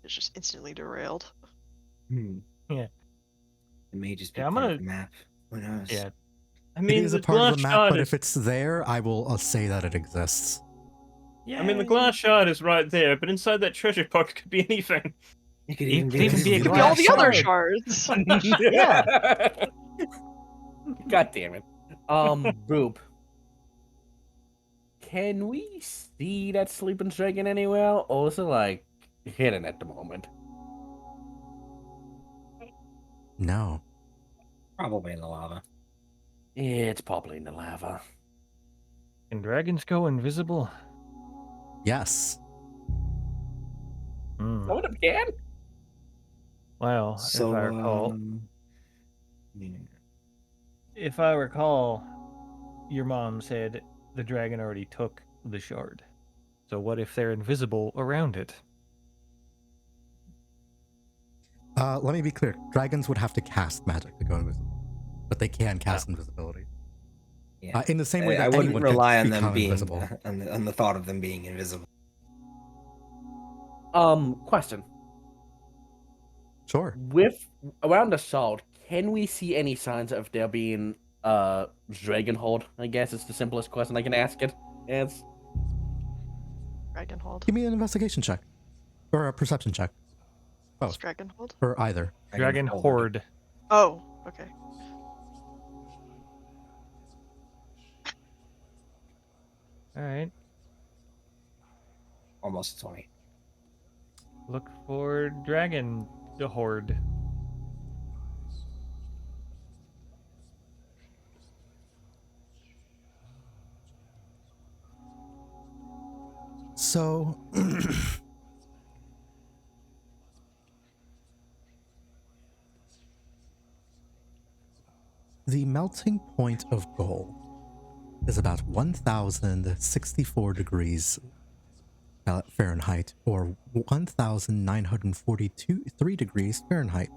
It's just instantly derailed. Hmm. Yeah. It may just be Yeah, I'm part gonna- of the map. Who knows? Yeah. I mean, It is the a part of glass the map, shard but is... if it's there, I will say that it exists. I mean, the glass shard is right there, but inside that treasure box could be anything. It could It even could be, even be a Could be all glass the other shard. shards. Yeah. God damn it. Boop. Can we see that sleeping dragon anywhere, or is it like hidden at the moment? No. Probably in the lava. It's probably in the lava. Can dragons go invisible? Yes. Hmm. Some of them can. Well, So, if I recall, yeah. if I recall, your mom said the dragon already took the shard. So what if they're invisible around it? Let me be clear. Dragons would have to cast magic to go invisible, but they can cast invisibility. Yeah. In the same way that I wouldn't anyone rely can on them become being invisible. on the thought of them being invisible. Question. Sure. With around the salt, can we see any signs of there being dragon hold? I guess it's the simplest question I can ask it. It's Dragonhold. Give me an investigation check. Or a perception check. What's Both. Dragonhold? Or either. Dragon horde. Oh, okay. All right. almost a 20. Look for dragon horde. So, the melting point of gold is about 1,064 degrees Fahrenheit, or 1,943 degrees Fahrenheit.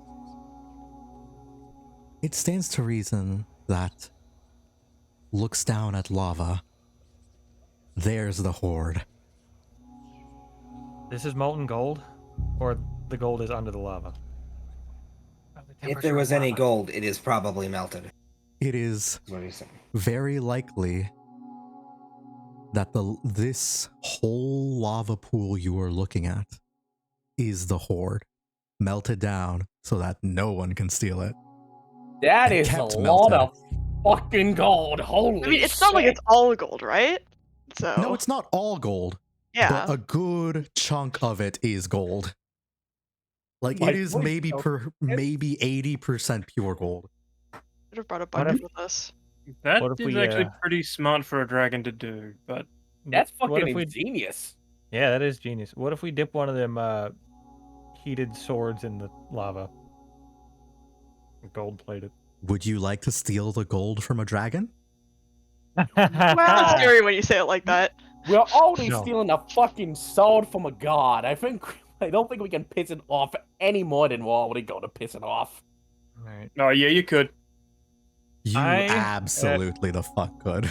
It stands to reason that looks down at lava. There's the horde. This is molten gold, or the gold is under the lava? If there was any gold, it is probably melted. It is What do you think? very likely that this whole lava pool you are looking at is the horde, melted down so that no one can steal it. That And is a kept lot melted. of fucking gold. Holy I mean, it's shit. not like it's all gold, right? So No, it's not all gold, yeah. but a good chunk of it is gold. Like My it is point, maybe though, maybe 80% pure gold. Should have brought a What bucket if- with us. That What if is we, actually pretty smart for a dragon to do, but That's What fucking if we? ingenious. Yeah, that is genius. What if we dip one of them heated swords in the lava? Gold plated. Would you like to steal the gold from a dragon? Well, it's scary when you say it like that. We're already No. stealing a fucking sword from a god. I don't think we can piss it off any more than we're already going to piss it off. All right. oh yeah, you could. You I- absolutely the fuck could.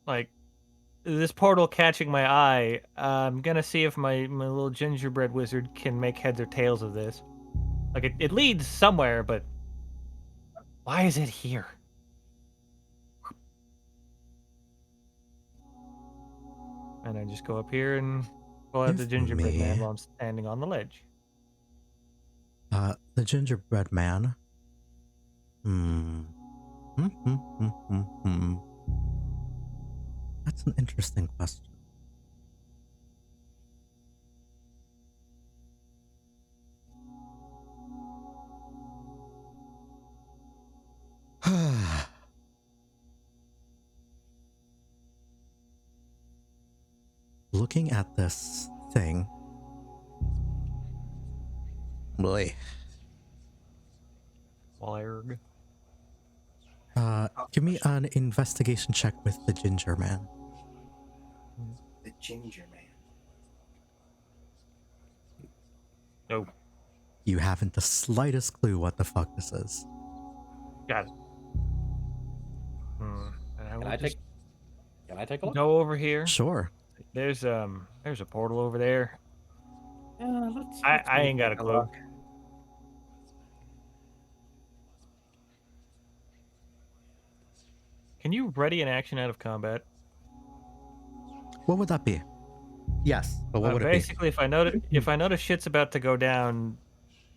Like this portal catching my eye. I'm gonna see if my little gingerbread wizard can make heads or tails of this. Like it leads somewhere, but why is it here? And I just go up here and pull out the Give gingerbread man me- while I'm standing on the ledge. The gingerbread man. That's an interesting question. Looking at this thing. Boy. Blarg. Give me an investigation check with the ginger man. The ginger man. Oh, You haven't the slightest clue what the fuck this is. got it. And I will Can I just take a look? go over here. Sure. There's a portal over there. Yeah, let's I ain't got a take clue. look. Can you ready an action out of combat? What would that be? Yes, but what would it be? Basically, if I notice shit's about to go down,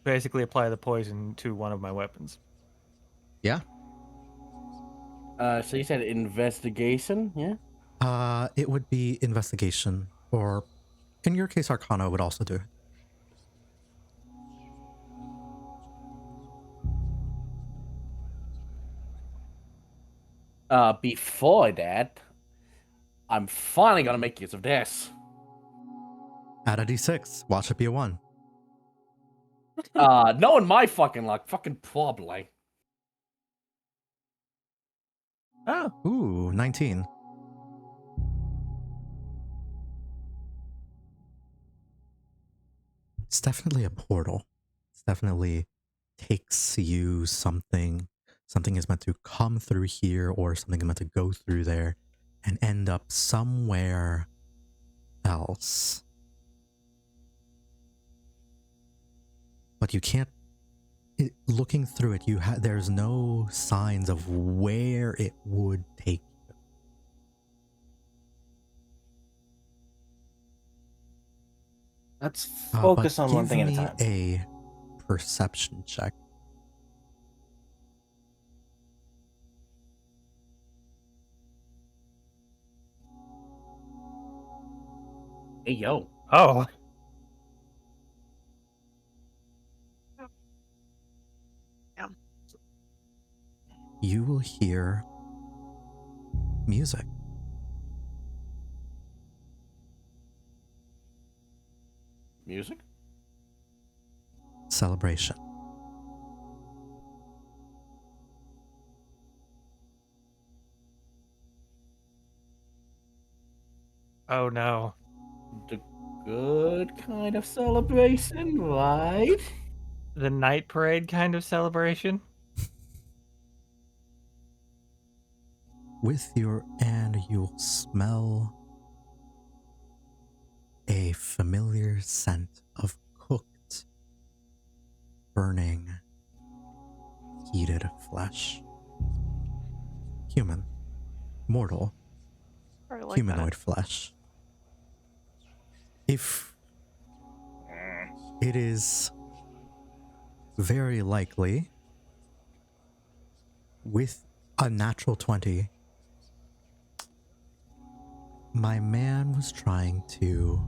basically apply the poison to one of my weapons. Yeah. So you said investigation, yeah? It would be investigation, or in your case, Arcana would also do. Before that, I'm finally gonna make use of this. Add a d6. Watch it be a 1. Knowing my fucking luck, fucking probably. Oh, Ooh, 19. It's definitely a portal. It's definitely takes you something. Something is meant to come through here, or something is meant to go through there and end up somewhere else. But you can't. Looking through it, there's no signs of where it would take you. Let's But focus on one give thing at a me time. a perception check. Hey, yo. Oh. You will hear music. Music? Celebration. Oh no. The good kind of celebration, right? The night parade kind of celebration? With your and you'll smell a familiar scent of cooked, burning, heated flesh. Human, mortal, I like humanoid flesh. If it is very likely, with a natural 20, my man is trying to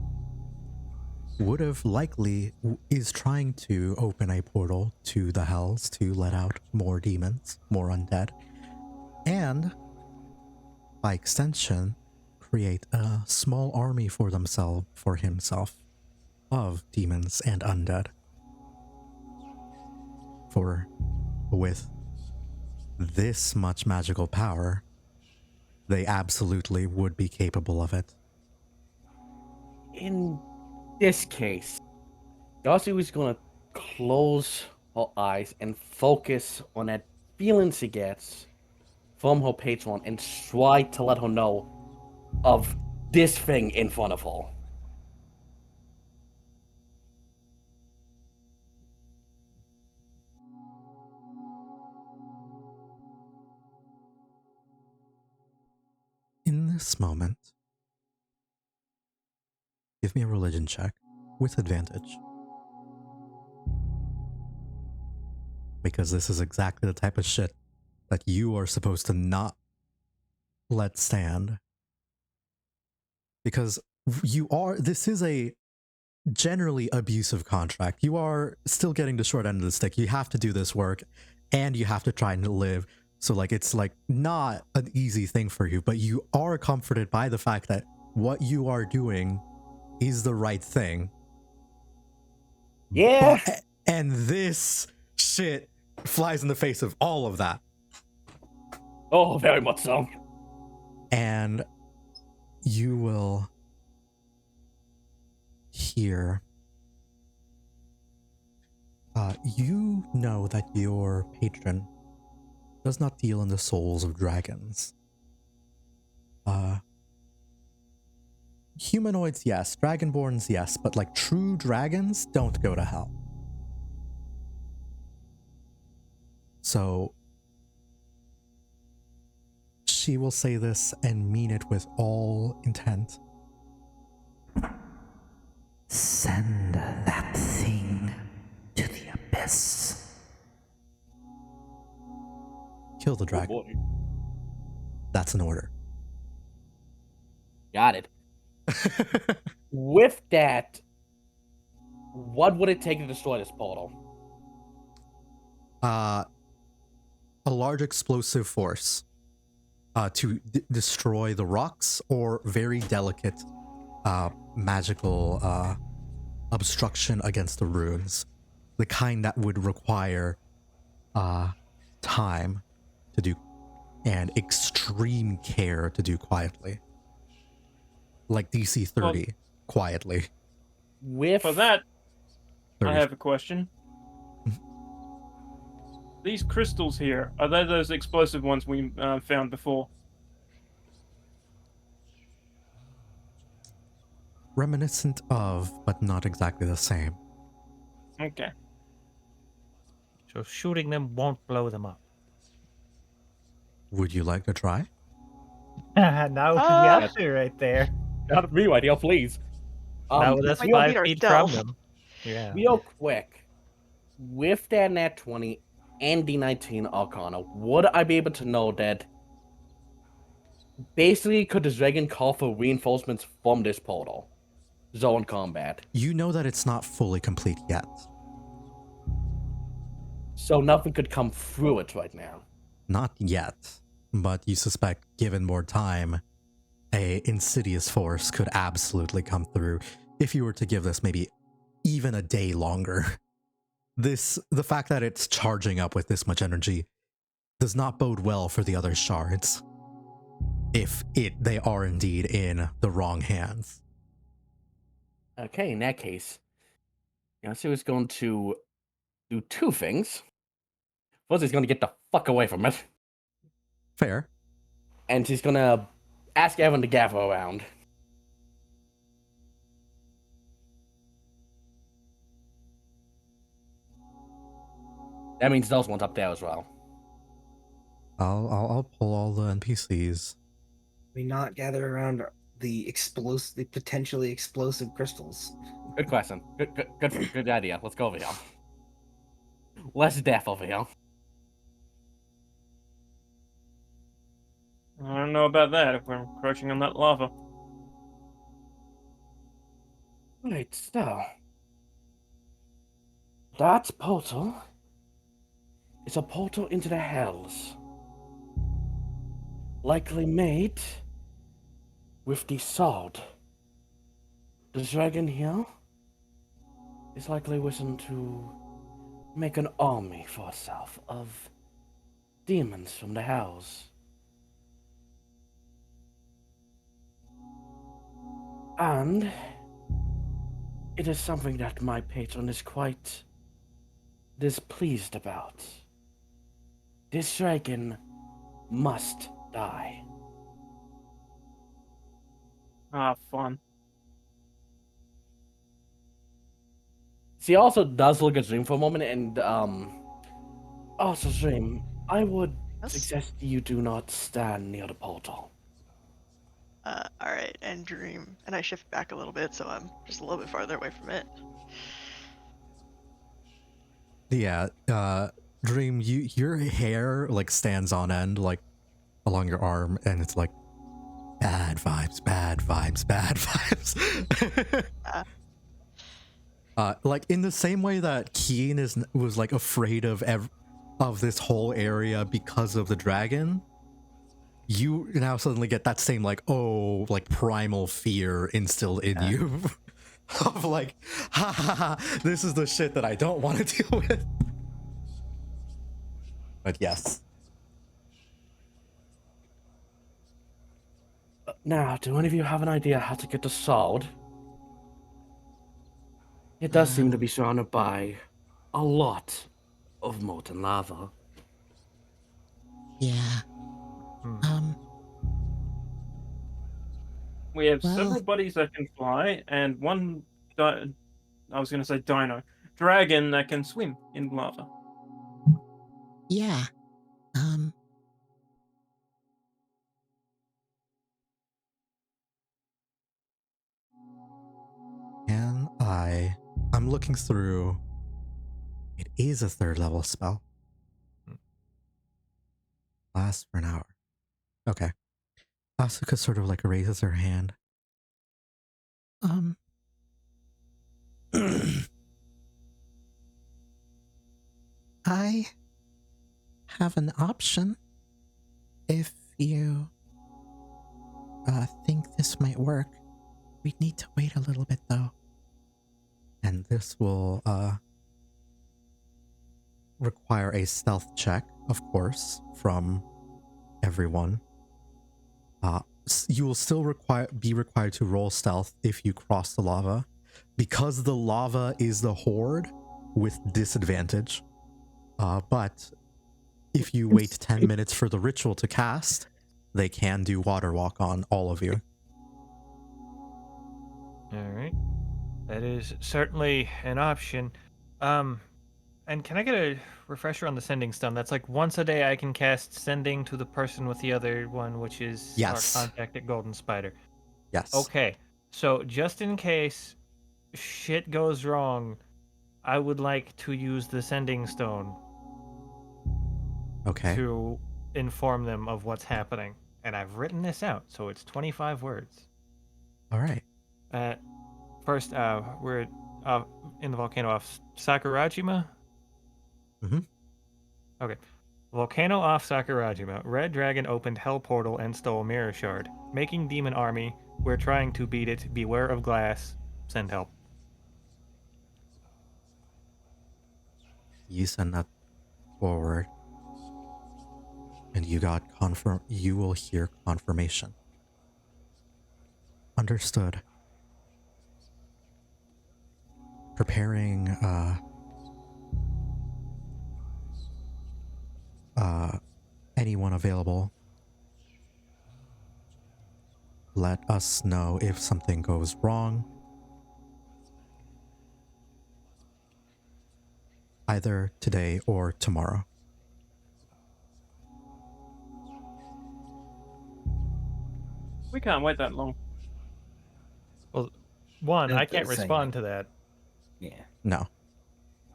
open a portal to the hells to let out more demons, more undead, and by extension create a small army for himself of demons and undead. For with this much magical power, they absolutely would be capable of it. In this case, Yasu is gonna close her eyes and focus on that feeling she gets from her patron and try to let her know of this thing in front of her. In this moment, give me a religion check with advantage. Because this is exactly the type of shit that you are supposed to not let stand. Because this is a generally abusive contract. You are still getting the short end of the stick. You have to do this work and you have to try and live. So like, it's like not an easy thing for you, but you are comforted by the fact that what you are doing is the right thing. Yeah. And this shit flies in the face of all of that. Oh, very much so. And you will hear, you know that your patron does not deal in the souls of dragons. Humanoids, yes. Dragonborns, yes. But like true dragons don't go to hell. So she will say this and mean it with all intent. Send that thing to the abyss. Kill the dragon. That's an order. Got it. With that, what would it take to destroy this portal? A large explosive force to destroy the rocks, or very delicate magical obstruction against the runes. The kind that would require time to do and extreme care to do quietly. Like DC 30, quietly. For that, 30. I have a question. These crystals here, are they those explosive ones we found before? Reminiscent of, but not exactly the same. Okay. So shooting them won't blow them up. Would you like to try? Now Yasu right there. Not me, my dear, please. Now that's we all 5 beat feet ourselves. from them. Yeah. Real quick, with that nat 20 and the 19 Arcana, would I be able to know that basically could the dragon call for reinforcements from this portal? zone combat. You know that it's not fully complete yet. So nothing could come through it right now. Not yet, but you suspect given more time, a insidious force could absolutely come through if you were to give this maybe even a day longer. The fact that it's charging up with this much energy does not bode well for the other shards if they are indeed in the wrong hands. Okay, in that case, Yasu is going to do two things. First, he's going to get the fuck away from it. Fair. And he's going to ask everyone to gather around. That means those ones up there as well. I'll pull all the NPCs. We not gather around the potentially explosive crystals. Good question. Good idea. Let's go over here. Less death over here. I don't know about that if we're encroaching on that lava. Right, so that portal is a portal into the hells. Likely made with the sword. The dragon here is likely wishing to make an army for herself of demons from the hells. And it is something that my patron is quite displeased about. This dragon must die. Ah, fun. She also does look at Dream for a moment and, also Dream, I would suggest you do not stand near the portal. Alright, and Dream. And I shift back a little bit, so I'm just a little bit farther away from it. Yeah, Dream, your hair like stands on end like along your arm, and it's like bad vibes, bad vibes, bad vibes. Like in the same way that Keen was like afraid of this whole area because of the dragon, you now suddenly get that same like primal fear instilled in you of like, ha ha ha, this is the shit that I don't want to deal with. But yes. Now, do any of you have an idea how to get the sword? It does seem to be surrounded by a lot of molten lava. Yeah. We have Well- several buddies that can fly, and one, I was going to say dino, dragon that can swim in lava. Yeah. I'm looking through. It is a 3rd level spell. Lasts for an hour. Okay. Asuka sort of like raises her hand. I have an option if you think this might work. We'd need to wait a little bit though. And this will require a stealth check, of course, from everyone. You will still be required to roll stealth if you cross the lava, because the lava is the horde with disadvantage. But if you wait 10 minutes for the ritual to cast, they can do water walk on all of you. All right. That is certainly an option. And can I get a refresher on the sending stone? That's like once a day I can cast sending to the person with the other one, which is Yes. our contact at Golden Spider. Yes. Okay. So just in case shit goes wrong, I would like to use the sending stone Okay. to inform them of what's happening. And I've written this out, so it's 25 words. All right. First, we're in the volcano off Sakurajima. Mhm. Okay. Volcano off Sakurajima. Red Dragon opened Hell Portal and stole Mirror Shard. Making Demon Army. We're trying to beat it. Beware of glass. Send help. You send that forward, and you will hear confirmation. Understood. Preparing anyone available. Let us know if something goes wrong. Either today or tomorrow. We can't wait that long. Well, one, I That's the can't thing. respond to that. Yeah. No.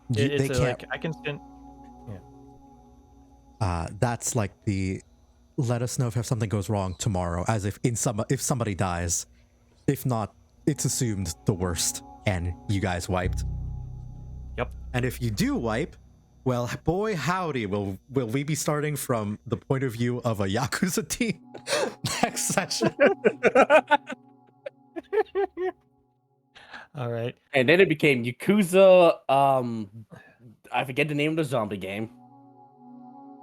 It's They can't. like I can send. That's like the let us know if something goes wrong tomorrow, as if if somebody dies. If not, it's assumed the worst and you guys wiped. Yep. And if you do wipe, well, boy howdy, will we be starting from the point of view of a Yakuza team next session. All right. And then it became Yakuza. I forget the name of the zombie game.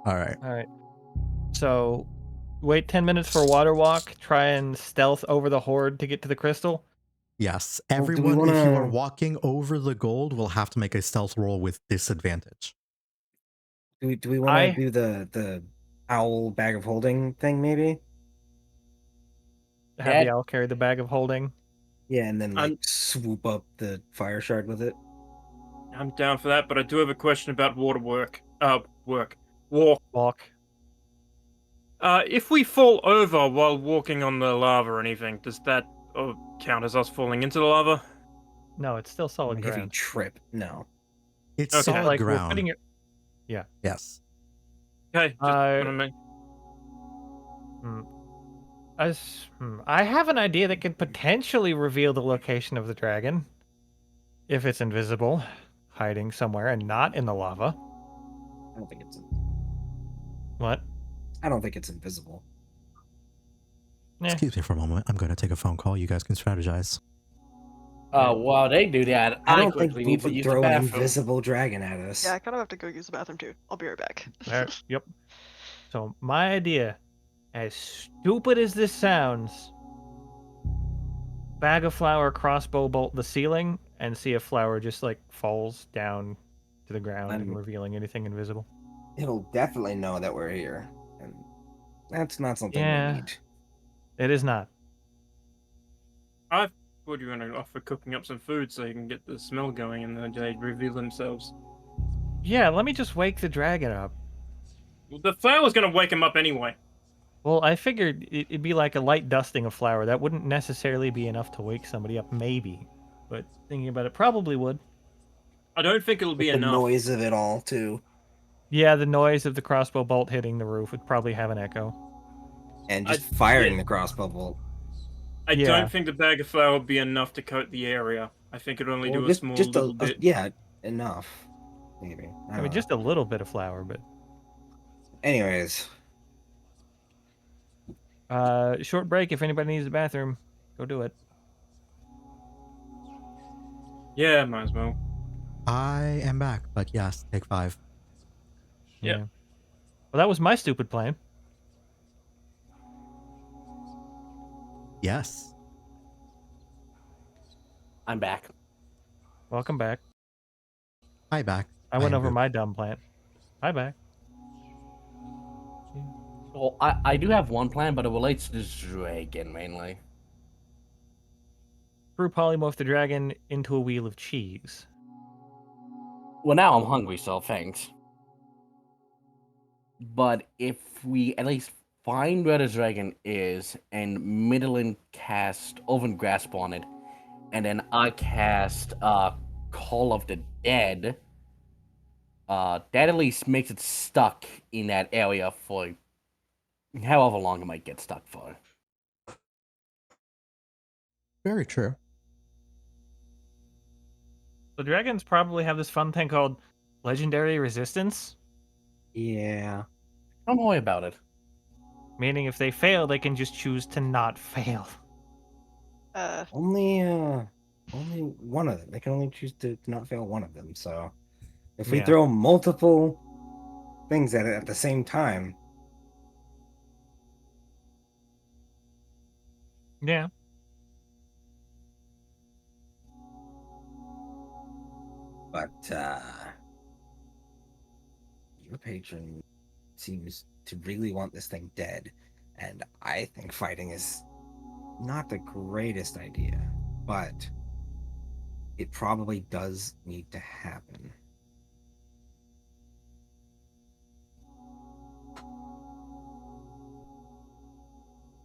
All right. All right. So, wait 10 minutes for a water walk. Try and stealth over the horde to get to the crystal. Yes, Well, do we everyone, if you are wanna- walking over the gold, will have to make a stealth roll with disadvantage. Do we want to do the owl bag of holding thing maybe? Have the owl carry the bag of holding. Yeah, and then like I'm- swoop up the fire shard with it. I'm down for that, but I do have a question about water work. Walk. If we fall over while walking on the lava or anything, does that count as us falling into the lava? No, it's still solid If you ground. trip, no. It's Okay. solid Like we're ground. putting it. Yes. Okay, just wanna make... I have an idea that could potentially reveal the location of the dragon. If it's invisible, hiding somewhere and not in the lava. I don't think it's. What? I don't think it's invisible. Eh. Excuse me for a moment. I'm going to take a phone call. You guys can strategize. While they do that, I I don't think quickly we need to would use the throw an bathroom. invisible dragon at us. Yeah, I kind of have to go use the bathroom too. I'll be right back. Yep. So my idea, as stupid as this sounds, bag of flour, crossbow bolt the ceiling, and see if flour just like falls down to the ground and revealing anything invisible. It'll definitely know that we're here, and that's not something Yeah. we need. It is not. I thought you were going to offer cooking up some food so you can get the smell going and then they reveal themselves. Yeah, let me just wake the dragon up. Well, the flour's going to wake him up anyway. Well, I figured it'd be like a light dusting of flour. That wouldn't necessarily be enough to wake somebody up, maybe. But thinking about it, probably would. I don't think it'll be The enough. noise of it all too, Yeah, the noise of the crossbow bolt hitting the roof would probably have an echo. and just firing the crossbow bolt. I Yeah. don't think the bag of flour will be enough to coat the area. I think it'll only do a small little bit. Yeah, enough, maybe. I mean, just a little bit of flour, but... Anyways, short break. If anybody needs a bathroom, go do it. Yeah, might as well. I am back, but yes, take 5. Yeah. Well, that was my stupid plan. Yes. I'm back. Welcome back. Hi, back. I went am over good. my dumb plan. Hi, back. Well, I do have one plan, but it relates to this dragon mainly. Brew polymorph the dragon into a wheel of cheese. Well, now I'm hungry, so thanks. But if we at least find where the dragon is, and Midnalynn cast Oven Grasp on it, and then I cast Call of the Dead, that at least makes it stuck in that area for however long it might get stuck for. Very true. The dragons probably have this fun thing called legendary resistance, Yeah. Don't worry about it. meaning if they fail, they can just choose to not fail. Only one of them. They can only choose to not fail one of them. So if we Yeah. throw multiple things at it at the same time, Yeah. but your patron seems to really want this thing dead, and I think fighting is not the greatest idea, but it probably does need to happen.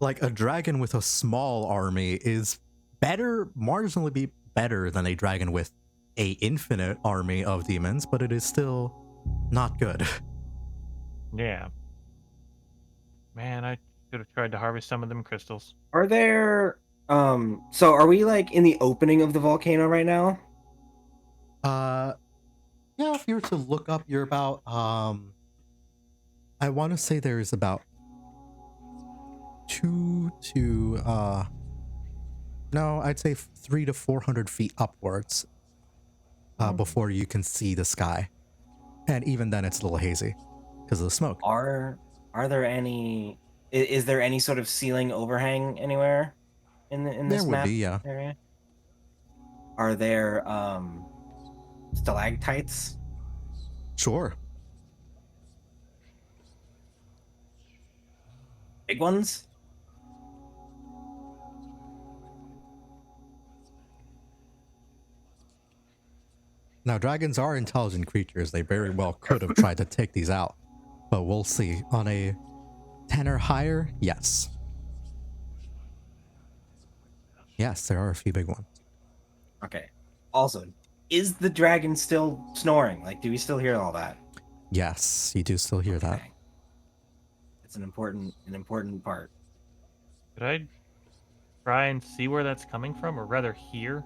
Like, a dragon with a small army is better, marginally better than a dragon with a infinite army of demons, but it is still not good. Yeah. Man, I should have tried to harvest some of them crystals. Are there so are we like in the opening of the volcano right now? Yeah, if you were to look up, you're about I want to say there's about 2 to no, I'd say 300 to 400 feet upwards before you can see the sky, and even then it's a little hazy because of the smoke. Are there any is there any sort of ceiling overhang anywhere in this There would map be, yeah. area? Are there stalactites? Sure. Big ones? Now, dragons are intelligent creatures. They very well could have tried to take these out, but we'll see. On a 10 or higher, yes. Yes, there are a few big ones. Okay. Also, is the dragon still snoring? Like, do we still hear all that? Yes, you do still hear that. Okay. It's an important part. Could I try and see where that's coming from, or rather hear?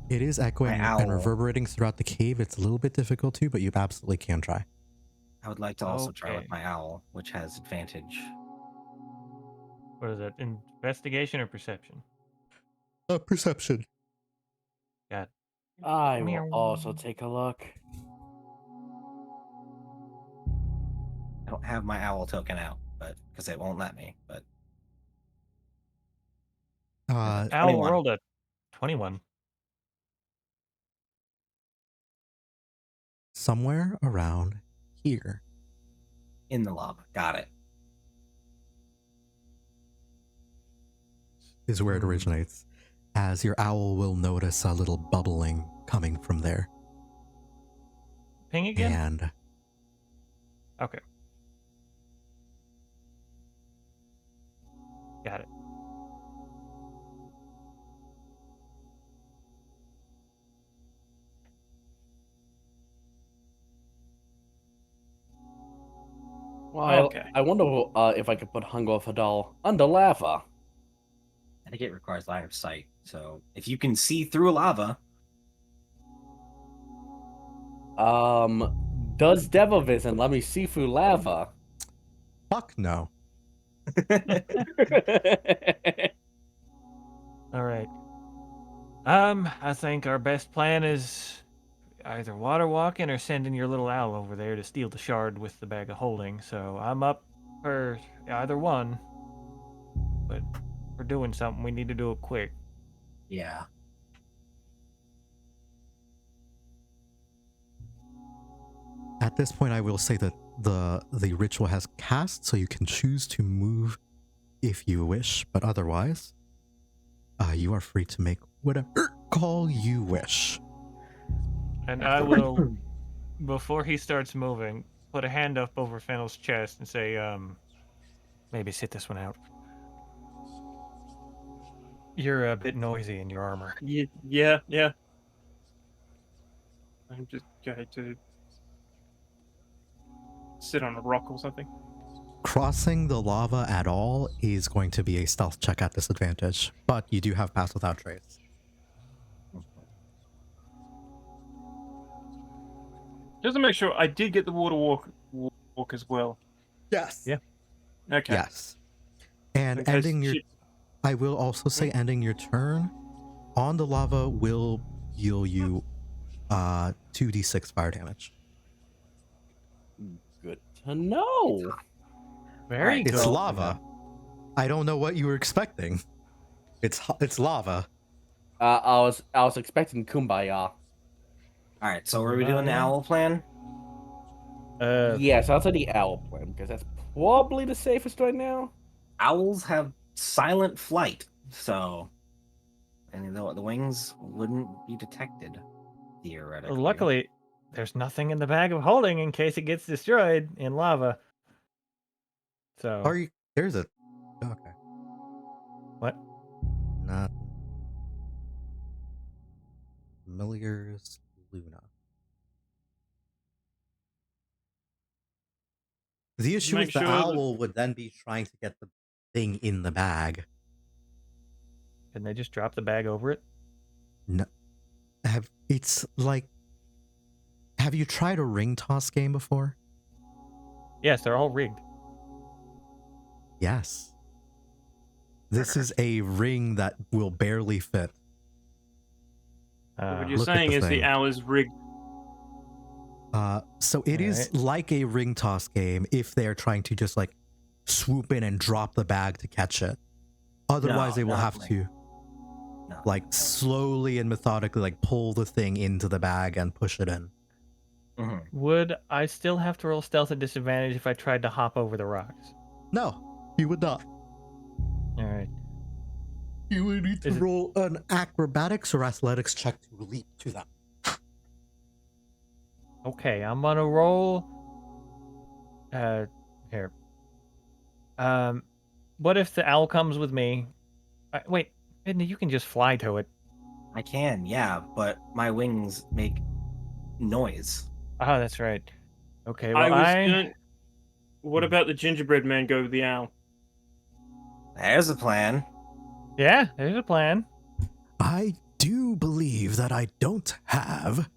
It is echoing My and owl. reverberating throughout the cave. It's a little bit difficult to, but you absolutely can try. I would like to also try with Okay. my owl, which has advantage. What is that? Investigation or perception? Perception. Got I Meow. will also take a look. I don't have my owl token out, but because it won't let me. But Uh, Owl 21. rolled a 21. somewhere around here. In the lava. Got it. Is where it originates, as your owl will notice a little bubbling coming from there. Ping again? And Okay. Got it. Well, Okay. I wonder if I could put Hunger Fadal under lava. I think it requires line of sight. So if you can see through lava, Does Devil Vision let me see through lava? fuck no. All right. I think our best plan is either water walking or sending your little owl over there to steal the shard with the bag of holding. So I'm up for either one. But if we're doing something, we need to do it quick. yeah. At this point, I will say that the ritual has cast, so you can choose to move if you wish, but otherwise, you are free to make whatever call you wish. And I will, before he starts moving, put a hand up over Fennel's chest and say, maybe sit this one out. You're a bit noisy in your armor. Yeah. I'm just going to sit on a rock or something. Crossing the lava at all is going to be a stealth check at disadvantage, but you do have Pass Without Trace. Just to make sure, I did get the water walk as well. Yes. Yeah. Okay. Yes. And In case ending your, shit- I will also say ending your turn on the lava will heal you 2d6 fire damage. Good to know. Very Alright, good. It's so- lava. I don't know what you were expecting. It's lava. I was expecting kumbaya. Alright, so are we doing the Kumbaya. owl plan? Yes, I'll say the owl plan because that's probably the safest right now. Owls have silent flight, so and the wings wouldn't be detected theoretically. Luckily, there's nothing in the bag of holding in case it gets destroyed in lava. So Are you? There's a. Okay. what? Not. Familiars Luna. The issue Make is the sure that- owl would then be trying to get the thing in the bag. Can they just drop the bag over it? No, it's like. Have you tried a ring toss game before? Yes, they're all rigged. Yes. This is a ring that will barely fit. what you're Look at saying the is thing. the owl is rigged. So it is Alright. like a ring toss game if they're trying to just like swoop in and drop the bag to catch it. Otherwise, No, they will not have like- to No, like no. slowly and methodically like pull the thing into the bag and push it in. Mhm. Would I still have to roll stealth at disadvantage if I tried to hop over the rocks? No, you would not. All right. You would need to Is it- roll an acrobatics or athletics check to leap to them. Okay, I'm gonna roll. Here. What if the owl comes with me? Wait, Midna, you can just fly to it. I can, yeah, but my wings make noise. Oh, that's right. Okay, I well, was gonna. What about the gingerbread man go with the owl? There's a plan. Yeah, there's a plan. I do believe that I don't have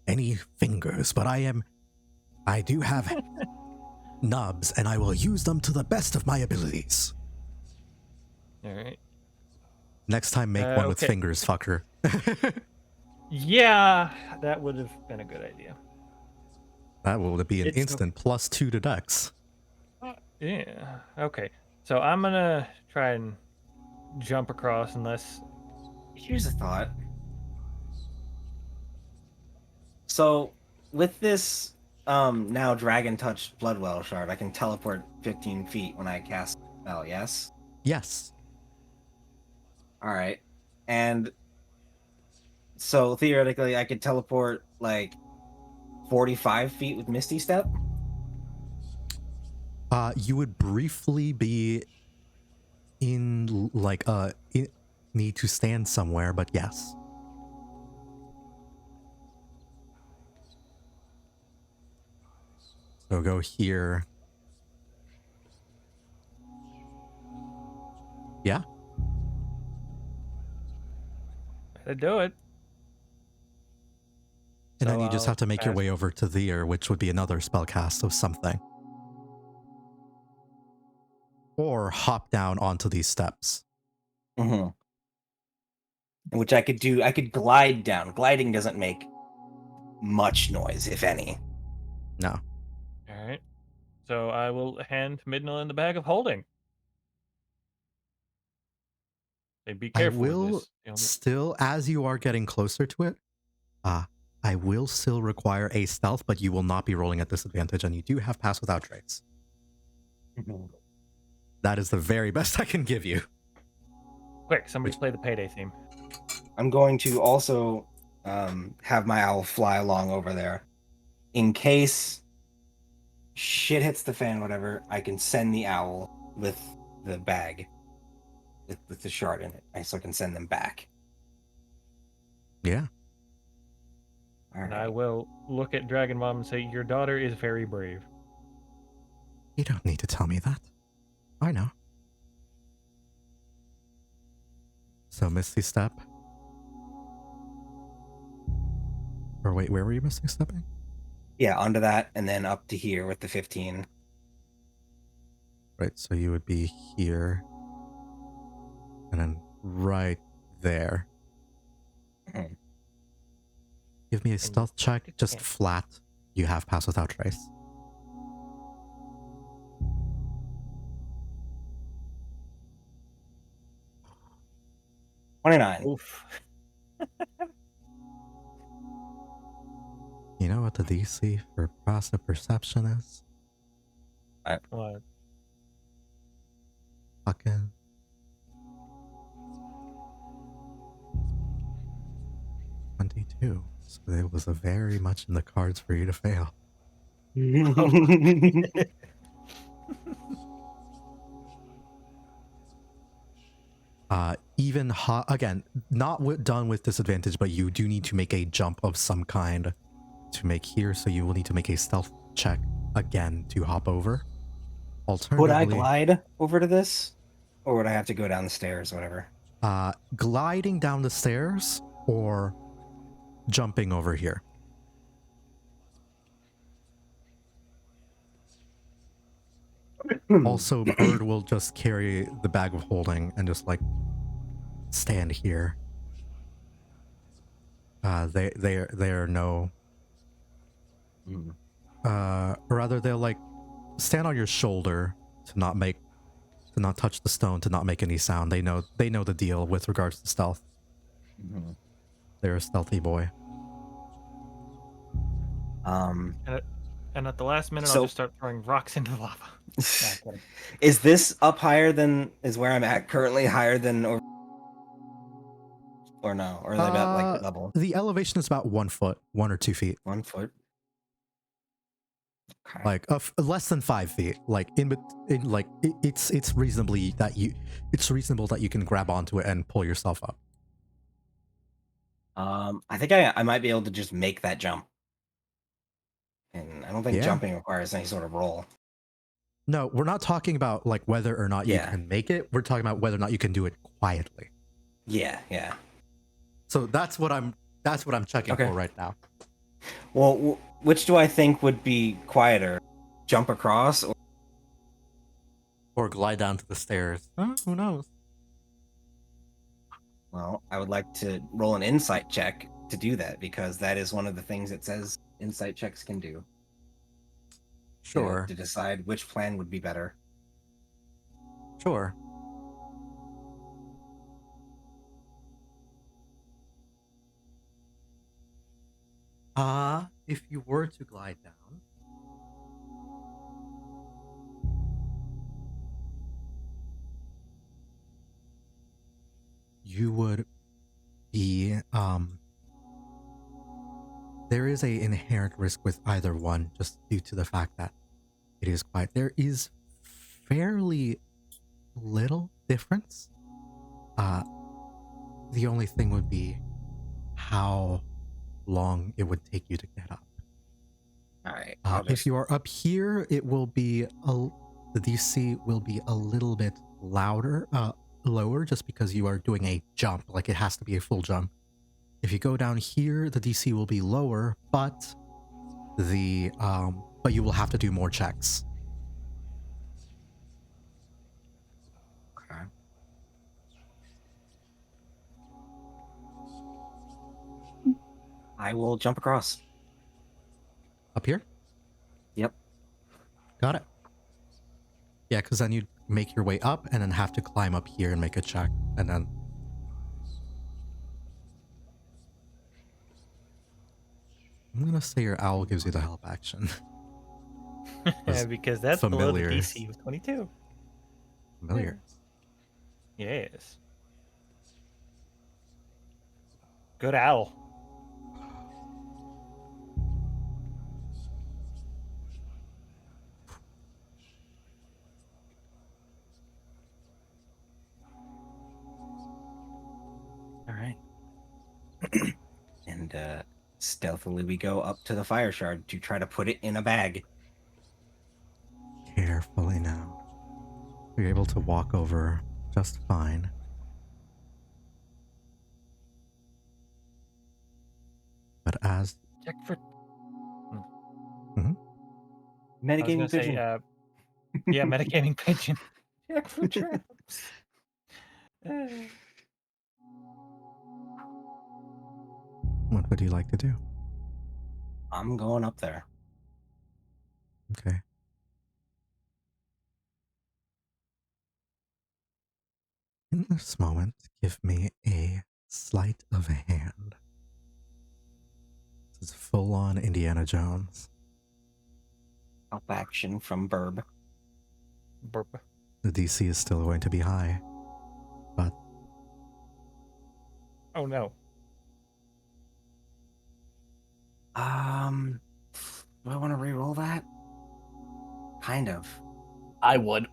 any fingers, but I do have nubs, and I will use them to the best of my abilities. All right. Next time, make one with okay. fingers, fucker. Yeah, that would have been a good idea. That will be an It's okay. instant +2 to Dex. Yeah. Okay. So I'm gonna try and jump across unless. Here's a thought. So, with this now Dragon Touch Bloodwell shard, I can teleport 15 feet when I cast spell, yes? Yes. Alright. And so theoretically I could teleport like 45 feet with Misty Step? You would briefly be in like need to stand somewhere, but yes. So go here. Yeah. To do it. And then So you just I'll have to make your cast- way over to Theer, which would be another spell cast of something. Or hop down onto these steps. Mm-hmm. Which I could do. I could glide down. Gliding doesn't make much noise, if any. No. All right. So I will hand Midnalynn the bag of holding. Hey, be I careful with will this. You know, still, as you are getting closer to it, I will still require a stealth, but you will not be rolling at disadvantage, and you do have pass without trace. That is the very best I can give you. quick, somebody play the payday theme. I'm going to also have my owl fly along over there. In case shit hits the fan, whatever, I can send the owl with the bag. With the shard in it. So I can send them back. Yeah. All And right. I will look at Dragon Mom and say, your daughter is very brave. You don't need to tell me that. I know. So Misty Step. Or wait, where were you Misty Stepping? Yeah, onto that, and then up to here with the 15. Right, so you would be here. And then right there. Mhm. Give me a stealth check, just Yeah. flat. You have pass without trace. $29. Oof. You know what the DC for passive perception is? What? Fucking 22. So it was very much in the cards for you to fail. Even again, not done with disadvantage, but you do need to make a jump of some kind to make here, so you will need to make a stealth check again to hop over. Would I Alternatively, glide over to this? Or would I have to go down the stairs, whatever? gliding down the stairs or jumping over here. Also, Bird will just carry the bag of holding and just like stand here. They're no. Mm. Or rather, they'll like stand on your shoulder to not touch the stone, to not make any sound. They know the deal with regards to stealth. Mhm. They're a stealthy boy. And at the last minute, So- I'll just start throwing rocks into the lava. Nah, kidding. Is this up higher than is where I'm at currently, higher than or no? Or are they about like level? The elevation is about 1 foot, 1 or 2 feet. 1 foot. Okay. Like less than 5 feet. Like it's reasonable that you can grab onto it and pull yourself up. I think I might be able to just make that jump. And I don't think Yeah. jumping requires any sort of roll. No, we're not talking about like whether or not you Yeah. can make it. We're talking about whether or not you can do it quietly. Yeah. So that's what I'm checking Okay. for right now. Well, which do I think would be quieter? Jump across Or glide down to the stairs. Who knows? Well, I would like to roll an insight check to do that because that is one of the things it says insight checks can do. Sure. To decide which plan would be better. Sure. If you were to glide down, you would be there is a inherent risk with either one just due to the fact that it is quiet. There is fairly little difference. The only thing would be how long it would take you to get up. All right. If you are up here, it will be the DC will be a little bit lower, just because you are doing a jump. Like it has to be a full jump. If you go down here, the DC will be lower, but but you will have to do more checks. Okay. I will jump across. Up here? Yep. Got it. Yeah, because then you make your way up and then have to climb up here and make a check, and then. I'm gonna say your owl gives you the help action. Yeah, because that's below the familiars. DC of 22. Familiar. Yes. Good owl. All right. And stealthily we go up to the fire shard to try to put it in a bag. Carefully now. You're able to walk over just fine. But as Check for. I was Metagaming gonna say, pigeon. yeah, metagaming pigeon. Check for traps. What would you like to do? I'm going up there. Okay. In this moment, give me a sleight of hand. This is full on Indiana Jones. Up action from Burb. Burp. The DC is still going to be high, but Oh no. Do I want to re-roll that? Kind of. I would.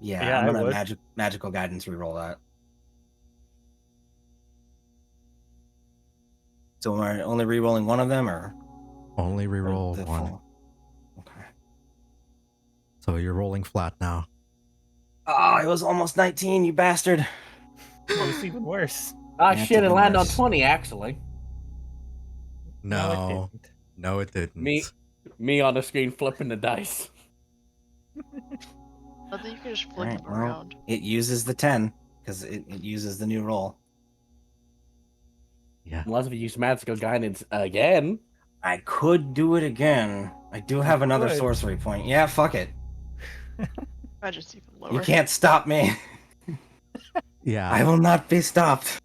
Yeah, Yeah, I'm I gonna would. magical guidance re-roll that. So am I only re-rolling one of them, or only reroll the one. full? Okay. So you're rolling flat now. Oh, it was almost 19, you bastard. Oh, it's even worse. Ah, That's shit, it even landed on worse. 20, actually. No, it No, didn't. no, it didn't. Me on the screen flipping the dice. I think you can just flick Alright, them well, around. it uses the 10 because it uses the new roll. Yeah. Unless we use magical guidance again. I could do it again. I do have another could. sorcery point. Yeah, fuck it. Imagine even lower. You can't stop me. Yeah. I will not be stopped.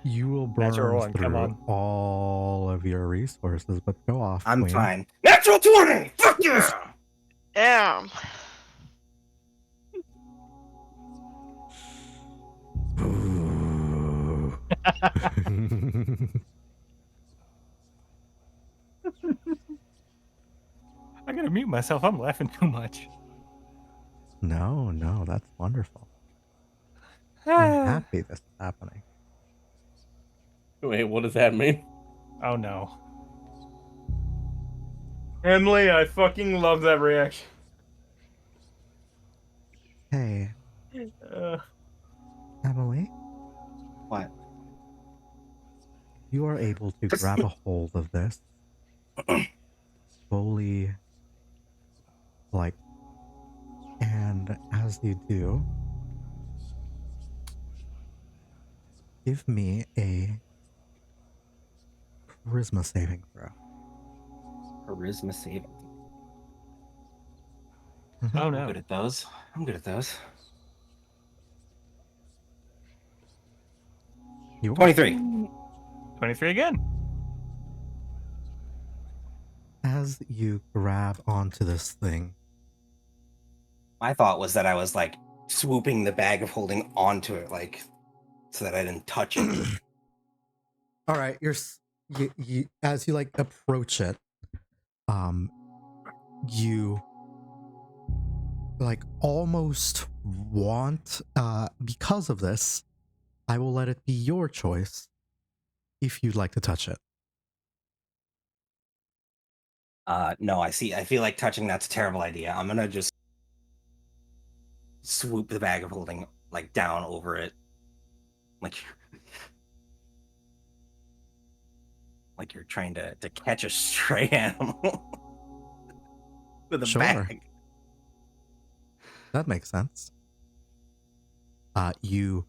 You will Natural burn one, come through on. all of your resources, but go off. I'm Queen. fine. Natural 20! Fuck yeah! Damn. Ooh. I gotta mute myself. I'm laughing too much. No, that's wonderful. I'm happy this is happening. Wait, what does that mean? Oh no. Emily, I fucking love that reaction. Hey, Emily, What? you are able to grab a hold of this fully, and as you do, give me a charisma saving throw. Charisma saving. Oh I'm no. good at those. I'm good at those. You are. 23. 23 again. As you grab onto this thing, My thought was that I was like swooping the bag of holding onto it, like so that I didn't touch it. all right, you as you approach it, you almost want, because of this, I will let it be your choice if you'd like to touch it. No, I feel like touching that's a terrible idea. I'm gonna just swoop the bag of holding down over it. Like you're trying to catch a stray animal with a Sure. bag. That makes sense. You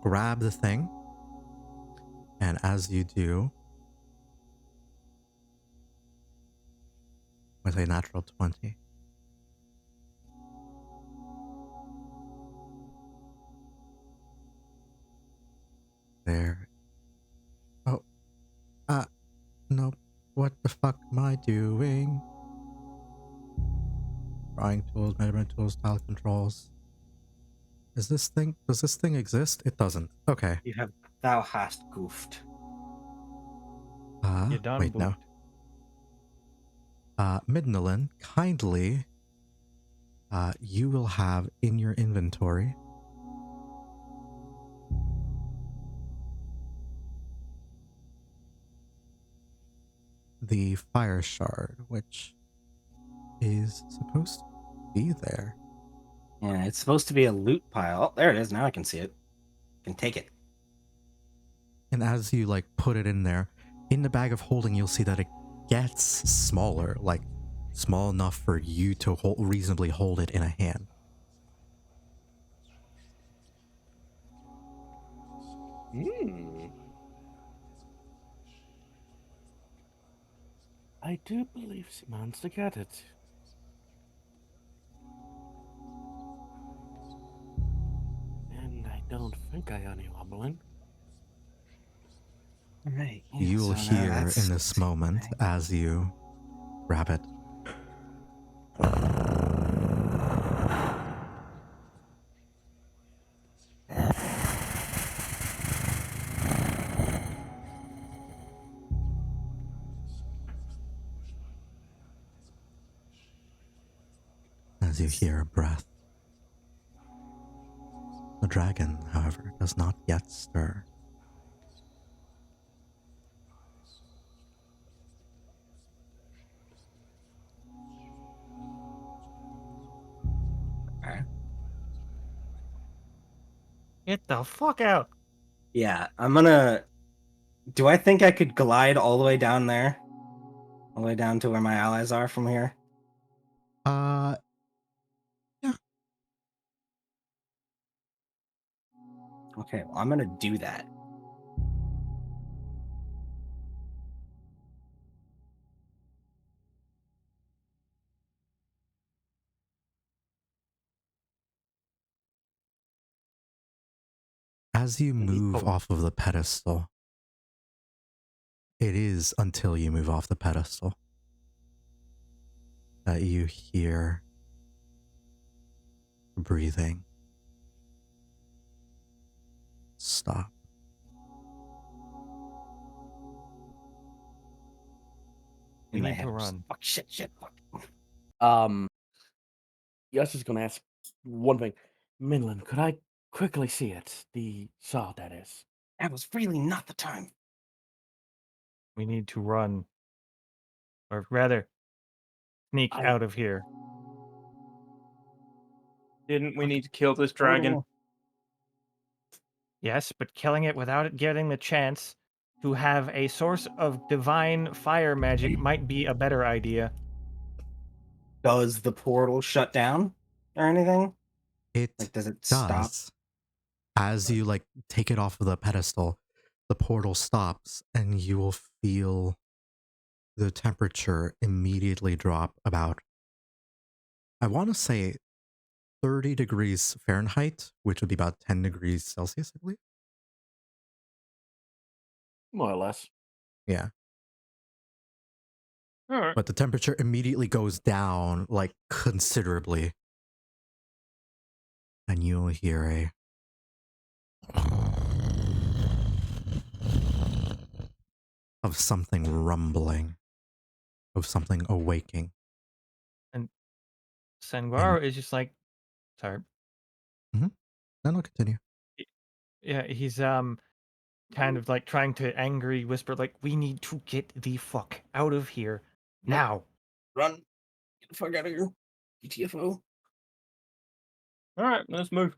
grab the thing, and as you do, with a natural 20, there. Oh, no. What the fuck am I doing? Drawing tools, measurement tools, tile controls. Does this thing exist? It doesn't. Okay. Thou hast goofed. You done Wait, no. Midnalynn, kindly, you will have in your inventory the fire shard, which is supposed to be there. Yeah, it's supposed to be a loot pile. Oh, there it is. Now I can see it. I can take it. And as you put it in there, in the bag of holding, you'll see that it gets smaller. small enough for you to reasonably hold it in a hand. I do believe she managed to get it. And I don't think I any wobbling. Right. Yeah, You will so now hear that's in this moment as you grab it. As you hear a breath. The dragon, however, does not yet stir. okay. Get the fuck out. Yeah, I'm gonna. Do I think I could glide all the way down there? All the way down to where my allies are from here? Yeah. Okay, well, I'm gonna do that. As you move off of the pedestal, it is until you move off the pedestal that you hear breathing stop. We In my need head, to I'm just, run. fuck, shit, fuck. Yasu's gonna ask one thing. Midnalynn, could I quickly see it? The saw, that is. That was really not the time. We need to run. Or rather, sneak I- out of here. Didn't we need to kill this dragon? Yes, but killing it without it getting the chance to have a source of divine fire magic might be a better idea. Does the portal shut down or anything? It Like, does it stop? does. As you like take it off of the pedestal, the portal stops and you will feel the temperature immediately drop about, I want to say 30 degrees Fahrenheit, which would be about 10 degrees Celsius, I believe. More or less. Yeah. All right. But the temperature immediately goes down like considerably. And you'll hear a of something rumbling, of something awaking. And Sangwaro is just like, sorry. Then I'll continue. Yeah, he's kind of like trying to angry whisper, like, we need to get the fuck out of here now. Run. Get the fuck out of here. GTFO. All right, let's move.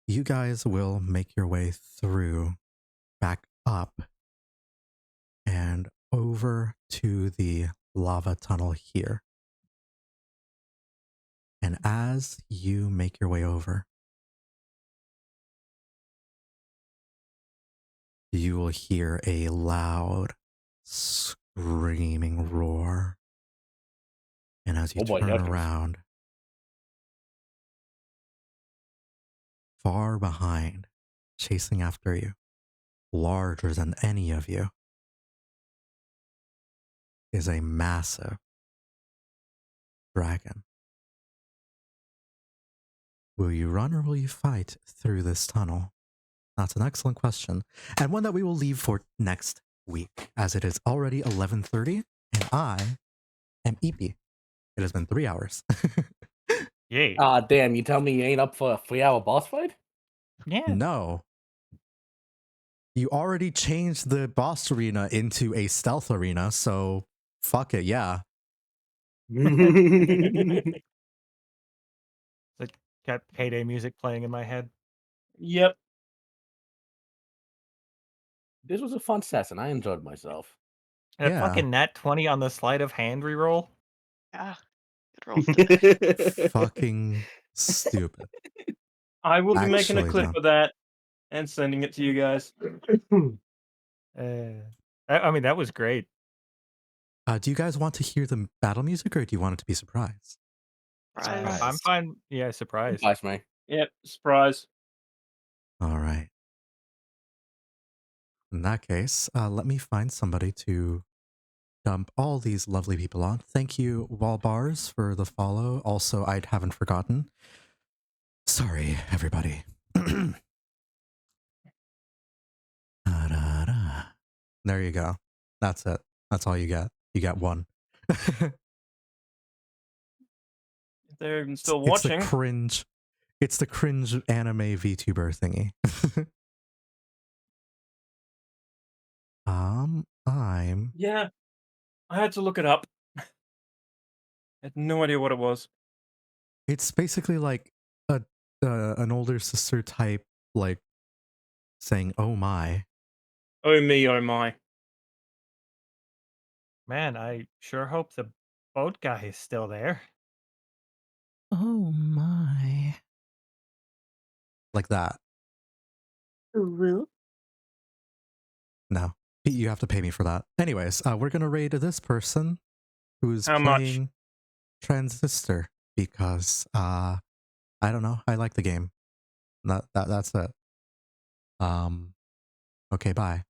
You guys will make your way through, back up, and over to the lava tunnel here. And as you make your way over, you will hear a loud, screaming roar. And as you turn around, far behind, chasing after you, larger than any of you, is a massive dragon. Will you run or will you fight through this tunnel? That's an excellent question, and one that we will leave for next week, as it is already 11:30, and I am Eepy. It has been 3 hours. Yay. Damn, you tell me you ain't up for a 3-hour boss fight? Yeah. No. You already changed the boss arena into a stealth arena, so fuck it, yeah. Like, got payday music playing in my head. Yep. This was a fun session. I enjoyed myself. That Yeah. fucking nat 20 on the sleight of hand reroll. Yeah. Good rolls today. Fucking stupid. I will be making a Actually clip dumb. of that and sending it to you guys. I mean, that was great. Do you guys want to hear the battle music, or do you want it to be surprise? Surprise. I'm fine. Yeah, surprise. Nice, man. Yep, surprise. All right. In that case, let me find somebody to dump all these lovely people on. Thank you, Wallbars, for the follow. Also, I haven't forgotten. Sorry, everybody. There you go. That's it. That's all you get. You get one. If they're even still It's the watching. cringe. It's the cringe anime VTuber thingy. I'm Yeah, I had to look it up. I had no idea what it was. It's basically like a an older sister type, like saying "Oh my." Oh me, oh my. Man, I sure hope the boat guy is still there. Oh my. Like that. No, you have to pay me for that. Anyways, we're gonna raid this person who's How much? playing Transistor because I don't know. I like the game. That's it. Okay, bye.